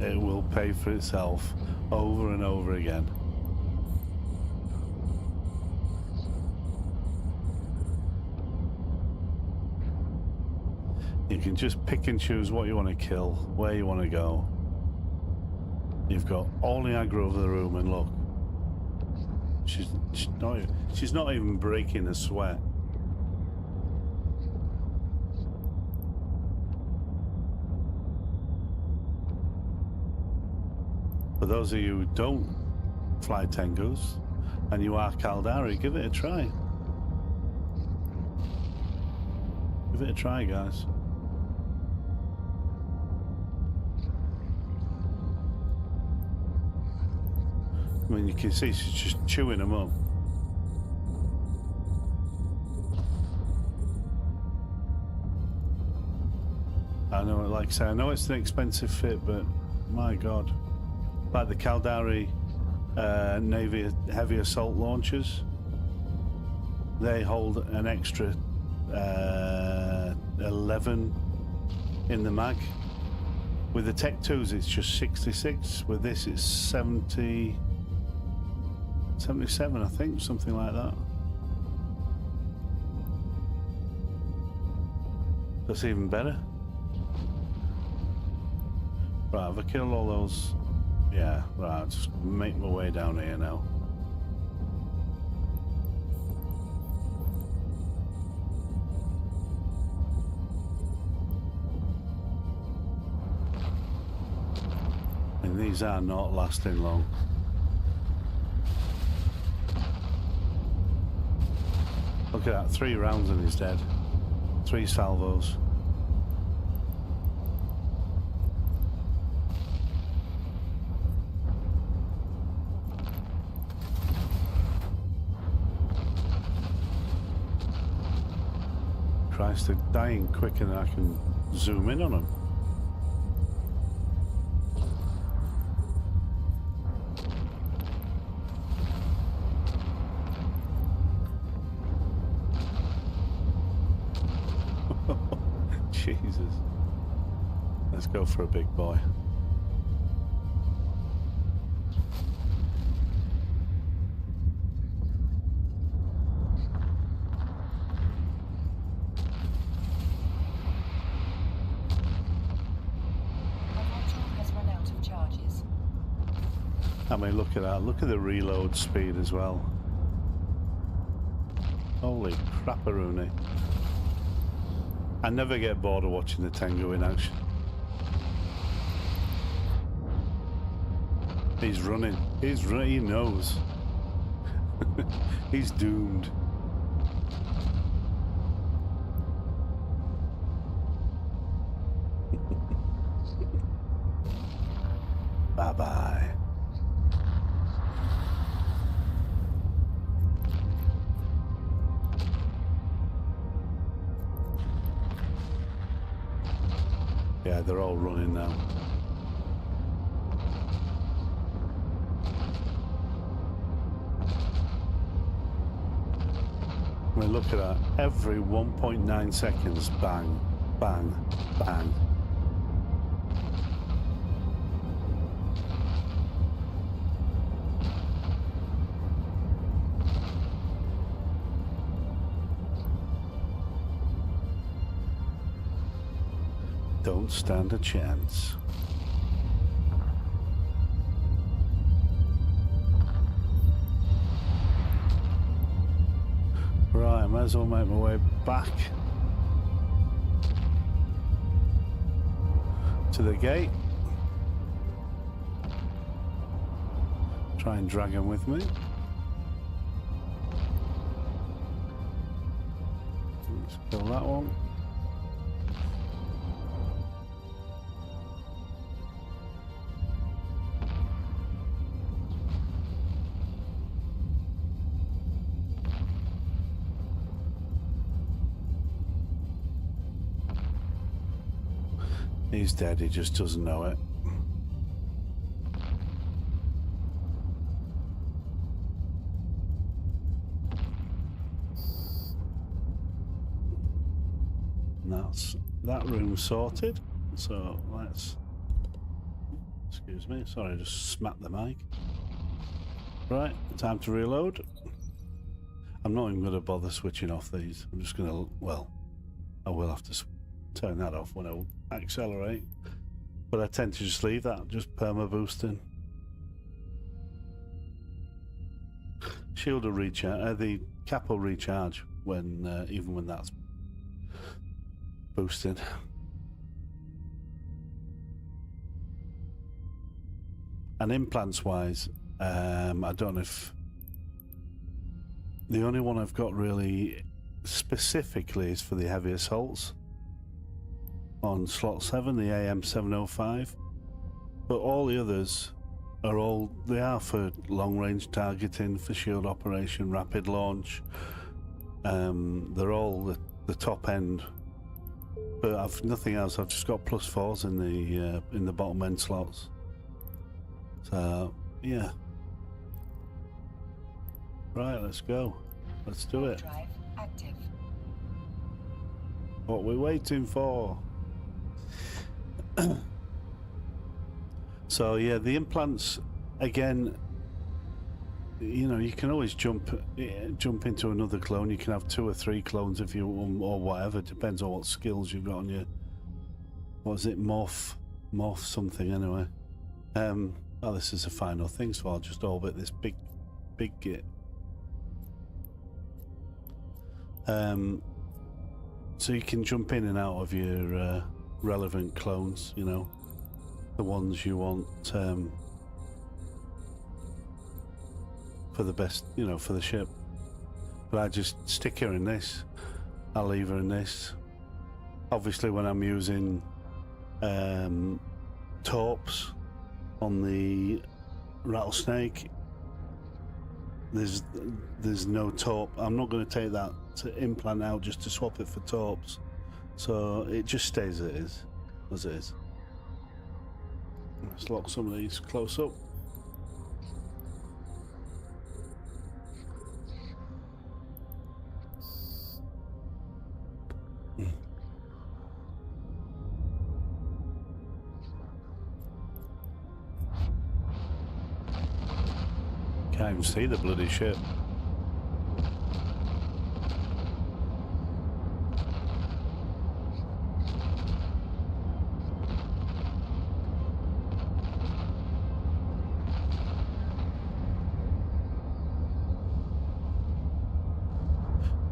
S1: it will pay for itself over and over again. You can just pick and choose what you want to kill, where you want to go. You've got all the aggro over the room, and look, she's not even breaking a sweat. For those of you who don't fly Tengus and you are Caldari, give it a try. Give it a try, guys. I mean, you can see she's just chewing them up. I know, like I say, I know it's an expensive fit, but my God. Like the Caldari Navy heavy assault launchers, they hold an extra 11 in the mag. With the Tech 2s, it's just 66. With this, it's 70, 77, I think, something like that. That's even better. Right, have I killed all those? Yeah, right, I'll just make my way down here now. And these are not lasting long. Look at that, 3 rounds and he's dead. 3 salvos. Christ, they're dying quicker than I can zoom in on them. Jesus. Let's go for a big boy. I mean, look at that. Look at the reload speed as well. Holy crapperoonie. I never get bored of watching the Tengu in action. He's running. He's running. He knows. He's doomed. Bye-bye. Yeah, they're all running now. I mean, look at that. Every 1.9 seconds, bang, bang, bang. Don't stand a chance. Right, I might as well make my way back to the gate. Try and drag him with me. Let's kill that one. He's dead, he just doesn't know it. And that's that room sorted. So let's... Excuse me, sorry, I just smacked the mic. Right, time to reload. I'm not even going to bother switching off these. I'm just going to... Well, I will have to turn that off when I accelerate, but I tend to just leave that, just perma boosting. Shield will recharge, the cap will recharge when even when that's boosted. And implants wise, I don't know if the only one I've got really specifically is for the heavy assaults on slot 7, the AM 705, but all the others they are for long range targeting, for shield operation, rapid launch. They're all the top end, but I've nothing else. I've just got +4s in the bottom end slots. So yeah, right, let's go. Let's do it.
S2: Drive active.
S1: What we're waiting for. So yeah, the implants again. You know, you can always jump into another clone. You can have 2 or 3 clones if you want, or whatever. Depends on what skills you've got on your. What is it? Morph something anyway. Oh, this is the final thing, so I'll just orbit this big git. So you can jump in and out of your relevant clones. You know, the ones you want. For the best, you know, for the ship. But I just stick her in this. I'll leave her in this. Obviously, when I'm using torps on the rattlesnake, there's no torp. I'm not going to take that implant out just to swap it for torps. So it just stays as it is. Let's lock some of these close up. Can't even see the bloody ship.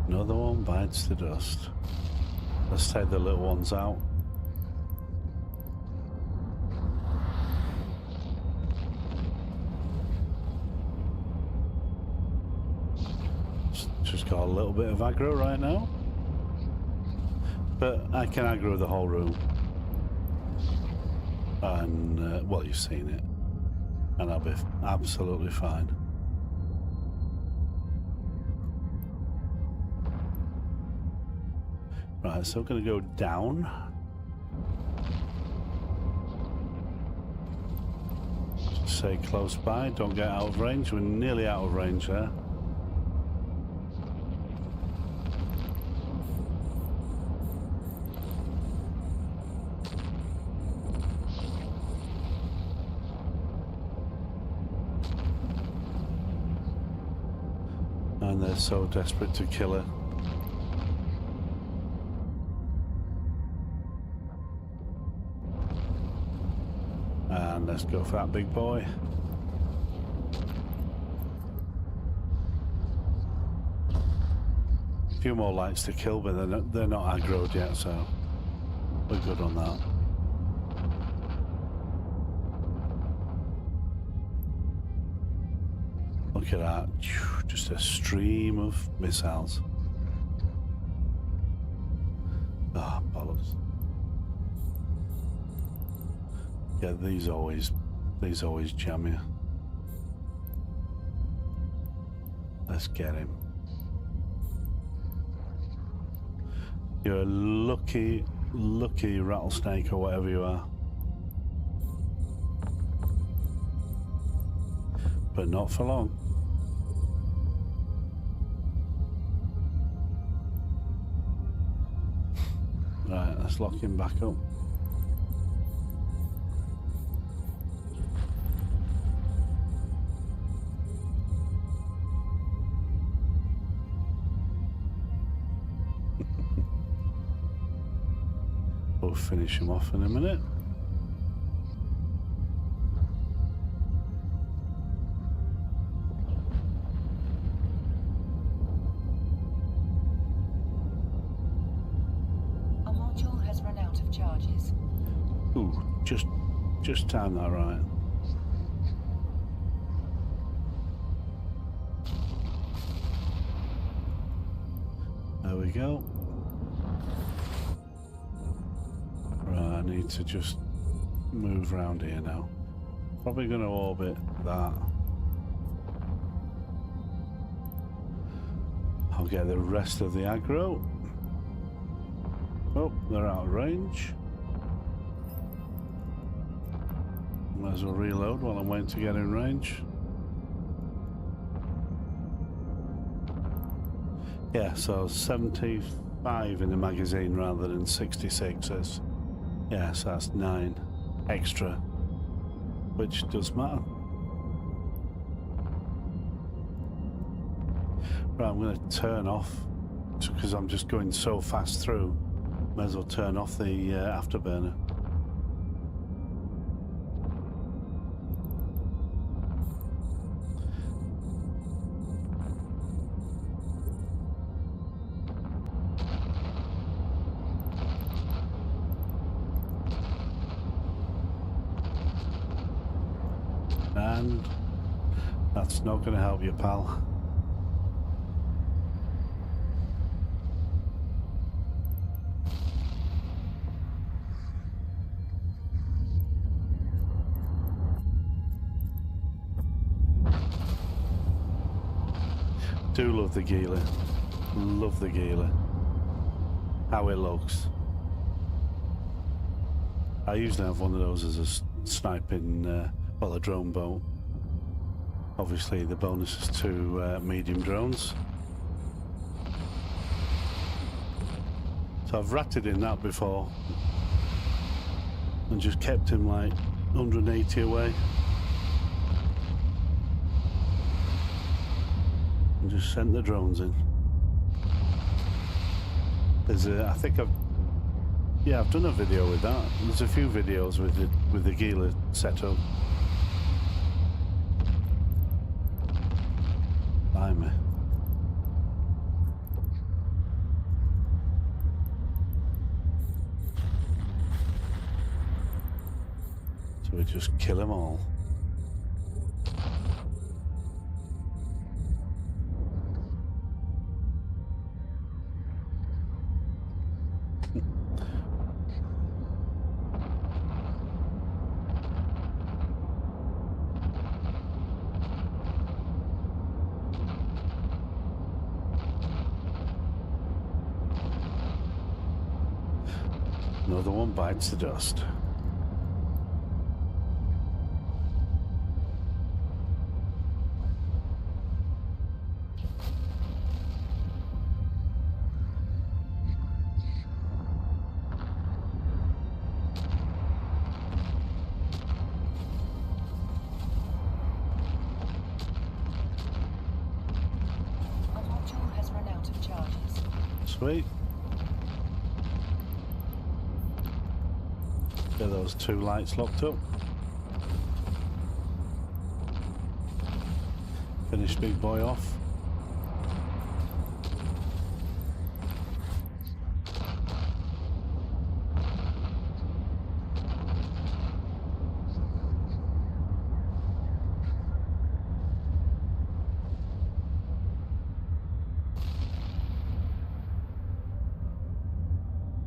S1: Another one bites the dust. Let's take the little ones out. Just got a little bit of aggro right now, but I can aggro the whole room, and well, you've seen it, and I'll be absolutely fine. Right, so we're going to go down. Just stay close by, don't get out of range. We're nearly out of range there. And they're so desperate to kill her. And let's go for that big boy. A few more lights to kill, but they're not aggroed yet, so we're good on that. Look at that, just a stream of missiles. Ah, oh, bollocks. Yeah, these always jam you. Let's get him. You're a lucky rattlesnake or whatever you are. But not for long. Right, let's lock him back up. We'll finish him off in a minute.
S2: Our module has run out of charges.
S1: Ooh, just time that right. There we go. Right, I need to just move around here now. Probably going to orbit that. I'll get the rest of the aggro. Oh, they're out of range. Might as well reload while I'm waiting to get in range. Yeah, so 75 in the magazine rather than 66. Yeah, so that's 9 extra, which does matter. Right, I'm going to turn off because I'm just going so fast through. May as well turn off the afterburner. And that's not going to help you, pal. Do love the Gila. Love the Gila. How it looks. I usually have one of those as a sniping, well, a drone boat. Obviously, the bonus is to medium drones. So I've ratted in that before and just kept him like 180 away. And just sent the drones in. There's I think I've done a video with that. There's a few videos with the Gila setup. Blimey. So we just kill them all. Another one bites the dust.
S2: Our module has run out of charges.
S1: Sweet. Get those 2 lights locked up. Finish big boy off.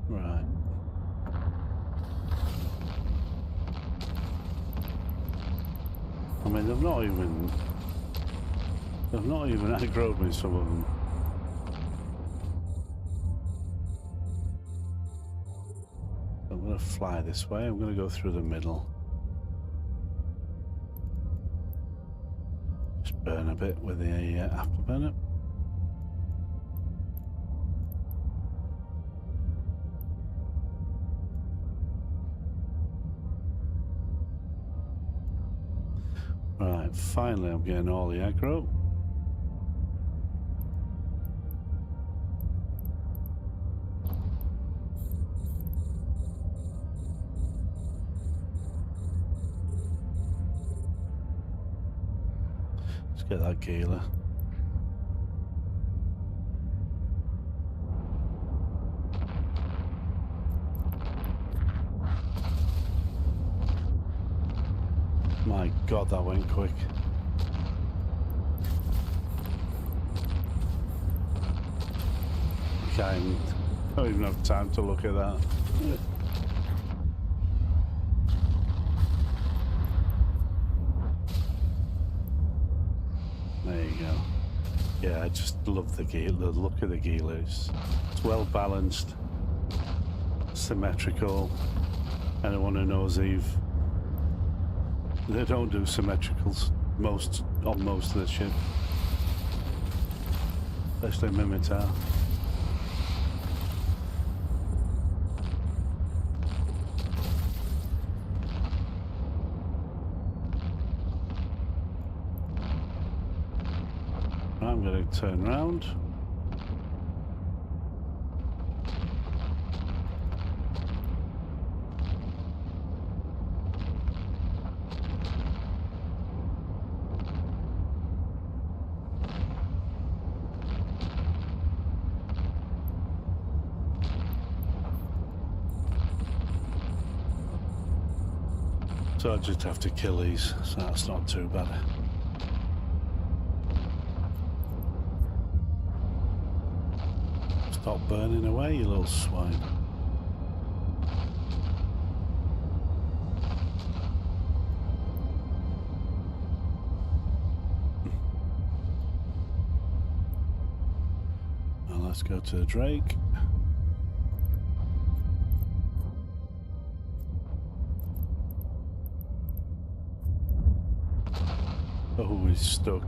S1: Right. I mean, they've not even aggroed me, some of them. I'm going to fly this way. I'm going to go through the middle. Just burn a bit with the afterburner. Right, finally I'm getting all the aggro. Let's get that Gila. My God, that went quick. I don't even have time to look at that. There you go. Yeah, I just love the look of the Gila. It's well balanced, symmetrical. Anyone who knows Eve, they don't do symmetricals on most of the ship, especially Mimitar. I'm going to turn round. So I just have to kill these, so that's not too bad. Stop burning away, you little swine. Well, let's go to the Drake. Oh, he's stuck.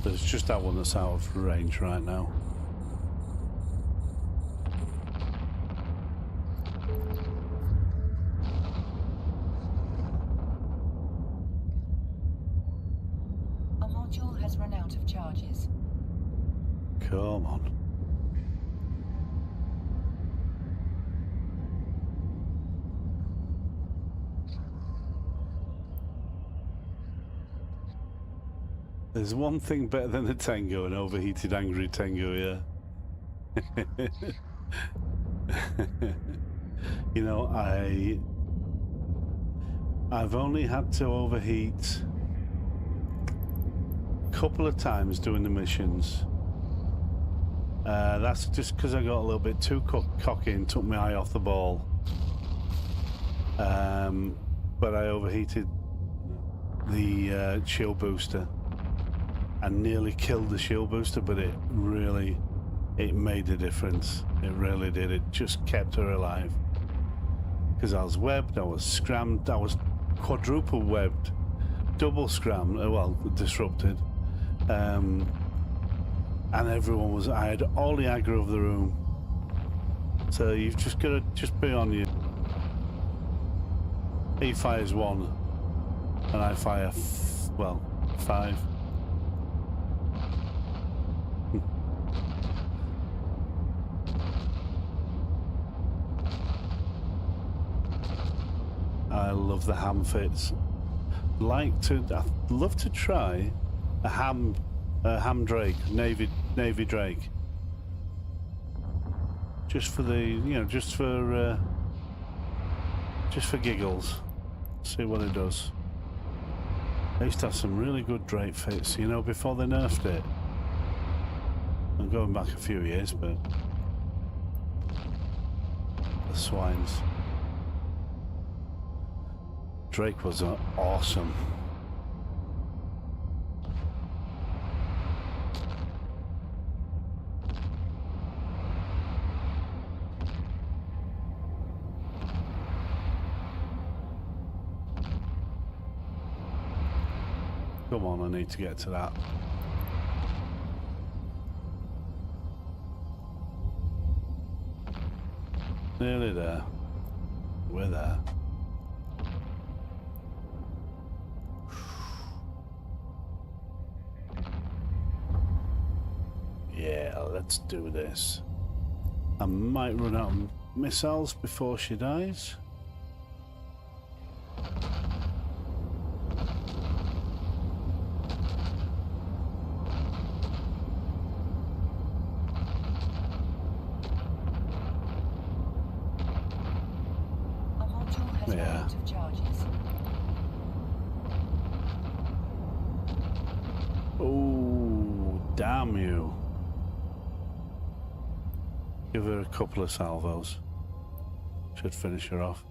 S1: There's just that one that's out of range right now.
S2: A module has run out of charges.
S1: Come on. There's one thing better than a Tango, an overheated angry Tango, yeah. You know, I've only had to overheat a couple of times doing the missions. That's just because I got a little bit too cocky and took my eye off the ball. But I overheated the shield booster and nearly killed the shield booster, but it made a difference. It really did. It just kept her alive. Because I was webbed, I was scrammed, I was quadruple webbed, double scrammed, well, disrupted. And everyone was, I had all the aggro of the room. So you've just got to just be on you. He fires one, and I fire, well, 5. I love the ham fits. I'd love to try a ham Drake, Navy Drake. Just for the, you know, just for giggles. See what it does. I used to have some really good Drake fits, you know, before they nerfed it. I'm going back a few years, but the swines. Drake was awesome. Come on, I need to get to that. Nearly there. We're there. Yeah, let's do this. I might run out of missiles before she dies.
S2: A module has run out of charges.
S1: Oh, damn you. Give her a couple of salvos. Should finish her off.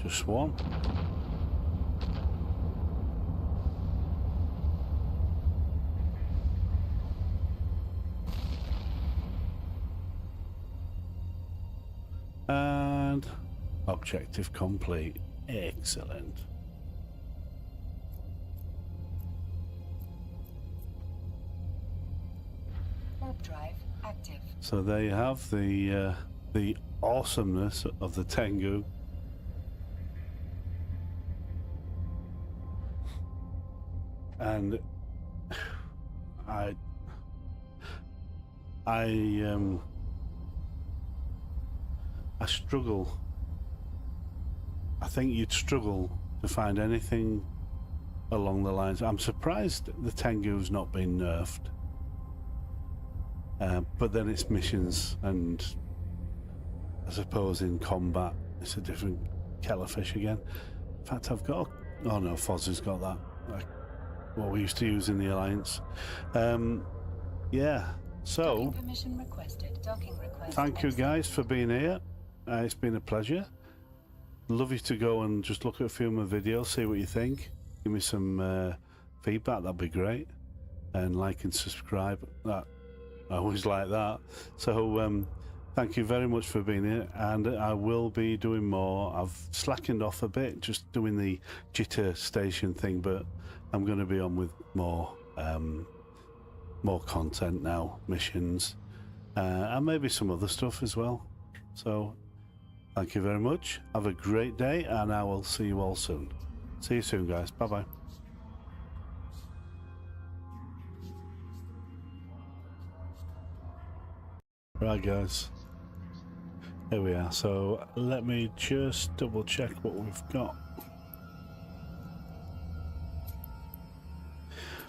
S1: Just one. And objective complete. Excellent.
S2: Warp drive active.
S1: So there you have the awesomeness of the Tengu. And I struggle. I think you'd struggle to find anything along the lines. I'm surprised the Tengu's not been nerfed. But then it's missions, and I suppose in combat it's a different kettle of fish again. In fact, I've got... Oh no, Fozz's got that. Like what we used to use in the Alliance. Yeah, so...
S2: Docking permission requested. Docking request.
S1: Thank you guys for being here. It's been a pleasure. Love you to go and just look at a few of my videos, see what you think. Give me some feedback, that'd be great. And like and subscribe. That I always like that. So thank you very much for being here, and I will be doing more. I've slackened off a bit, just doing the jitter station thing, but I'm going to be on with more content now, missions, and maybe some other stuff as well. So thank you very much. Have a great day, and I will see you all soon. See you soon, guys. Bye bye. Right, guys, here we are. So let me just double check what we've got.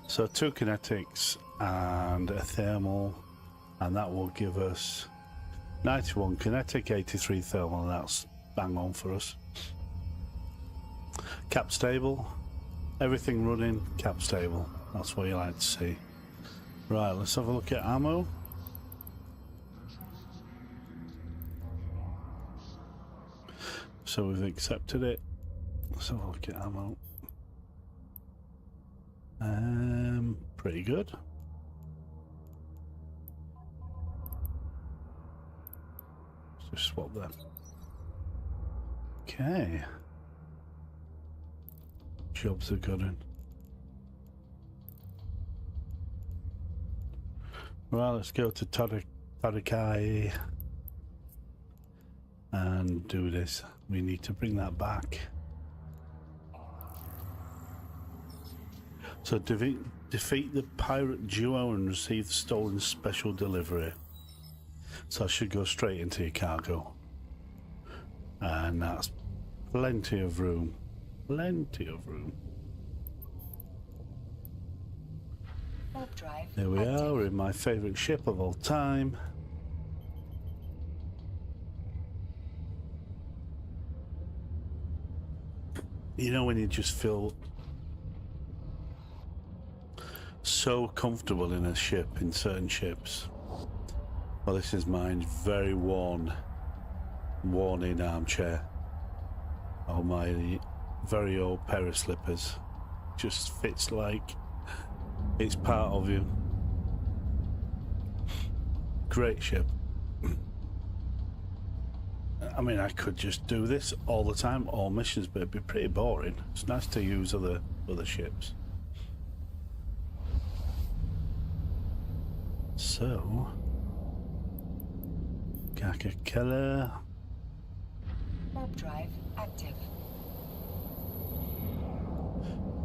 S1: So 2 kinetics and a thermal, and that will give us 91 kinetic, 83 thermal, and that's bang on for us. Cap stable, everything running, cap stable. That's what you like to see. Right, let's have a look at ammo. So we've accepted it. Let's have a look at ammo. Pretty good. Let's just swap them. Okay. Jobs are good in. Well, let's go to Tarikai and do this. We need to bring that back. So defeat the pirate duo and receive the stolen special delivery. So I should go straight into your cargo. And that's plenty of room. Plenty of room.
S2: Warp drive
S1: There we
S2: active.
S1: are, we're in my favourite ship of all time. You know when you just feel so comfortable in a ship, in certain ships. Well, this is mine, very worn in armchair. Oh, my very old pair of slippers. Just fits like it's part of you. Great ship. I mean, I could just do this all the time, all missions, but it'd be pretty boring. It's nice to use other ships. So, Kaka Keller.
S2: Warp drive active.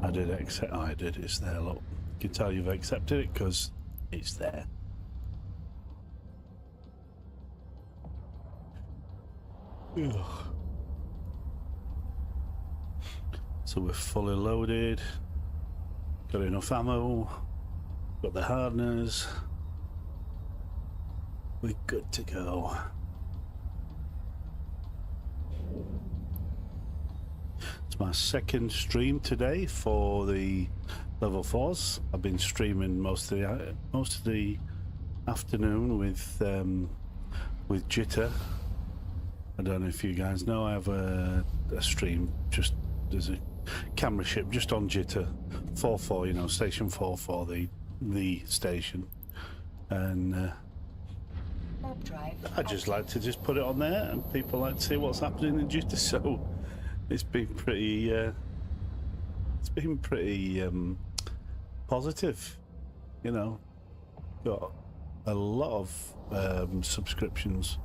S1: I did accept. Oh, I did. It's there. Look, you can tell you've accepted it because it's there. Ugh. So we're fully loaded. Got enough ammo. Got the hardeners. We're good to go. It's my second stream today for the level 4s. I've been streaming most of the afternoon with Jitter. I don't know if you guys know, I have a stream just as a camera ship just on Jitter 4.4, you know, station 4.4, the station, and I just like to just put it on there, and people like to see what's happening in Jitter. So it's been pretty positive, you know. Got a lot of subscriptions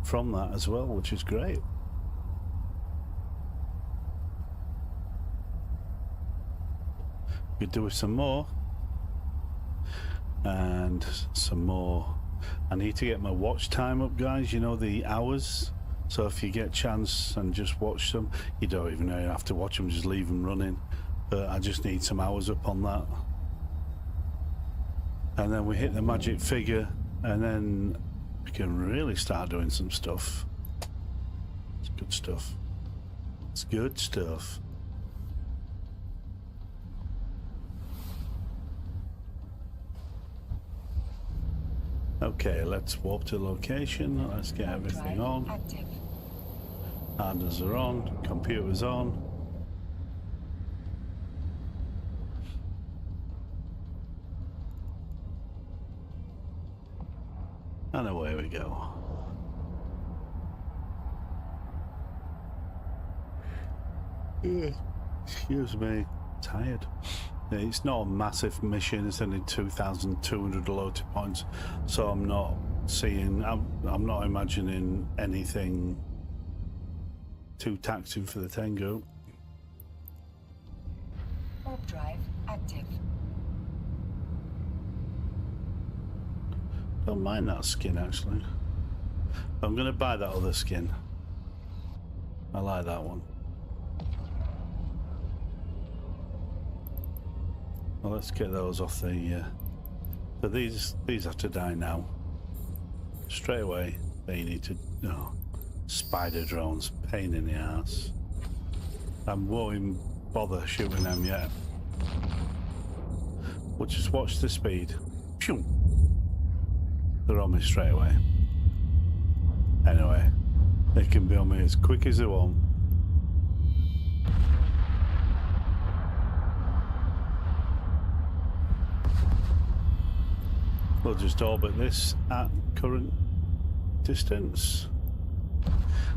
S1: from that as well, which is great. Could do with some more, and some more. I need to get my watch time up, guys, you know, the hours. So if you get a chance and just watch them, you don't even know you have to watch them, just leave them running. But I just need some hours up on that. And then we hit the magic figure, and then we can really start doing some stuff. It's good stuff. It's good stuff. Okay, let's warp to location. Let's get everything on.
S2: Active.
S1: Hardness are on. Computers on. And away we go. Excuse me, tired. It's not a massive mission, it's only 2,200 loaded points, so I'm not imagining anything too taxing for the Tengu.
S2: Warp drive active.
S1: Don't mind that skin, actually. I'm going to buy that other skin. I like that one. Well, let's get those off the... So these have to die now. Straight away, they need to... Oh, spider drones, pain in the ass. I won't even bother shooting them yet. We'll just watch the speed. Phew! They're on me straight away. Anyway, they can be on me as quick as they want. We'll just orbit this at current distance.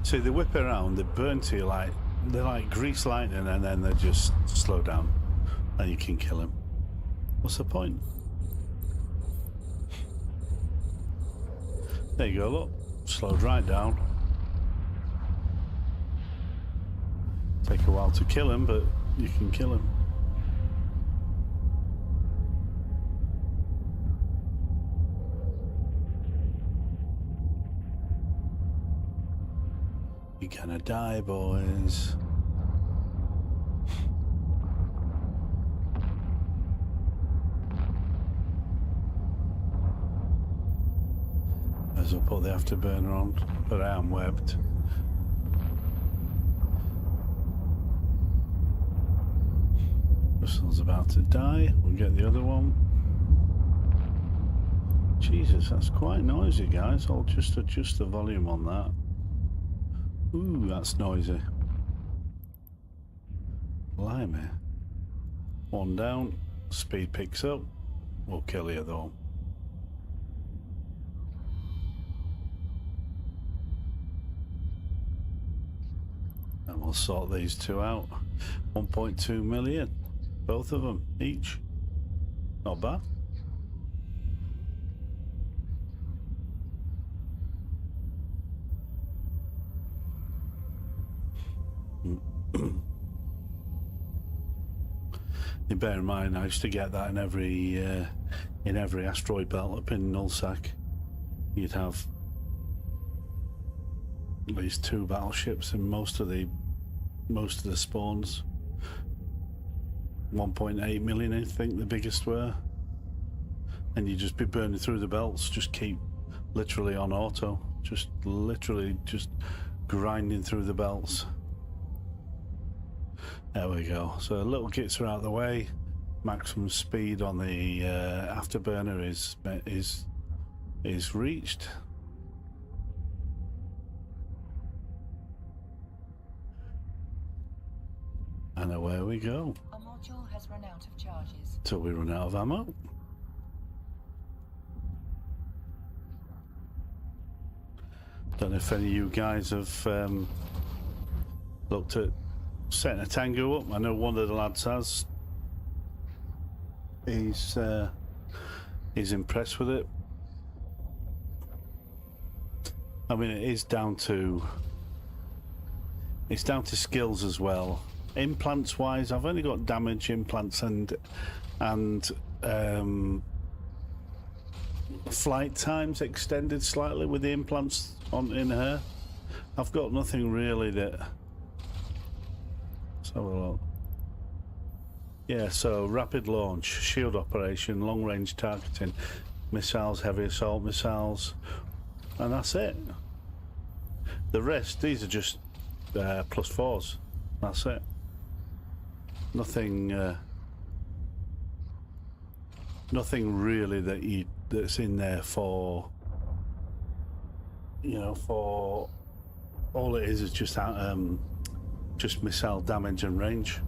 S1: See, they whip around, they burn to you like, they're like grease lightning, and then they just slow down and you can kill them. What's the point? There you go, look, slowed right down. Take a while to kill him, but you can kill him. You're gonna die, boys. As I put the afterburner on, but I am webbed. This one's about to die. We'll get the other one. Jesus, that's quite noisy, guys. I'll just adjust the volume on that. Ooh, that's noisy. Blimey. One down, speed picks up, we'll kill the other one. And we'll sort these two out. 1.2 million, both of them, each. Not bad. You bear in mind, I used to get that in every asteroid belt up in Nullsack. You'd have at least 2 battleships in most of the spawns. 1.8 million, I think the biggest were, and you'd just be burning through the belts. Just keep literally on auto, just literally just grinding through the belts. There we go. So little kits are out of the way. Maximum speed on the afterburner is reached. And away we go.
S2: Our module has run out of charges.
S1: Till we run out of ammo. Don't know if any of you guys have looked at setting a Tango up. I know one of the lads has. He's impressed with it. I mean, it's down to skills as well. Implants wise, I've only got damage implants and flight times extended slightly with the implants in her. I've got nothing really that. Let's have a look. Yeah, so rapid launch, shield operation, long range targeting, missiles, heavy assault missiles, and that's it. The rest, these are just plus fours. That's it. Nothing. Nothing really that's in there for. You know, for all it is just missile damage and range.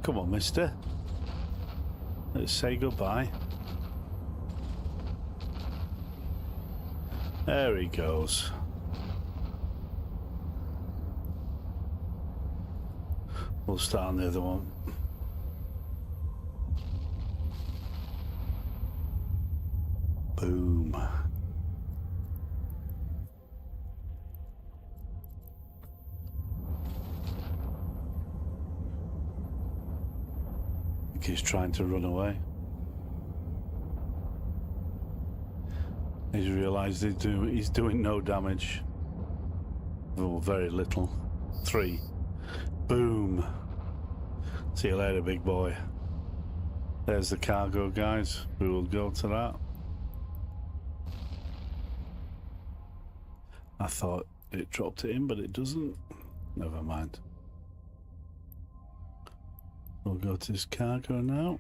S1: Come on, mister. Let's say goodbye. There he goes. We'll start on the other one. Boom. I think he's trying to run away. He's realised he's doing no damage. Oh, very little. 3. Boom. See you later, big boy. There's the cargo, guys. We will go to that. I thought it dropped it in, but it doesn't. Never mind. We'll go to this cargo now.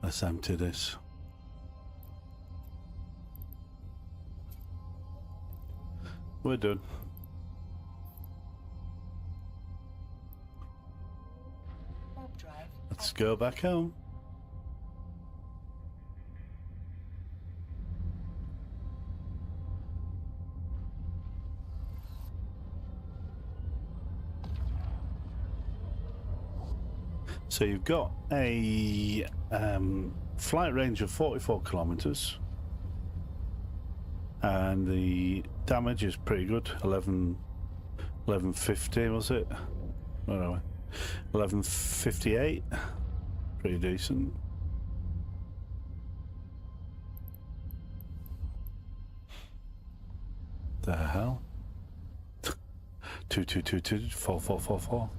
S1: Let's empty this. We're done. Let's go back home. So you've got a flight range of 44 kilometers, and the damage is pretty good. 1150 was it? Where are we? 1158. Pretty decent. The hell? 2222 4444.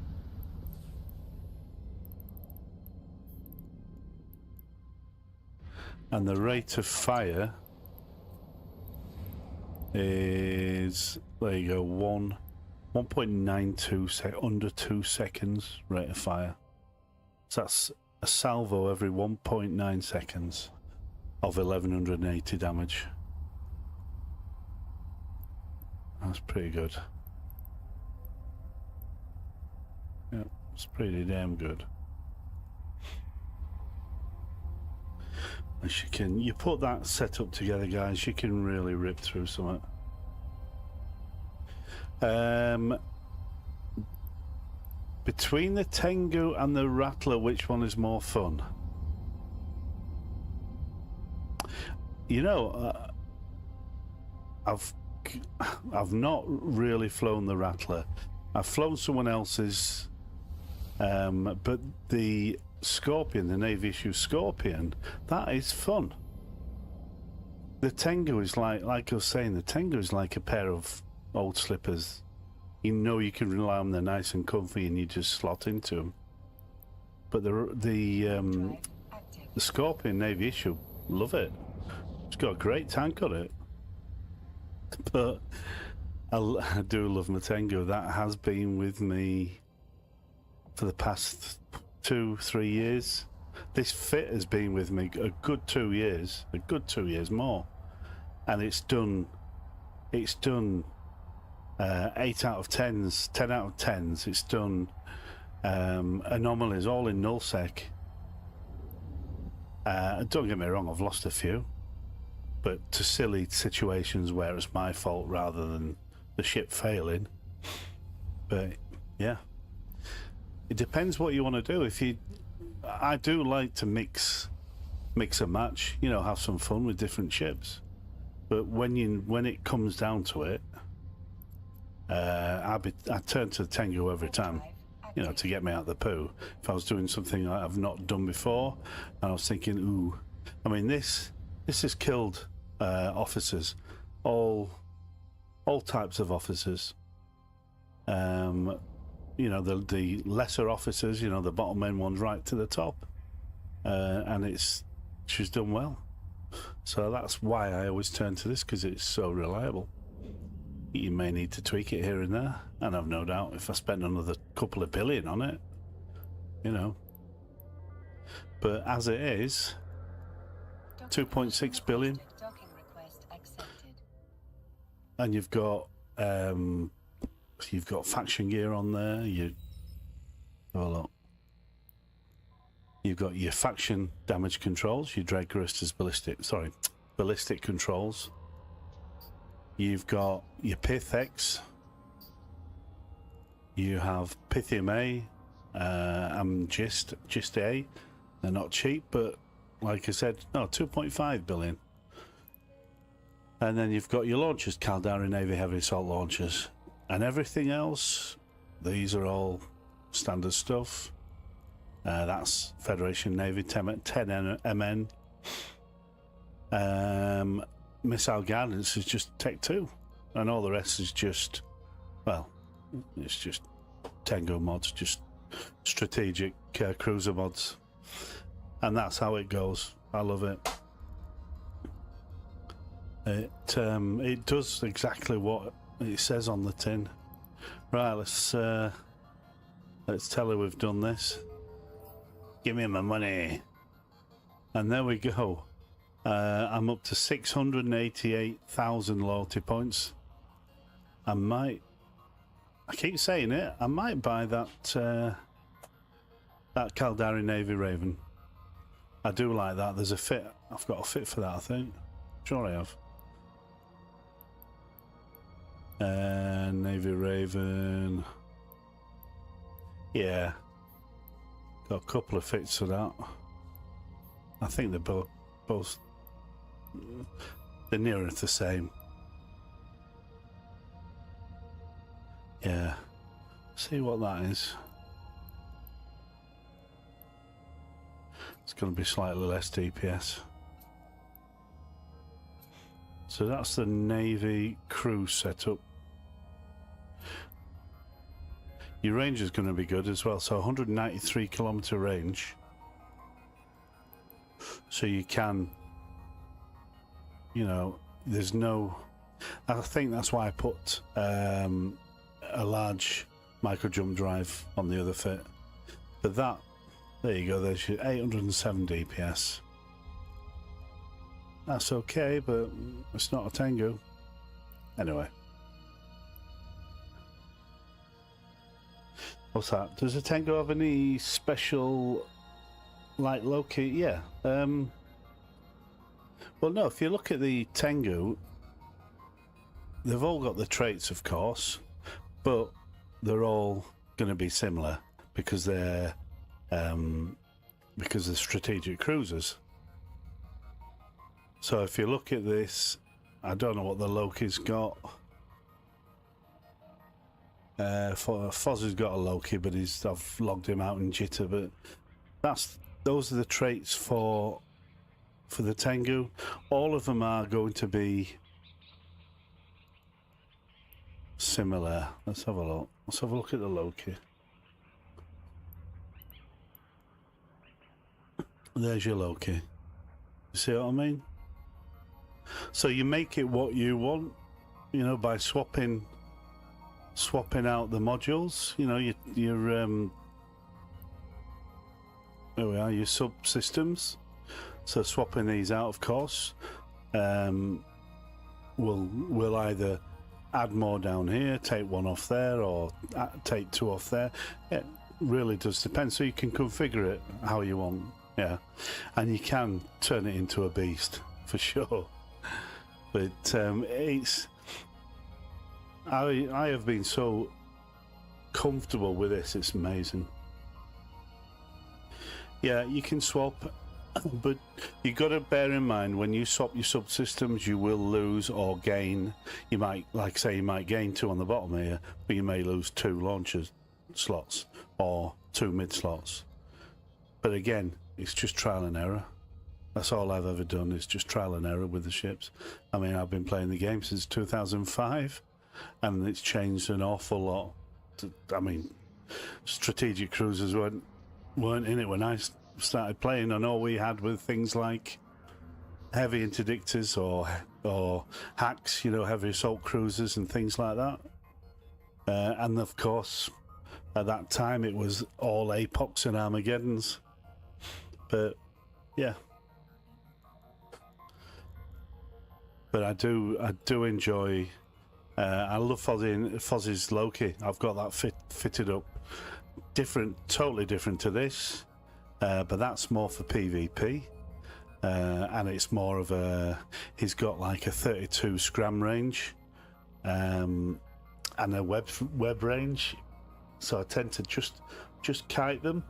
S1: And the rate of fire is, there you go, 1.92 under 2 seconds rate of fire. So that's a salvo every 1.9 seconds of 1180 damage. That's pretty good. Yeah, it's pretty damn good. And you put that setup together, guys, you can really rip through something. Between the Tengu and the Rattler, which one is more fun? You know, I've not really flown the Rattler. I've flown someone else's, but the Scorpion, the Navy issue Scorpion, that is fun. The Tengu is like I was saying, the Tengu is like a pair of old slippers. You know you can rely on them, they're nice and comfy, and you just slot into them. But the Scorpion Navy issue, love it. It's got a great tank on it. But I do love my Tengu. That has been with me for the past 2-3 years. This fit has been with me a good 2 years, more, and it's done 8 out of 10s, 10 out of 10s. It's done anomalies all in nullsec. Don't get me wrong, I've lost a few, but to silly situations where it's my fault rather than the ship failing. But yeah, it depends what you want to do. I do like to mix and match, you know, have some fun with different ships. But when it comes down to it, I turn to the Tengu every time, you know, to get me out of the poo. If I was doing something I've not done before, and I was thinking, ooh, I mean, this has killed officers, all types of officers. You know, the lesser officers, you know, the bottom end ones right to the top, and she's done well. So that's why I always turn to this, because it's so reliable. You may need to tweak it here and there, and I've no doubt if I spend another couple of billion on it, you know. But as it is, 2.6 billion,
S2: Docking request accepted.
S1: and you've got faction gear on there. You've got your faction damage controls, your Dread Guristas ballistic controls. You've got your Pith X. You have Pythium A and Gist A. They're not cheap, but like I said, no, 2.5 billion. And then you've got your launchers, Caldari Navy Heavy Assault launchers. And everything else, these are all standard stuff. That's Federation Navy 10 MN. Missile guidance is just Tech 2, and all the rest is just, well, it's just Tengu mods, just strategic cruiser mods, and that's how it goes. I love it. It does exactly what it says on the tin. Right, let's tell her we've done this. Give me my money. And there we go. I'm up to 688,000 loyalty points. I keep saying it, I might buy that Caldari Navy Raven. I do like that. There's a fit. I've got a fit for that, I think. Sure I have. Navy Raven. Yeah. Got a couple of fits for that. I think they're both they're near enough the same. Yeah. See what that is. It's going to be slightly less DPS. So that's the Navy crew setup. Your range is going to be good as well. So 193 kilometer range. So you can, you know, there's no, I think that's why I put a large micro jump drive on the other fit. But that, there you go, there's your 807 DPS. That's okay, but it's not a Tengu. Anyway. What's that? Does a Tengu have any special, like Loki? Yeah. Well, no, if you look at the Tengu, they've all got the traits, of course, but they're all going to be similar because they're strategic cruisers. So if you look at this, I don't know what the Loki's got. Foz has got a Loki, but I've logged him out in Jitter. But those are the traits for the Tengu. All of them are going to be similar. Let's have a look. Let's have a look at the Loki. There's your Loki. You see what I mean? So you make it what you want, you know, by swapping out the modules. You know, your there we are, your subsystems. So swapping these out, of course, will either add more down here, take one off there, or take two off there. It really does depend. So you can configure it how you want, yeah, and you can turn it into a beast for sure. But it's I have been so comfortable with this. It's amazing. Yeah, you can swap. But you got to bear in mind, when you swap your subsystems, you will lose or gain. You might, like say, you might gain 2 on the bottom here, but you may lose 2 launcher slots or 2 mid slots. But again, it's just trial and error. That's all I've ever done, is just trial and error with the ships. I mean, I've been playing the game since 2005, and it's changed an awful lot. I mean, strategic cruisers weren't in it when I started playing, and all we had were things like heavy interdictors or hacks, you know, heavy assault cruisers and things like that. And of course, at that time, it was all Apocs and Armageddons. But yeah, but I do enjoy. I love Fozzie's Loki. I've got that fitted up, totally different to this. But that's more for PvP, and it's more of he's got like a 32 scram range, and a web range, so I tend to just kite them.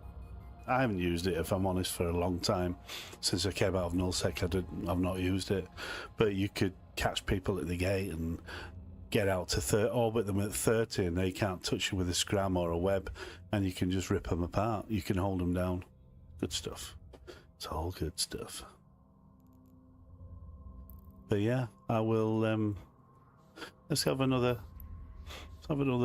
S1: I haven't used it, if I'm honest, for a long time. Since I came out of nullsec, I've not used it, but you could catch people at the gate and get out to orbit them at 30, and they can't touch you with a scram or a web, and you can just rip them apart. You can hold them down. Good stuff. It's all good stuff. But yeah, I will. Let's have another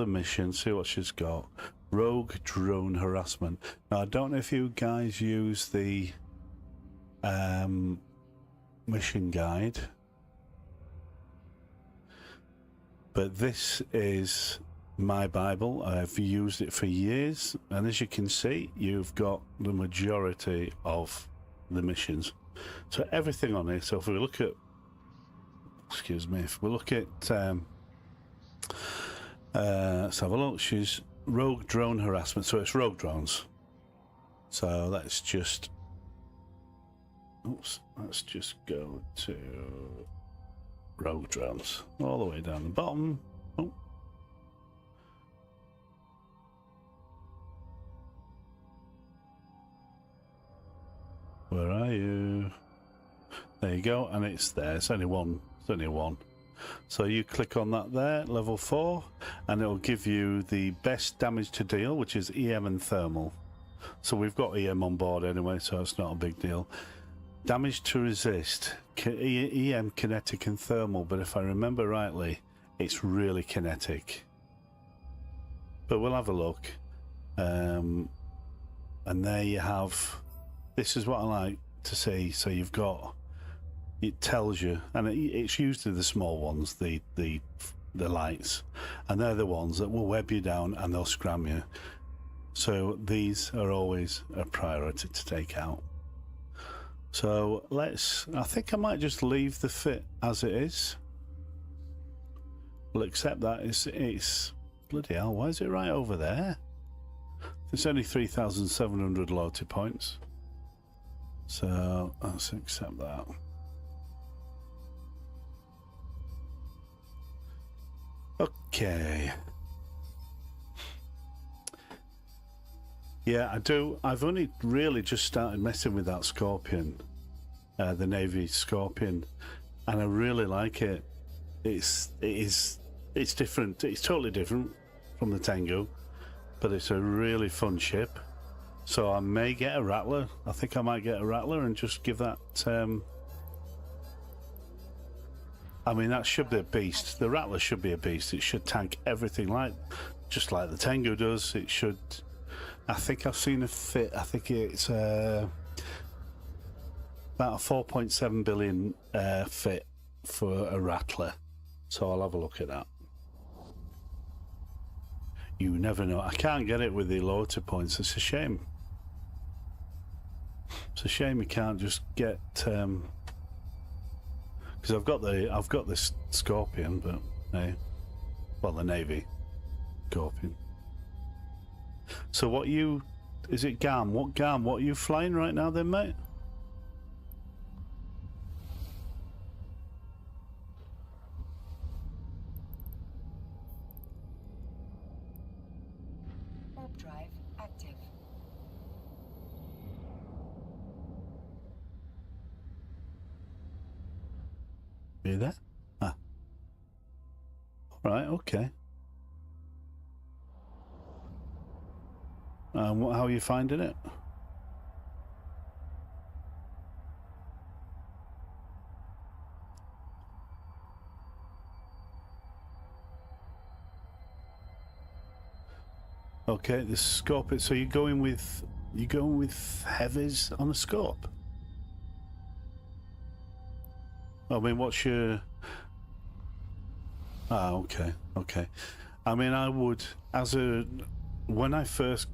S1: mission. See what she's got. Rogue drone harassment. Now I don't know if you guys use the mission guide, but this is my Bible. I've used it for years, and as you can see, you've got the majority of the missions. So everything on here. So if we look at, excuse me, if we look at, let's have a look. She's rogue drone harassment. So it's rogue drones. So let's just, let's just go to rogue drones all the way down the bottom. Oh. Where are you? There you go, and it's there. It's only one. It's only one. So you click on that there, level 4, and it will give you the best damage to deal, which is EM and thermal. So we've got EM on board anyway, so it's not a big deal. Damage to resist, EM, kinetic and thermal, but if I remember rightly, it's really kinetic. But we'll have a look. And there you have. This is what I like to see. So you've got, it tells you, and it's usually the small ones, the lights, and they're the ones that will web you down and they'll scram you. So these are always a priority to take out. So I think I might just leave the fit as it is. We'll accept that. It's bloody hell, why is it right over there? It's only 3,700 loyalty points. So let's accept that. Okay. Yeah, I do. I've only really just started messing with that Scorpion, the Navy Scorpion, and I really like it. It's different. It's totally different from the Tengu, but it's a really fun ship. So I may get a Rattler. I think I might get a Rattler and just give that. I mean, that should be a beast. The Rattler should be a beast. It should tank everything just like the Tengu does. It should. I think I've seen a fit. I think it's about a 4.7 billion fit for a rattler, so I'll have a look at that. You never know. I can't get it with the loyalty points. It's a shame. It's a shame you can't just get because I've got this Scorpion, but well, the Navy Scorpion. So what is it GAM? What GAM? What are you flying right now then, mate?
S2: Warp drive active.
S1: Are you there? Ah. Right, okay. How are you finding it? Okay, the scope. So you're going with heavies on a scope? I mean, what's your? Ah, okay. I mean, I would when I first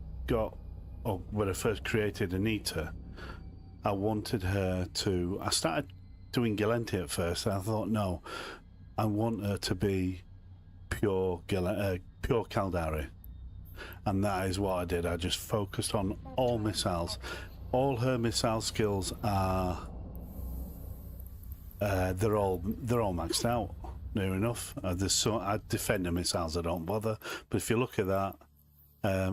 S1: created Anita, I wanted her to. I started doing Galenti at first. And I thought, no, I want her to be pure Caldari. And that is what I did. I just focused on all missiles. All her missile skills are they're all maxed out near enough. I defender missiles, I don't bother. But if you look at that,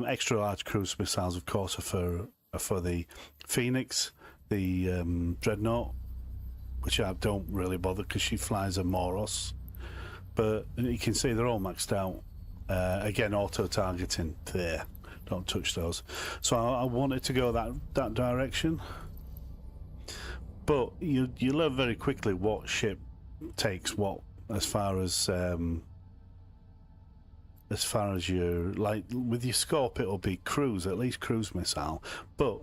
S1: extra large cruise missiles, of course, are for the Phoenix, the Dreadnought, which I don't really bother because she flies a Moros. But you can see they're all maxed out. Again, auto-targeting there. Don't touch those. So I wanted to go that direction. But you learn very quickly what ship takes what as far as your, like with your scope, it'll be cruise, at least cruise missile. But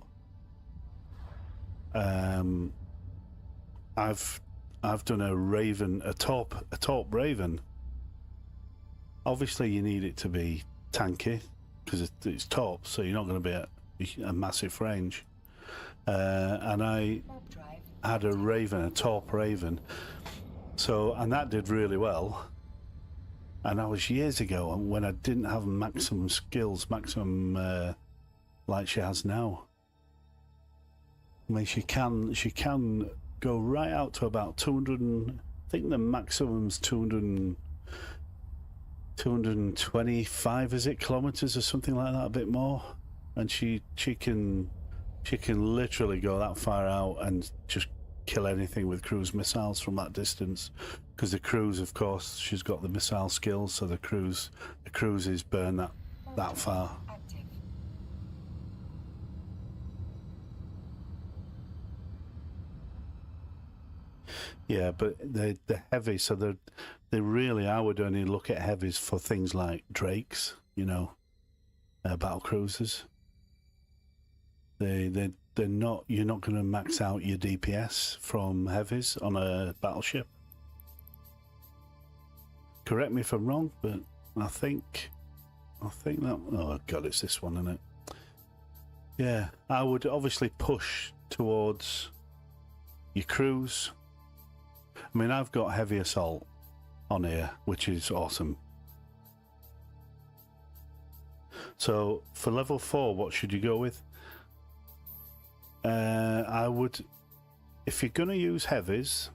S1: I've done a Raven, a top Raven. Obviously, you need it to be tanky because it's top, so you're not going to be at a massive range. And I had a Raven, a top Raven, and that did really well. And that was years ago when I didn't have maximum skills, like she has now. I mean, she can go right out to about 200. I think the maximum's 225, is it, kilometers or something like that, a bit more. And she can literally go that far out and just kill anything with cruise missiles from that distance. Because the cruise, of course, she's got the missile skills, so the cruises burn that far. Yeah, but they're heavy, so they really, I would only look at heavies for things like Drakes, battle cruisers. They're not. You're not going to max out your DPS from heavies on a battleship. Correct me if I'm wrong, but I think that. Oh God, it's this one, isn't it? Yeah, I would obviously push towards your cruise. I mean, I've got heavy assault on here, which is awesome. So for level 4, what should you go with? I would, if you're going to use heavies,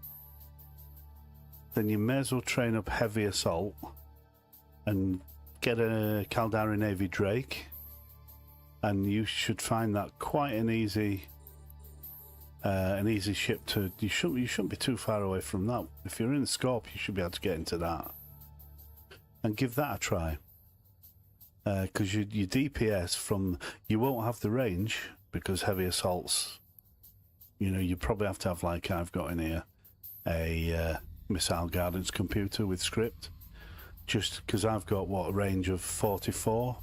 S1: then you may as well train up heavy assault and get a Caldari Navy Drake, and you should find that quite an easy ship to. You shouldn't be too far away from that. If you're in the scope, you should be able to get into that and give that a try. Because your DPS you won't have the range because heavy assaults. You probably have to have, like I've got in here, a missile guidance computer with script. Just because I've got a range of 44.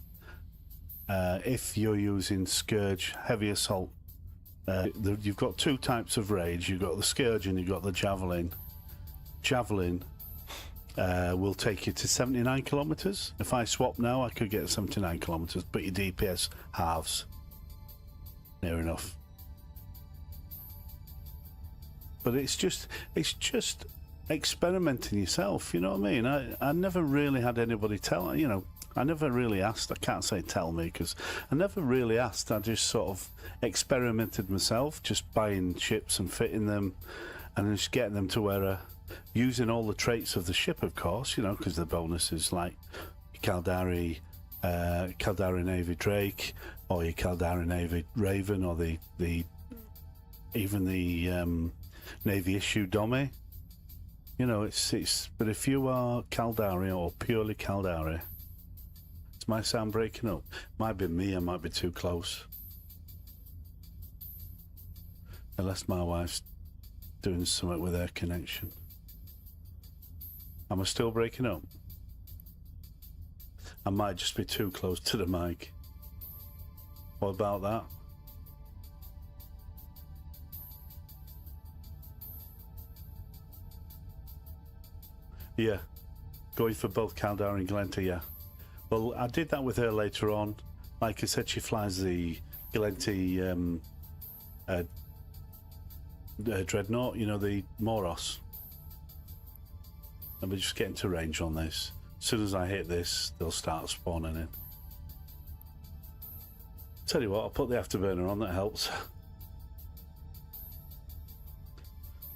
S1: If you're using Scourge heavy assault. You've got two types of rage. You've got the Scourge and you've got the Javelin. Javelin will take you to 79 kilometers. If I swap now, I could get 79 kilometers, but your DPS halves. Near enough. But it's just experimenting yourself, you know what I mean? I never really had anybody tell, you know, I never really asked. I can't say tell me because I never really asked. I just sort of experimented myself, just buying ships and fitting them and just getting them to where using all the traits of the ship, of course, you know, because the bonuses like Caldari Navy Drake or your Caldari Navy Raven or even the Navy issue Domi. You know, it's but if you are Caldari or purely Caldari, it might sound breaking up. Might be me, I might be too close. Unless my wife's doing something with her connection. Am I still breaking up? I might just be too close to the mic. What about that? Yeah, going for both Caldari and Glenta, yeah. Well, I did that with her later on. Like I said, she flies the Glenti Dreadnought, you know, the Moros. And we're just getting to range on this. As soon as I hit this, they'll start spawning in. Tell you what, I'll put the afterburner on, that helps.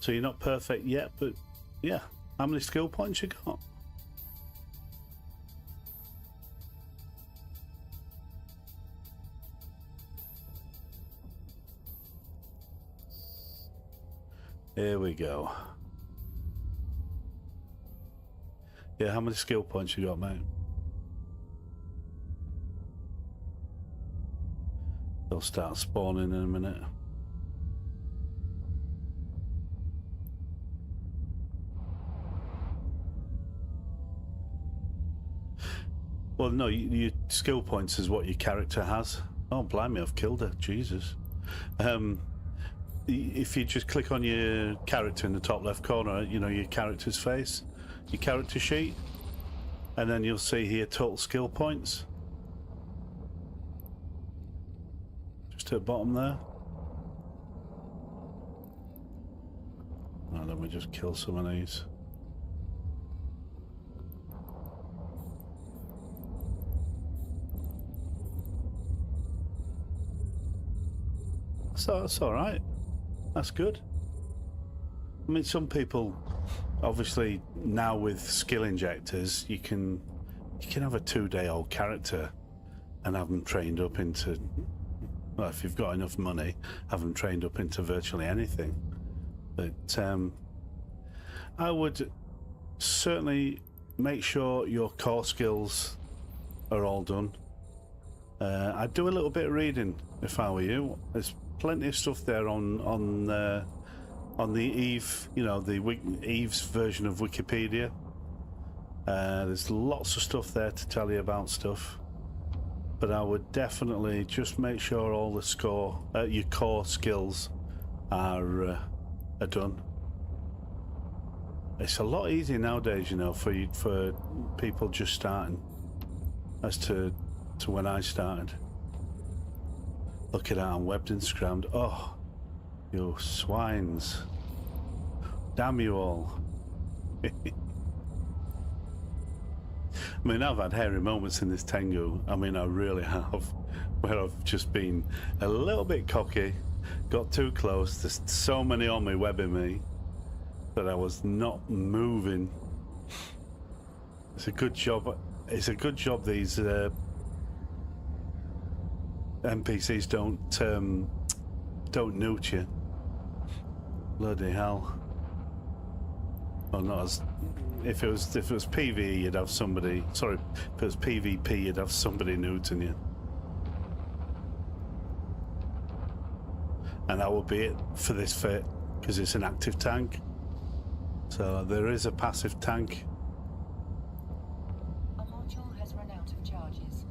S1: So you're not perfect yet, but yeah. How many skill points you got? Here we go. Yeah, how many skill points you got, mate? They'll start spawning in a minute. Well, no, your skill points is what your character has. Oh, blimey, I've killed her. Jesus. If you just click on your character in the top left corner, you know, your character's face, your character sheet, and then you'll see here total skill points. Just at the bottom there. Now let me just kill some of these. So that's all right. That's good. I mean, some people, obviously, now with skill injectors, you can have a 2-day-old character and have them trained up into, well, if you've got enough money, have them trained up into virtually anything. But I would certainly make sure your core skills are all done. I'd do a little bit of reading if I were you. There's plenty of stuff there on the Eve, you know, the Eve's version of Wikipedia. There's lots of stuff there to tell you about stuff, but I would definitely just make sure all the your core skills are done. It's a lot easier nowadays, you know, for people just starting, as to when I started. Look at that, I'm webbed and scrammed. Oh, you swines. Damn you all. I mean, I've had hairy moments in this Tengu. I mean, I really have. Where I've just been a little bit cocky, got too close. There's so many on me webbing me that I was not moving. It's a good job. It's a good job these NPCs don't newt you. Bloody hell. Well, not as if it was PvE, you'd have somebody. Sorry, if it was PvP, you'd have somebody newting you, and that would be it for this fit because it's an active tank. So there is a passive tank.
S2: A module has run out of charges.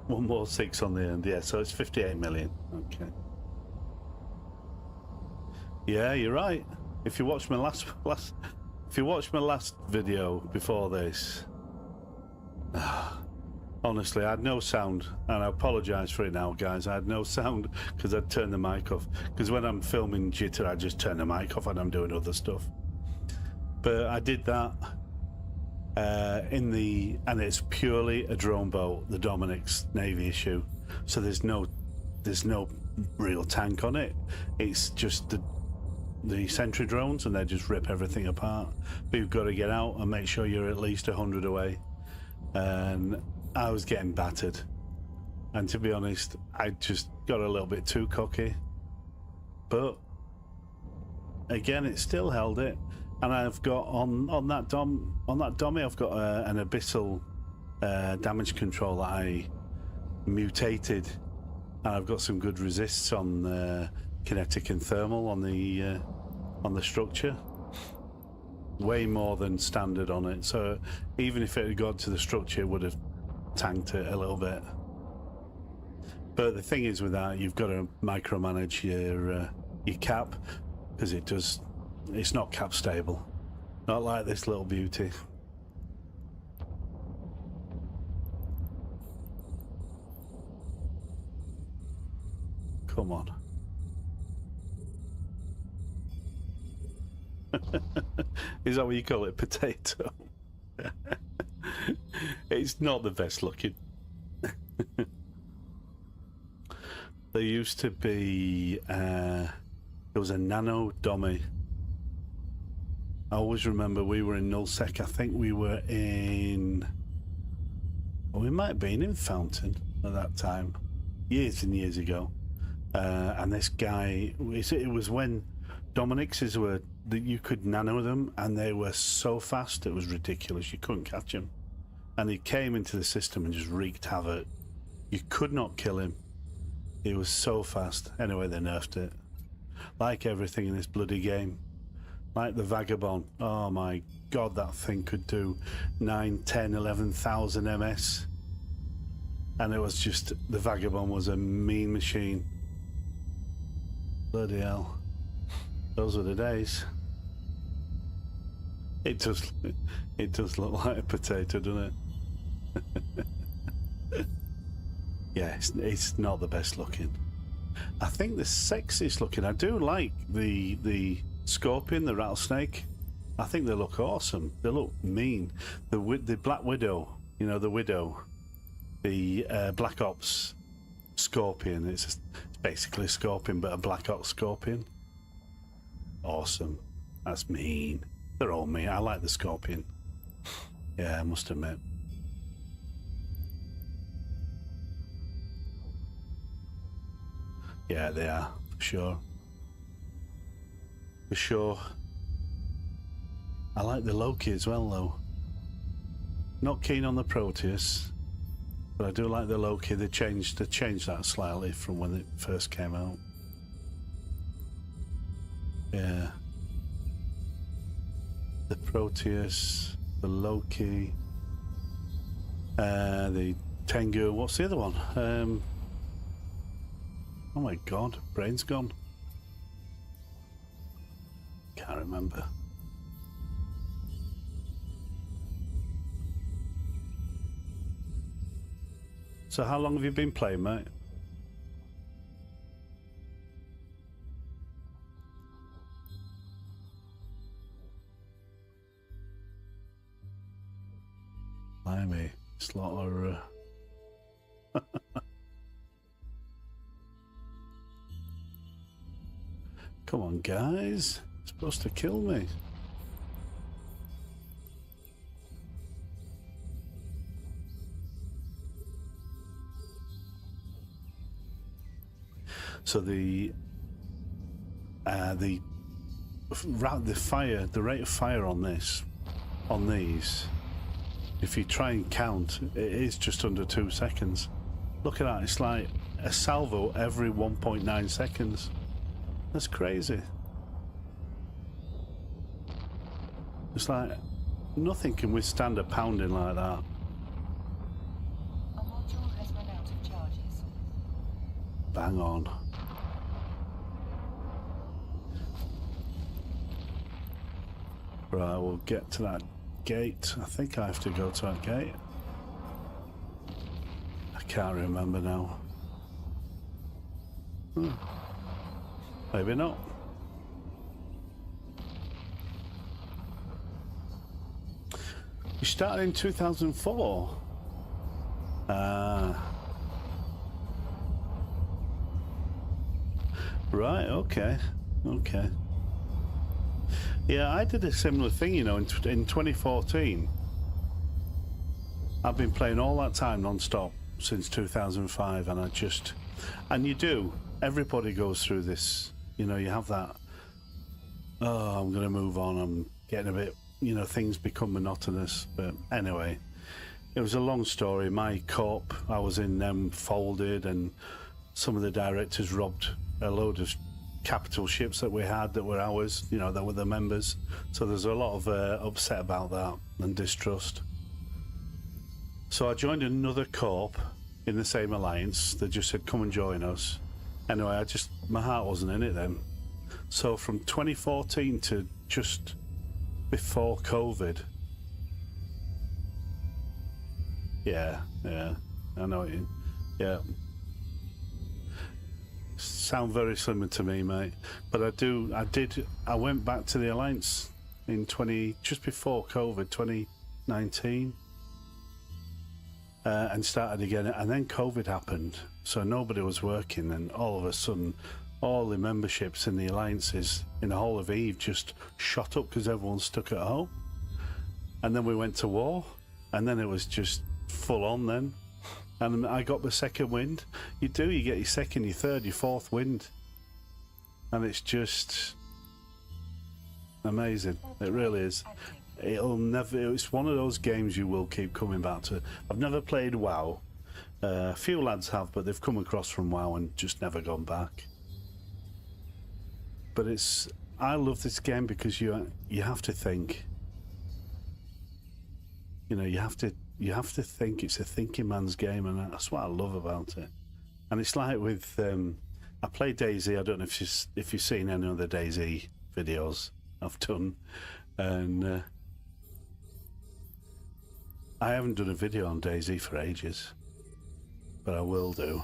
S1: One more 6 on the end, yeah, so it's 58 million. Okay. Yeah, you're right. If you watch my last video before this, honestly, I had no sound, and I apologise for it now, guys. I had no sound because I'd turned the mic off. Because when I'm filming jitter, I just turn the mic off and I'm doing other stuff. But I did that and it's purely a drone boat, the Dominic's Navy issue. So there's no real tank on it. It's just the sentry drones, and they just rip everything apart. But you've got to get out and make sure you're at least 100 away. And I was getting battered, and to be honest, I just got a little bit too cocky. But again, it still held it, and I've got on that dummy, I've got an abyssal damage control that I mutated, and I've got some good resists on kinetic and thermal on the structure. Way more than standard on it, so even if it had got to the structure, it would have tanked it a little bit. But the thing is with that, you've got to micromanage your cap, because it's not cap stable, not like this little beauty. Come on. Is that what you call it, potato? It's not the best looking. There used to be there was a nano dummy. I always remember we were in Nullsec. I think we were in, well, we might have been in Fountain at that time, years and years ago. And this guy, it was when Dominic's were, that you could nano them, and they were so fast it was ridiculous. You couldn't catch him, and he came into the system and just wreaked havoc. You could not kill him. He was so fast. Anyway, they nerfed it, like everything in this bloody game. Like the Vagabond, oh my god, that thing could do 9, 10, 11,000 ms, and it was just, the Vagabond was a mean machine. Bloody hell, those were the days. It does look like a potato, doesn't it? Yeah, it's not the best looking. I think the sexiest looking, I do like the scorpion, the rattlesnake. I think they look awesome. They look mean. The Black Widow, you know, the Widow, the Black Ops scorpion. It's basically a scorpion, but a Black Ops scorpion. Awesome. That's mean. They're all mean. I like the scorpion. Yeah, I must admit. Yeah, they are, for sure. For sure. I like the Loki as well, though. Not keen on the Proteus, but I do like the Loki. They changed that slightly from when it first came out. Yeah. The Proteus, the Loki, the Tengu. What's the other one? Oh my god, brain's gone. Can't remember. So how long have you been playing, mate? Blimey, it's a lot of... Come on, guys. You're supposed to kill me. So the rate of fire on these, if you try and count, it is just under 2 seconds. Look at that, it's like a salvo every 1.9 seconds. That's crazy. It's like nothing can withstand a pounding like that.
S2: A module has run out of charges.
S1: Bang on. Right, we'll get to that gate. I think I have to go to that gate. I can't remember now. Maybe not. You started in 2004. Right, okay. Okay. Yeah, I did a similar thing, you know, in 2014. I've been playing all that time non-stop since 2005, and everybody goes through this, you know, you have that, oh, I'm going to move on, I'm getting a bit, you know, things become monotonous. But anyway, it was a long story. My corp, I was in them, folded, and some of the directors robbed a load of capital ships that we had that were ours, you know, that were the members. So there's a lot of upset about that and distrust. So I joined another corp in the same alliance that just said, come and join us. Anyway, my heart wasn't in it then. So from 2014 to just before COVID. Yeah, I know what you mean. Yeah. Sound very similar to me, mate. But I went back to the alliance in just before COVID, 2019. And started again, and then COVID happened, so nobody was working, and all of a sudden all the memberships in the alliances in the whole of Eve just shot up because everyone's stuck at home. And then we went to war, and then it was just full on then. And I got the second wind. You get your second, your third, your fourth wind, and it's just amazing. It really is. It's one of those games you will keep coming back to. I've never played WoW. A few lads have, but they've come across from WoW and just never gone back. But I love this game because you have to think. You know, you have to think. It's a thinking man's game, and that's what I love about it. And it's like with I play DayZ. I don't know if you've seen any of the DayZ videos I've done, and I haven't done a video on DayZ for ages, but I will do.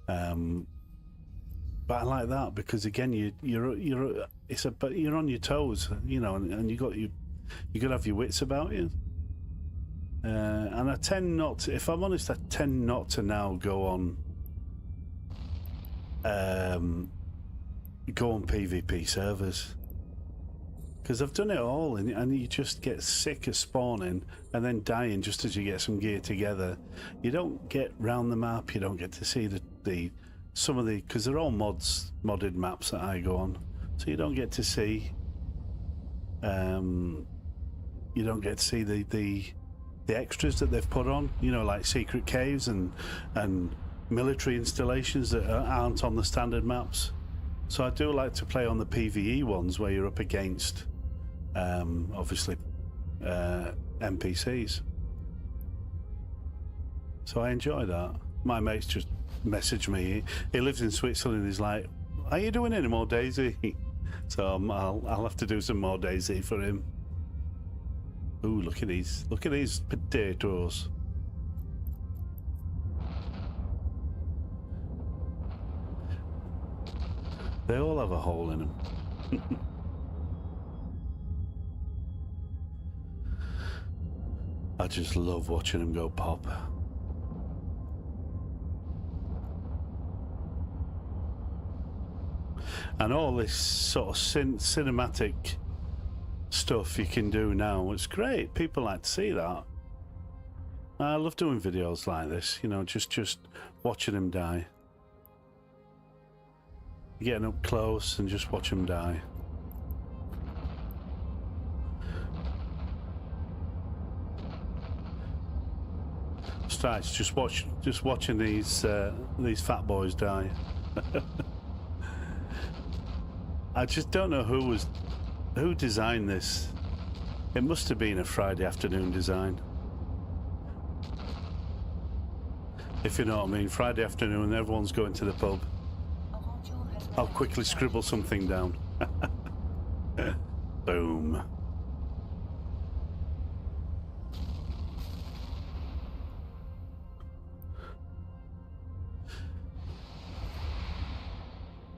S1: But I like that because again, you're on your toes, you know, and you got to have your wits about you. And I tend not to, if I'm honest, I tend not to now go on PvP servers. Because I've done it all, and you just get sick of spawning and then dying just as you get some gear together. You don't get round the map. You don't get to see because they're all modded maps that I go on. So you don't get to see. You don't get to see the extras that they've put on. You know, like secret caves and military installations that aren't on the standard maps. So I do like to play on the PvE ones where you're up against. Obviously NPCs, so I enjoy that. My mate's just messaged me. He lives in Switzerland. He's like, are you doing any more DayZ? So I'll have to do some more DayZ for him. Ooh, look at these potatoes. They all have a hole in them. I just love watching them go pop. And all this sort of cinematic stuff you can do now, it's great. People like to see that. I love doing videos like this, you know, just watching them die. Getting up close and just watch them die. It's just watching these fat boys die. I just don't know who designed this. It must have been a Friday afternoon design. If you know what I mean, Friday afternoon, everyone's going to the pub. I'll quickly scribble something down. Boom.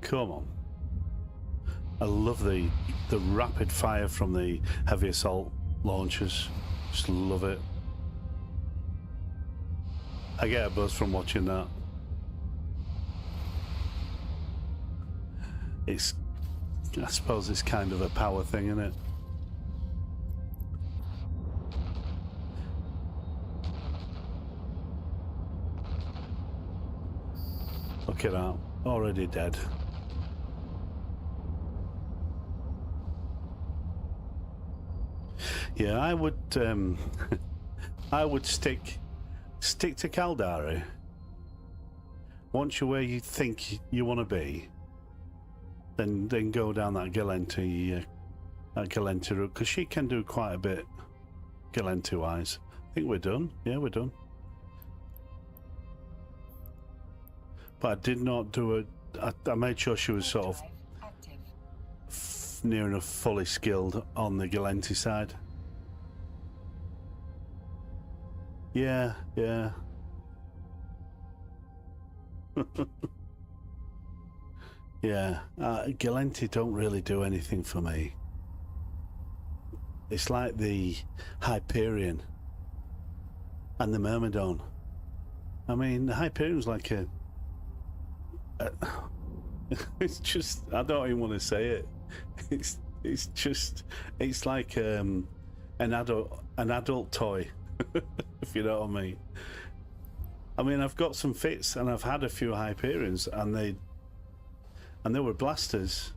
S1: Come on. I love the rapid fire from the heavy assault launchers. Just love it. I get a buzz from watching that. I suppose it's kind of a power thing, isn't it? Look at that, already dead. Yeah, I would I would stick to Caldari. Once you're where you think you want to be, then go down that Galenti route, because she can do quite a bit Galenti wise. I think we're done. Yeah, we're done. But I did not do it. I made sure she was sort of near enough fully skilled on the Galenti side. Yeah, yeah. Yeah, Galenti don't really do anything for me. It's like the Hyperion and the Myrmidon. I mean, the Hyperion's like a it's just, I don't even want to say it. It's just, it's like an adult toy, if you know what I mean. I mean, I've got some fits and I've had a few Hyperions, and they were blasters,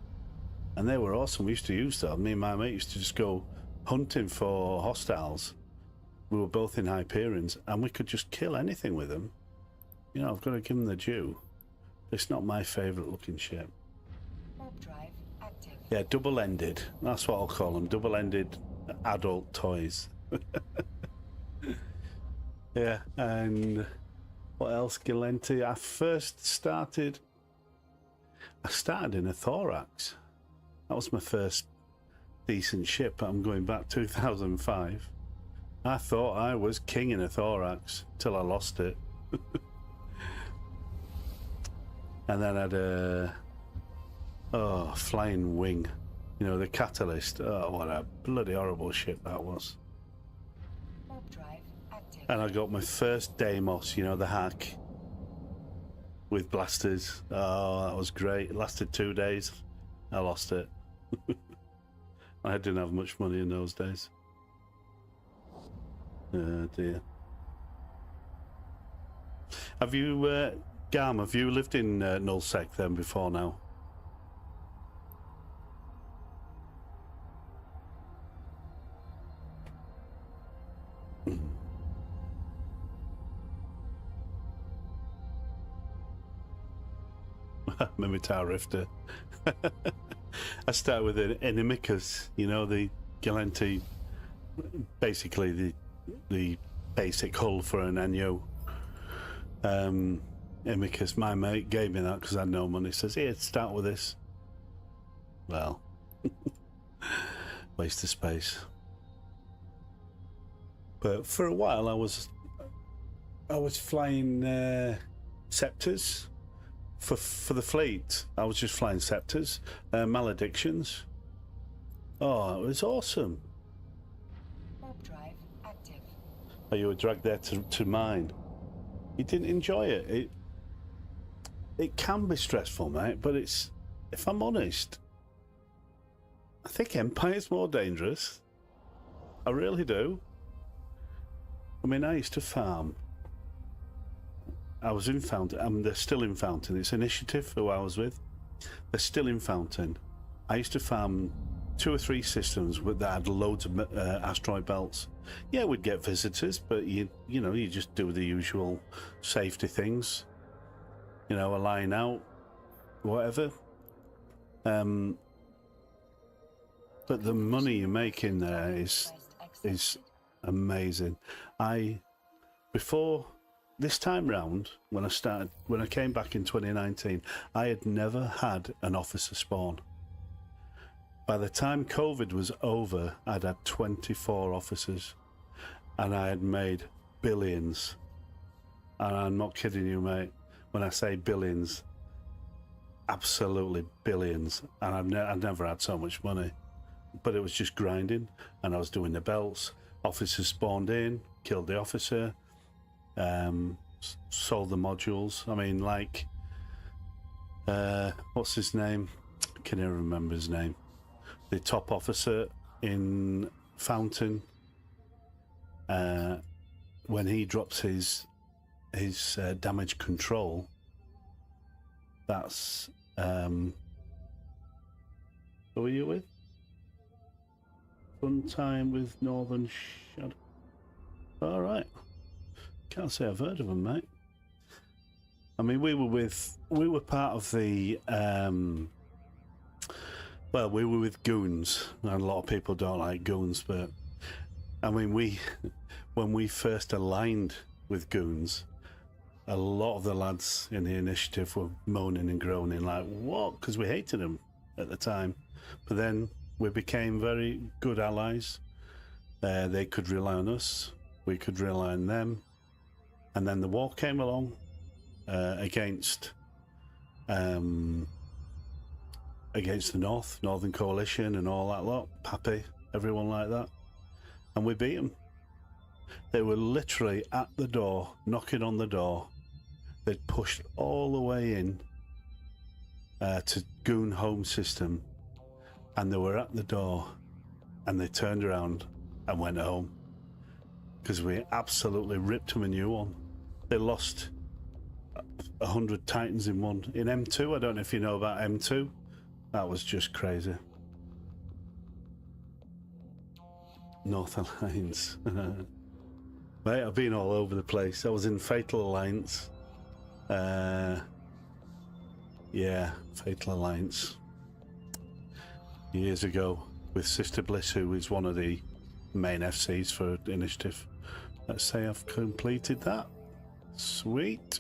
S1: and they were awesome. We used to use them. Me and my mate used to just go hunting for hostiles. We were both in Hyperions, and we could just kill anything with them. You know, I've got to give them the due. It's not my favourite looking ship.
S2: Warp drive active.
S1: Yeah, double-ended. That's what I'll call them. Double-ended adult toys. Yeah, and what else? Galenti. I started in a Thorax. That was my first decent ship. I'm going back 2005. I thought I was king in a Thorax till I lost it. And then I had a flying wing, you know, the Catalyst. Oh, what a bloody horrible ship that was.
S2: Warp drive active.
S1: And I got my first Deimos, you know, the hack with blasters. Oh, that was great. It lasted 2 days. I lost it. I didn't have much money in those days. Oh dear. Have you, Gam, have you lived in Nullsec then before now? Mimitar Rifter. I started with an Inimicus, you know, the Galenti, basically the basic hull for an Enyo. Imicus, my mate, gave me that because I had no money. Says, here, start with this. Well, waste of space. But for a while, I was flying Scepters for the fleet. I was just flying Scepters, Maledictions. Oh, it was awesome.
S2: Warp drive active.
S1: Oh, you were dragged there to mine. You didn't enjoy it. It can be stressful, mate, but it's, if I'm honest, I think Empire's more dangerous. I really do. I mean, I used to farm. I was in Fountain. They're still in Fountain. It's Initiative who I was with. They're still in Fountain. I used to farm 2 or 3 systems that had loads of asteroid belts. Yeah, we'd get visitors, but you know, you just do the usual safety things. You know, a line out, whatever. But the money you make in there is amazing. Before this time round, when I came back in 2019, I had never had an officer spawn. By the time COVID was over, I'd had 24 officers, and I had made billions. And I'm not kidding you, mate. When I say billions, absolutely billions, and I've never had so much money. But it was just grinding, and I was doing the belts. Officers spawned in, killed the officer, sold the modules. I mean, like, what's his name? I can't even remember his name. The top officer in Fountain, when he drops his damage control, that's who are you with? Fun time with Northern Shadow. All right, can't say I've heard of them, mate. I mean, we were part of the well, we were with goons, and a lot of people don't like goons, but I mean, when we first aligned with goons, a lot of the lads in the initiative were moaning and groaning like, what? Because we hated them at the time. But then we became very good allies. They could rely on us, we could rely on them. And then the war came along against the Northern Coalition and all that lot, Pappy, everyone like that. And we beat them. They were literally at the door, knocking on the door. They'd pushed all the way in to Goon Home System, and they were at the door, and they turned around and went home because we absolutely ripped them a new one. They lost 100 Titans in one. In M2, I don't know if you know about M2, that was just crazy. North Alliance. Mate, I've been all over the place. I was in Fatal Alliance. Yeah, Fatal Alliance. Years ago with Sister Bliss, who is one of the main FCs for Initiative. Let's say I've completed that. Sweet.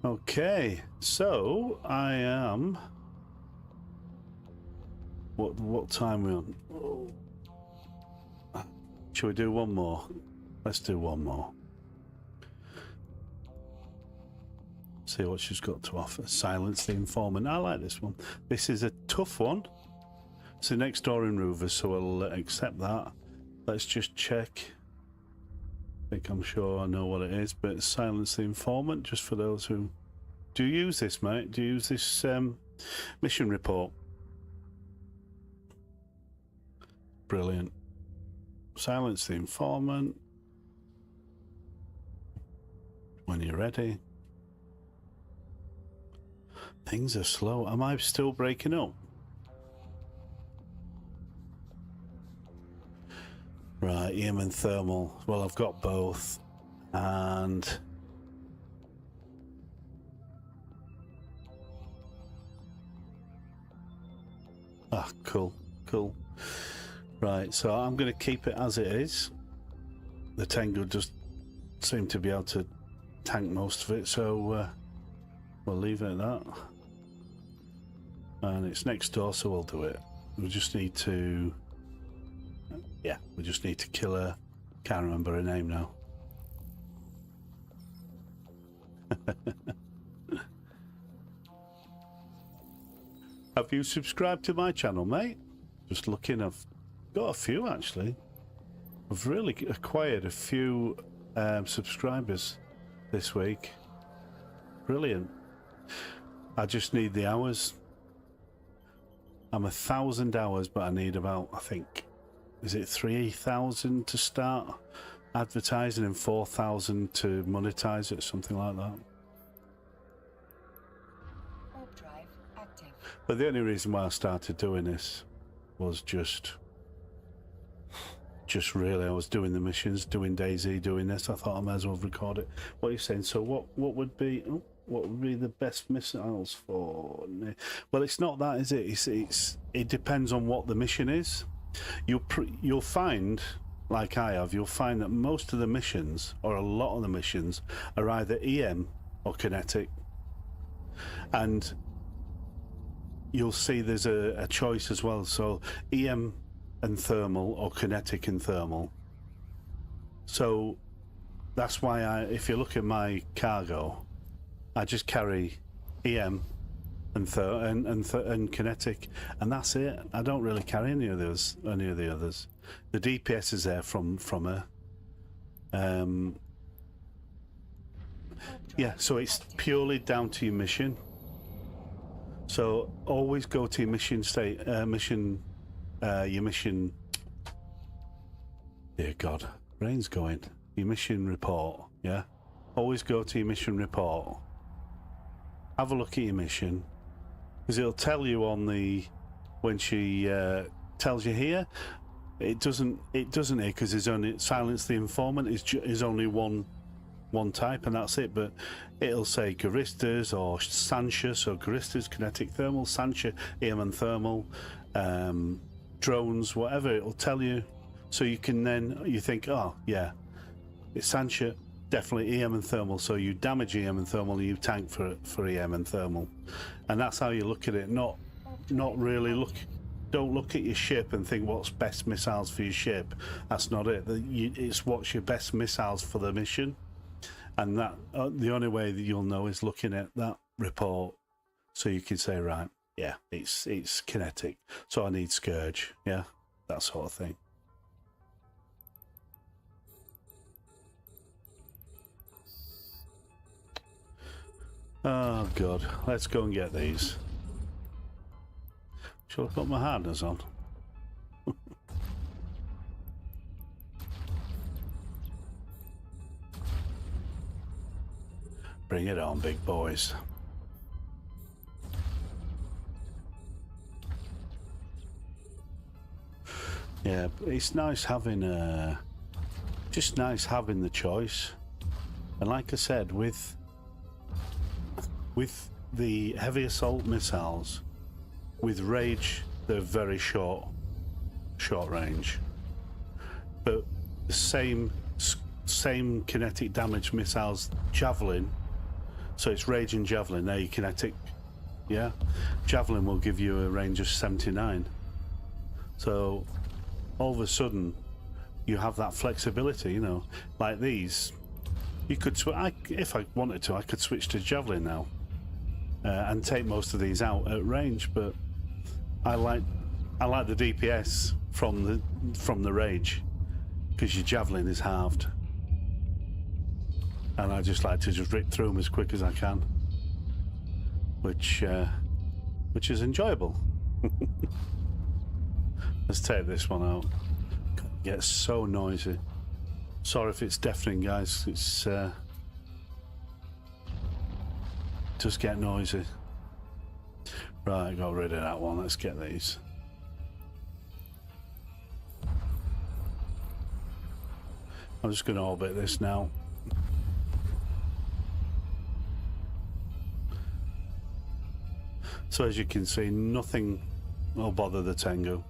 S1: Okay, so I am... What time are we on? Shall we do one more? Let's do one more. See what she's got to offer. Silence the Informant. I like this one. This is a tough one. It's the next door in Rovers, so we'll accept that. Let's just check. I'm sure I know what it is, but Silence the Informant, just for those who... Do you use this, mate? Do you use this mission report? Brilliant. Silence the Informant. When you're ready. Things are slow. Am I still breaking up? Right, EM and Thermal. Well, I've got both. And... ah, cool, cool. Right, so I'm going to keep it as it is. The Tengu does seem to be able to tank most of it, so we'll leave it at that. And it's next door, so we'll do it. We just need to... yeah, we just need to kill her. Can't remember her name now. Have you subscribed to my channel, mate? Just looking, I've got a few actually. I've really acquired a few subscribers this week. Brilliant. I just need the hours. I'm 1,000 hours, but I need about, I think, is it 3,000 to start advertising and 4,000 to monetize it, something like that.
S2: Warp drive active.
S1: But the only reason why I started doing this was just really, I was doing the missions, doing DayZ, doing this. I thought I might as well record it. What are you saying? So what would be the best missiles for? Well, it's not that, is it? It depends on what the mission is. You'll find, like I have, you'll find that most of the missions, or a lot of the missions, are either EM or kinetic. And you'll see there's a choice as well. So EM and thermal, or kinetic and thermal. So that's why if you look at my cargo, I just carry EM and kinetic, and that's it. I don't really carry any of the others. The DPS is there from her. Yeah, so it's purely down to your mission. So always go to your mission state, your mission. Dear God, rain's going. Your mission report. Yeah, always go to your mission report. Have a look at your mission, because it'll tell you on the when she tells you here. It doesn't here because there's only silence the informant is only one type, and that's it. But it'll say Garistas or Sancha, so Garistas kinetic thermal, Sancha EM and thermal, drones, whatever. It'll tell you, so you can then you think, oh yeah, it's Sancha, definitely EM and thermal. So you damage EM and thermal, and you tank for EM and thermal, and that's how you look at it. Not really look. Don't look at your ship and think what's best missiles for your ship. That's not it. It's what's your best missiles for the mission, and that the only way that you'll know is looking at that report, so you can say, right, yeah, it's kinetic, so I need Scourge, yeah, that sort of thing. Oh God, let's go and get these. Shall I put my harness on? Bring it on, big boys. Yeah, it's nice having just nice having the choice. And like I said, with the heavy assault missiles, with Rage, they're very short range, but the same kinetic damage missiles, Javelin. So it's Rage and Javelin. They're your kinetic, yeah. Javelin will give you a range of 79. So all of a sudden, you have that flexibility. You know, like these, you could if I wanted to, I could switch to Javelin now and take most of these out at range, but I like the DPS from the Rage, because your Javelin is halved, and I just like to just rip through them as quick as I can, which is enjoyable. Let's take this one out. It gets so noisy. Sorry if it's deafening, guys. It's just get noisy. Right, got rid of that one. Let's get these. I'm just going to orbit this now. So as you can see, nothing will bother the Tengu.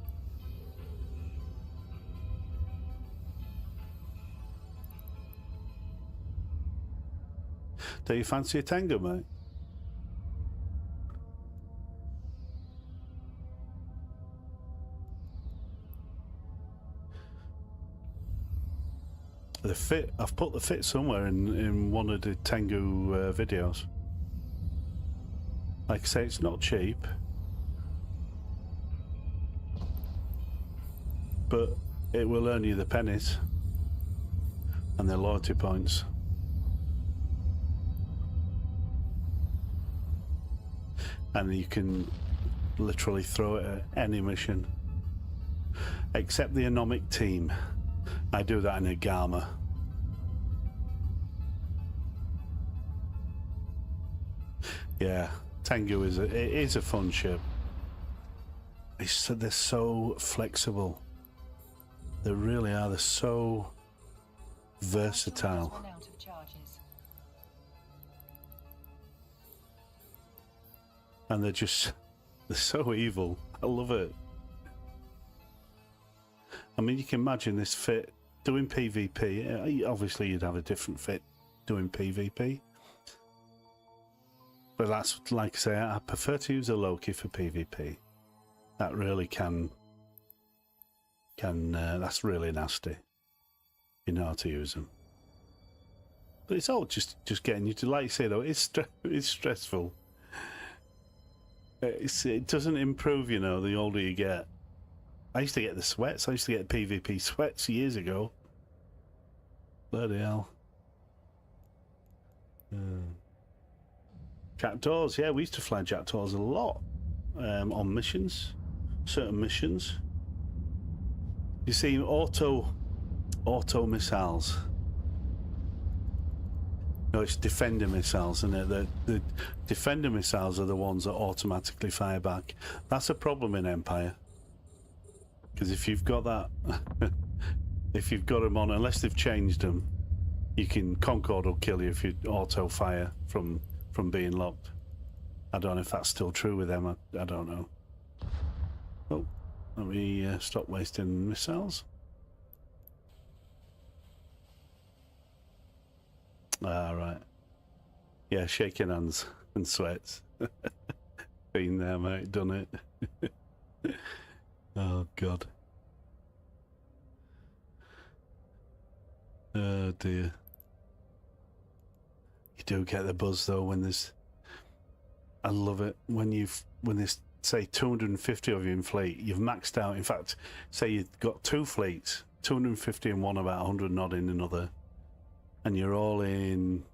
S1: Do you fancy a Tengu, mate? The fit, I've put the fit somewhere in one of the Tengu videos. Like I say, it's not cheap, but it will earn you the pennies and the loyalty points. And you can literally throw it at any mission, except the Anomic team. I do that in a Gamma. Yeah, Tengu is a fun ship. They're so flexible. They really are. They're so versatile. And they're so evil. I love it. I mean, you can imagine this fit doing PvP. Obviously, you'd have a different fit doing PvP. But that's, like I say, I prefer to use a Loki for PvP. That really that's really nasty. You know how to use them. But it's all just getting you to, like you say though, it's stressful. It doesn't improve, you know, the older you get. I used to get the sweats. I used to get PvP sweats years ago. Bloody hell. Jackdaws, yeah, we used to fly jackdaws a lot on missions, certain missions. You see, auto missiles. No, it's defender missiles, isn't it? The defender missiles are the ones that automatically fire back. That's a problem in Empire. Because if you've got that, if you've got them on, unless they've changed them, you can, Concord will kill you if you auto fire from being locked. I don't know if that's still true with them. I don't know. Oh, let me stop wasting missiles. Ah, right. Yeah, shaking hands and sweats. Been there, mate. Done it. Oh, God. Oh, dear. You do get the buzz, though, when there's... I love it. When there's, say, 250 of you in fleet, you've maxed out. In fact, say you've got two fleets, 250 in one, about 100 odd in another. And you're all in,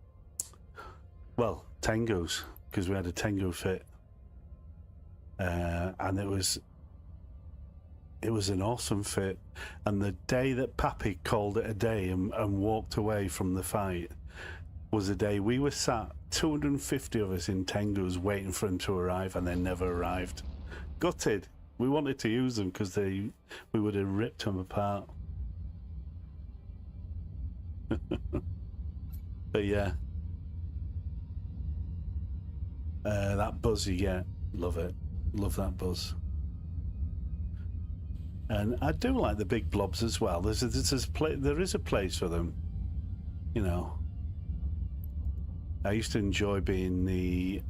S1: well, Tengus, because we had a Tengu fit, and it was an awesome fit. And the day that Pappy called it a day and walked away from the fight was the day we were sat, 250 of us in Tengus, waiting for him to arrive, and they never arrived. Gutted. We wanted to use them because we would have ripped them apart. But yeah, that buzz you get, love it. Love that buzz. And I do like the big blobs as well. There is a place for them, you know. I used to enjoy being the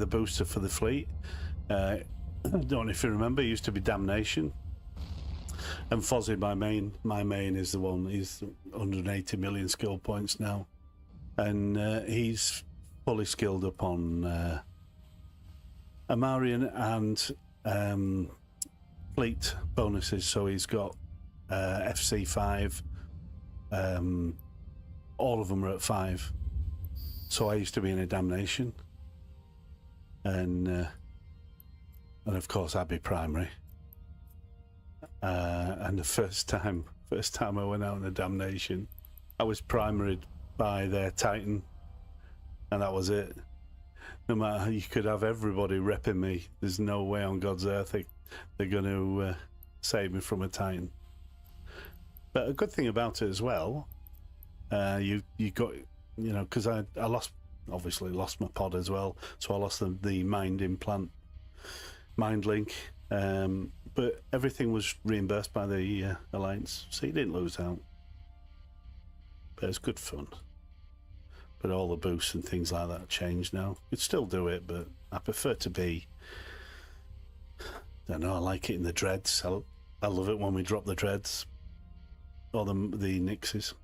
S1: booster for the fleet. I don't know if you remember, it used to be Damnation. And Fozzie, my main is the one. He's 180 million skill points now. And he's fully skilled up on Amarian and fleet bonuses. So he's got FC5. All of them are at 5. So I used to be in a Damnation. And of course I'd be primary. And the first time I went out in a Damnation, I was primaried by their Titan, and that was it. No matter how, you could have everybody repping me, there's no way on God's earth they're going to save me from a Titan. But a good thing about it as well, you got, you know, because I obviously lost my pod as well, so I lost the mind implant, mind link, but everything was reimbursed by the Alliance, so you didn't lose out. But it's good fun. But all the boosts and things like that changed now. You'd still do it, but I prefer to be... I don't know, I like it in the dreads. I love it when we drop the dreads. Or the Nixes.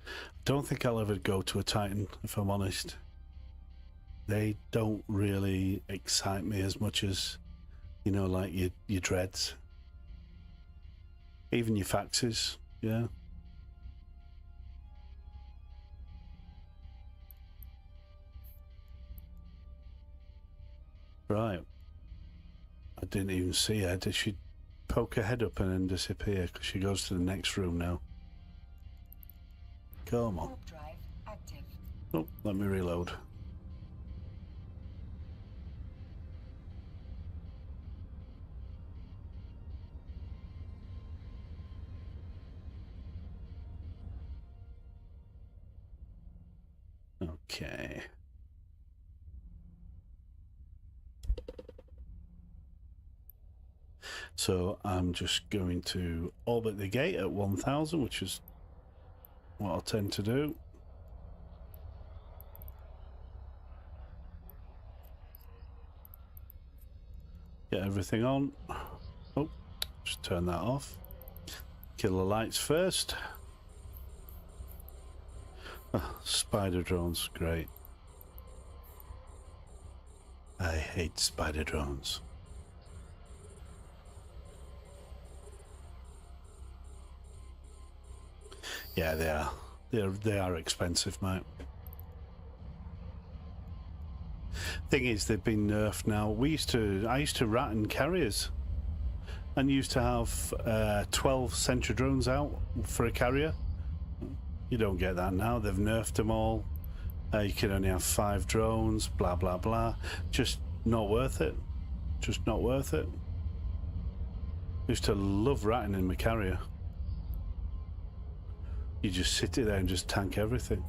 S1: I don't think I'll ever go to a Titan, if I'm honest. They don't really excite me as much as, you know, like your dreads. Even your faxes, yeah. Right. I didn't even see her. Did she poke her head up and then disappear? Because she goes to the next room now. Come on.
S2: Warp drive active.
S1: Oh, let me reload. Okay. So I'm just going to orbit the gate at 1000, which is what I'll tend to do. Get everything on. Oh, just turn that off. Kill the lights first. Spider drones, great. I hate spider drones. Yeah, they are. They are expensive, mate. Thing is, they've been nerfed now. I used to rat in carriers, and used to have 12 sentry drones out for a carrier. You don't get that now. They've nerfed them all. You can only have 5 drones. Blah blah blah. Just not worth it. Just not worth it. Used to love ratting in my carrier. You just sit there and just tank everything.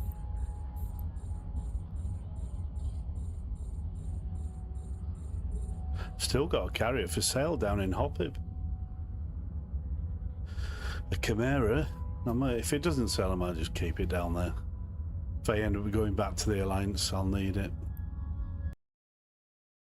S1: Still got a carrier for sale down in Hoppib. A Chimera. If it doesn't sell, I might just keep it down there. If I end up going back to the Alliance, I'll need it.